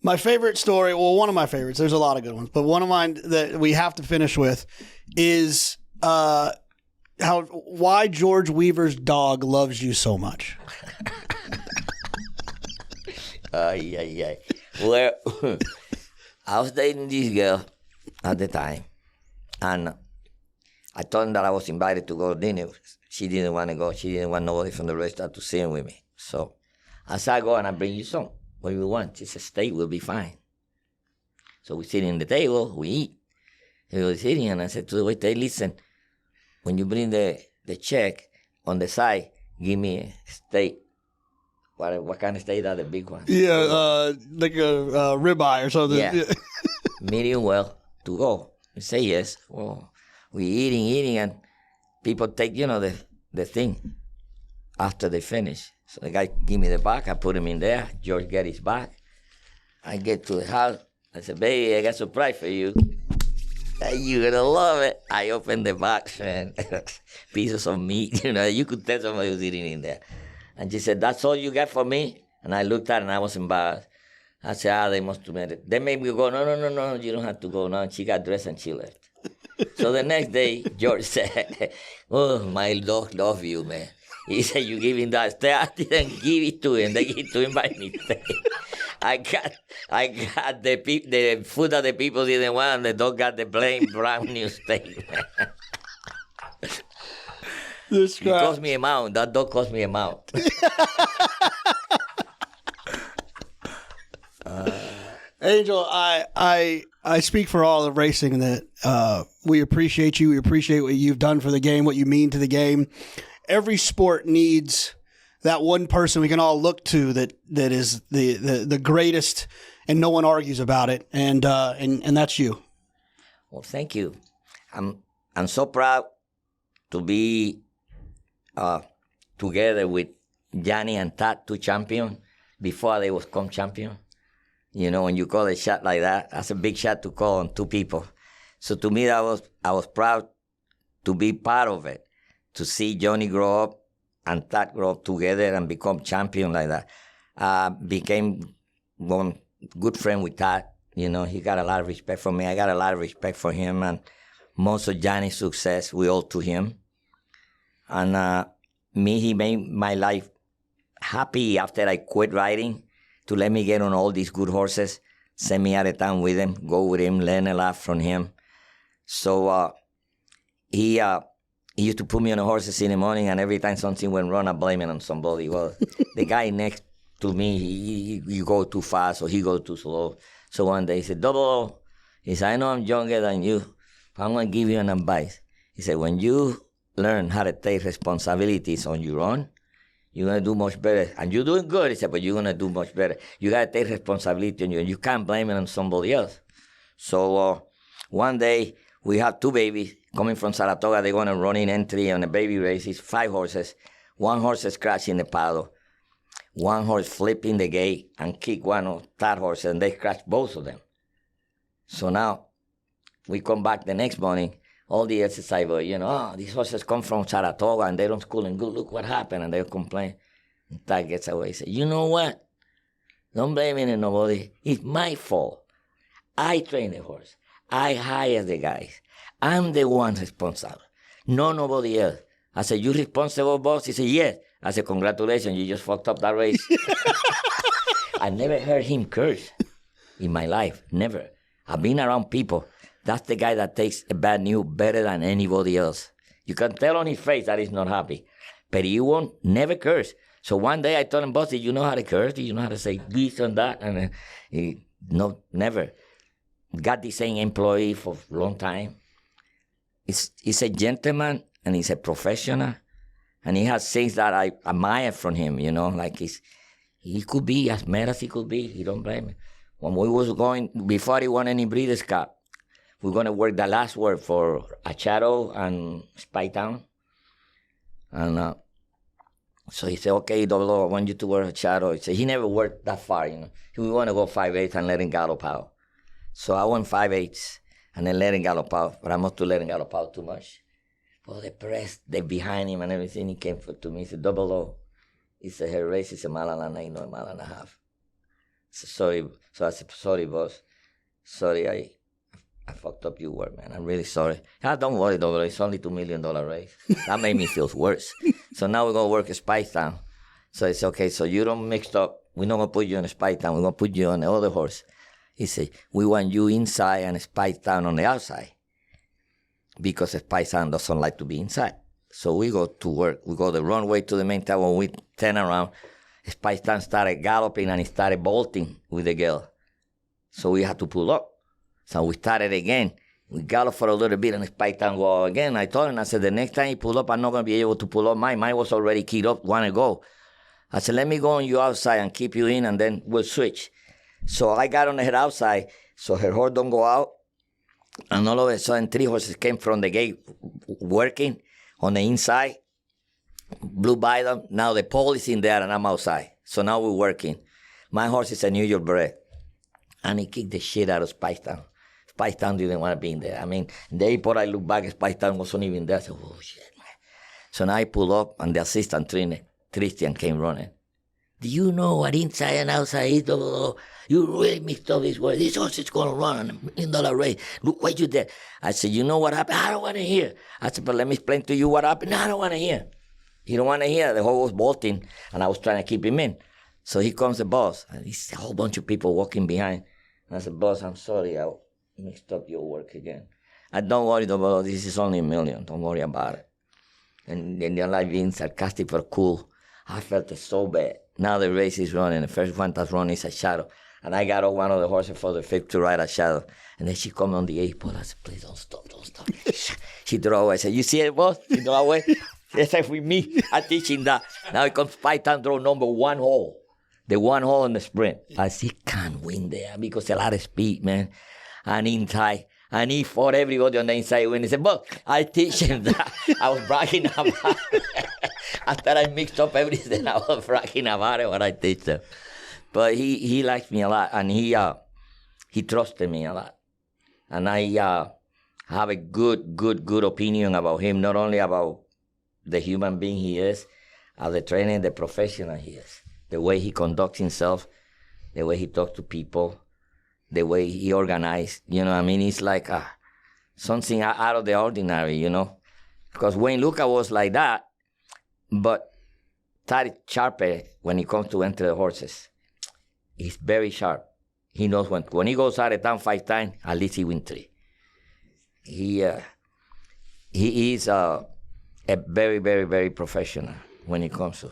My favorite story, well, one of my favorites, there's a lot of good ones, but one of mine that we have to finish with is why George Weaver's dog loves you so much. Yeah. Well, I was dating this girl at the time, and I told him that I was invited to go to dinner. She didn't want to go. She didn't want nobody from the restaurant to sit with me. So I said, I go and I bring you some. What do you want? She said, steak will be fine. So we sit in the table, we eat. He was sitting, and I said to the waiter, listen, when you bring the check on the side, give me a steak. What kind of steak are the big ones? Yeah, like a ribeye or something. Yeah. Medium well to go. You say yes. Well, we eating, and people take, the thing after they finish. So the guy give me the bag. I put him in there. George get his bag. I get to the house. I said, baby, I got a surprise for you. You're going to love it. I opened the box, man. Pieces of meat. You could tell somebody was eating in there. And she said, that's all you got for me? And I looked at her, and I was embarrassed. I said, they must have made it. They made me go, no, you don't have to go now. And she got dressed, and she left. So the next day, George said, oh, my dog love you, man. He said, you give him that steak? I didn't give it to him. They gave it to him by mistake. I got the food that the people didn't want, and the dog got the plain brand new steak. It cost me a mount. That dog cost me a mount. Angel, I I speak for all of racing that we appreciate you. We appreciate what you've done for the game, what you mean to the game. Every sport needs that one person we can all look to that is the greatest, and no one argues about it. And that's you. Well, thank you. I'm so proud to be together with Johnny and Todd, two champions, before they was come champion. You know, when you call a shot like that, that's a big shot to call on two people. So to me, I was proud to be part of it, to see Johnny grow up and Todd grow up together and become champion like that. Became one good friend with Todd. You know, he got a lot of respect for me. I got a lot of respect for him. And most of Johnny's success, we owe to him. And he made my life happy after I quit riding, to let me get on all these good horses, send me out of town with him, go with him, learn a lot from him. So he used to put me on the horses in the morning, and every time something went wrong, I blame it on somebody. Well, the guy next to me, he go too fast or he go too slow. So one day he said, Double O, he said, I know I'm younger than you, but I'm going to give you an advice. He said, when you learn how to take responsibilities on your own, you're going to do much better. And you're doing good, he said, but you're going to do much better. You got to take responsibility on you, and you can't blame it on somebody else. So one day, we had two babies coming from Saratoga. They're going to run in entry on a baby race. It's 5 horses. One horse is crashing the paddle. One horse flipping the gate and kick one of that horse, and they crashed both of them. So now, we come back the next morning. All the exercise boys, these horses come from Saratoga and they don't school and good. Look what happened, and they complain. And Todd gets away. He said, you know what? Don't blame it on nobody. It's my fault. I train the horse. I hire the guys. I'm the one responsible. No, nobody else. I said, you responsible, boss? He said, yes. I said, congratulations, you just fucked up that race. I never heard him curse in my life. Never. I've been around people. That's the guy that takes a bad news better than anybody else. You can tell on his face that he's not happy. But he won't never curse. So one day I told him, boss, did you know how to curse? Did you know how to say this and that? And no, never. Got the same employee for a long time. He's a gentleman and he's a professional. And he has things that I admire from him, like he could be as mad as he could be. He don't blame me. When we was going, before he won any Breeders' Cup, we're going to work the last word for Acharo and Spy Town. And so he said, okay, Double O, I want you to work Acharo. He said, he never worked that far, We want to go 5/8 and let him gallop out. So I went 5/8 and then let him gallop out. But I must to let him gallop out too much. Well, the press, they behind him and everything, he came to me. He said, Double O, he said, her race is a mile and a 9, not a mile and a half. I said, sorry. So I said, sorry, boss. Sorry, I fucked up your work, man. I'm really sorry. Don't worry, Double O. It's only $2 million race. That made me feel worse. So now we're going to work a Spy Town. So it's okay. So you don't mix up. We're not going to put you in a Spy Town. We're going to put you on the other horse. He said, we want you inside and a Spy Town on the outside. Because a Spy Town doesn't like to be inside. So we go to work. We go the wrong way to the main town. When we turn around, Spy Town started galloping and he started bolting with the girl. So we had to pull up. So we started again. We galloped for a little bit and Spy Town go again. I told him, I said, the next time you pull up, I'm not going to be able to pull up mine. Mine was already keyed up, want to go. I said, let me go on you outside and keep you in and then we'll switch. So I got on her outside so her horse don't go out. And all of a sudden, 3 horses came from the gate working on the inside, blew by them. Now the pole is in there and I'm outside. So now we're working. My horse is a New York bred. And he kicked the shit out of Spy Town. Spy Town didn't want to be in there. I mean, the airport I look back, Spy Town wasn't even there. I said, oh, shit, man. So now I pull up and the assistant, Christian, came running. Do you know what inside and outside is, Double O? You really mixed up this word. This horse is going to run on $1 million race. Look what you did. I said, you know what happened? I don't want to hear. I said, but let me explain to you what happened. No, I don't want to hear. He don't want to hear. The horse was bolting, and I was trying to keep him in. So here comes the boss, and he's a whole bunch of people walking behind. And I said, boss, I'm sorry. I mixed up your work again. Don't worry, Double O. This is only $1 million. Don't worry about it. And they're like being sarcastic but cool. I felt it so bad. Now the race is running. The first one that's running is a shadow. And I got on one of the horses for the 5th to ride a shadow. And then she come on the 8th pole. I said, please don't stop. She drove away. I said, you see it, boss? She drove away. That's like with me. I teach him that. Now he comes 5-time draw number 1 hole. The 1 hole in the sprint. I said, he can't win there because a lot of speed, man. And inside. And he fought everybody on the inside when he said, boss, I teach him that. I was bragging about it. After I mixed up everything, I was bragging about it when I teach him. But he likes me a lot, and he trusted me a lot. And I have a good opinion about him, not only about the human being he is, as the trainer, the professional he is. The way he conducts himself, the way he talks to people, the way he organized. You know what I mean? It's like something out of the ordinary, you know? Because Wayne Luca was like that, but Todd sharper when he comes to enter the horses. He's very sharp. He knows when he goes out of town 5 times, at least he wins 3. He is a very, very, very professional when it comes to.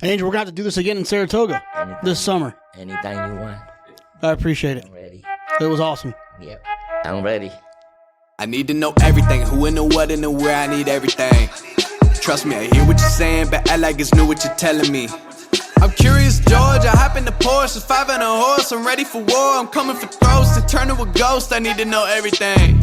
Angel, we're going to have to do this again in Saratoga this summer. Anytime you want. I appreciate it. I'm ready. It was awesome. Yep, I'm ready. I need to know everything, who and the what and the where, I need everything. Trust me, I hear what you're saying, but act like it's new what you're telling me. I'm curious, George, I hop in the Porsche, 5 and a horse, I'm ready for war, I'm coming for throats, to turn to a ghost, I need to know everything.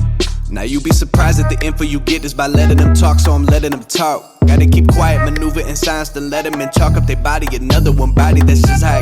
Now you be surprised at the info you get is by letting them talk, so I'm letting them talk. Gotta keep quiet, maneuver in silence, to let them in, talk up their body, another one body, that's just how it goes.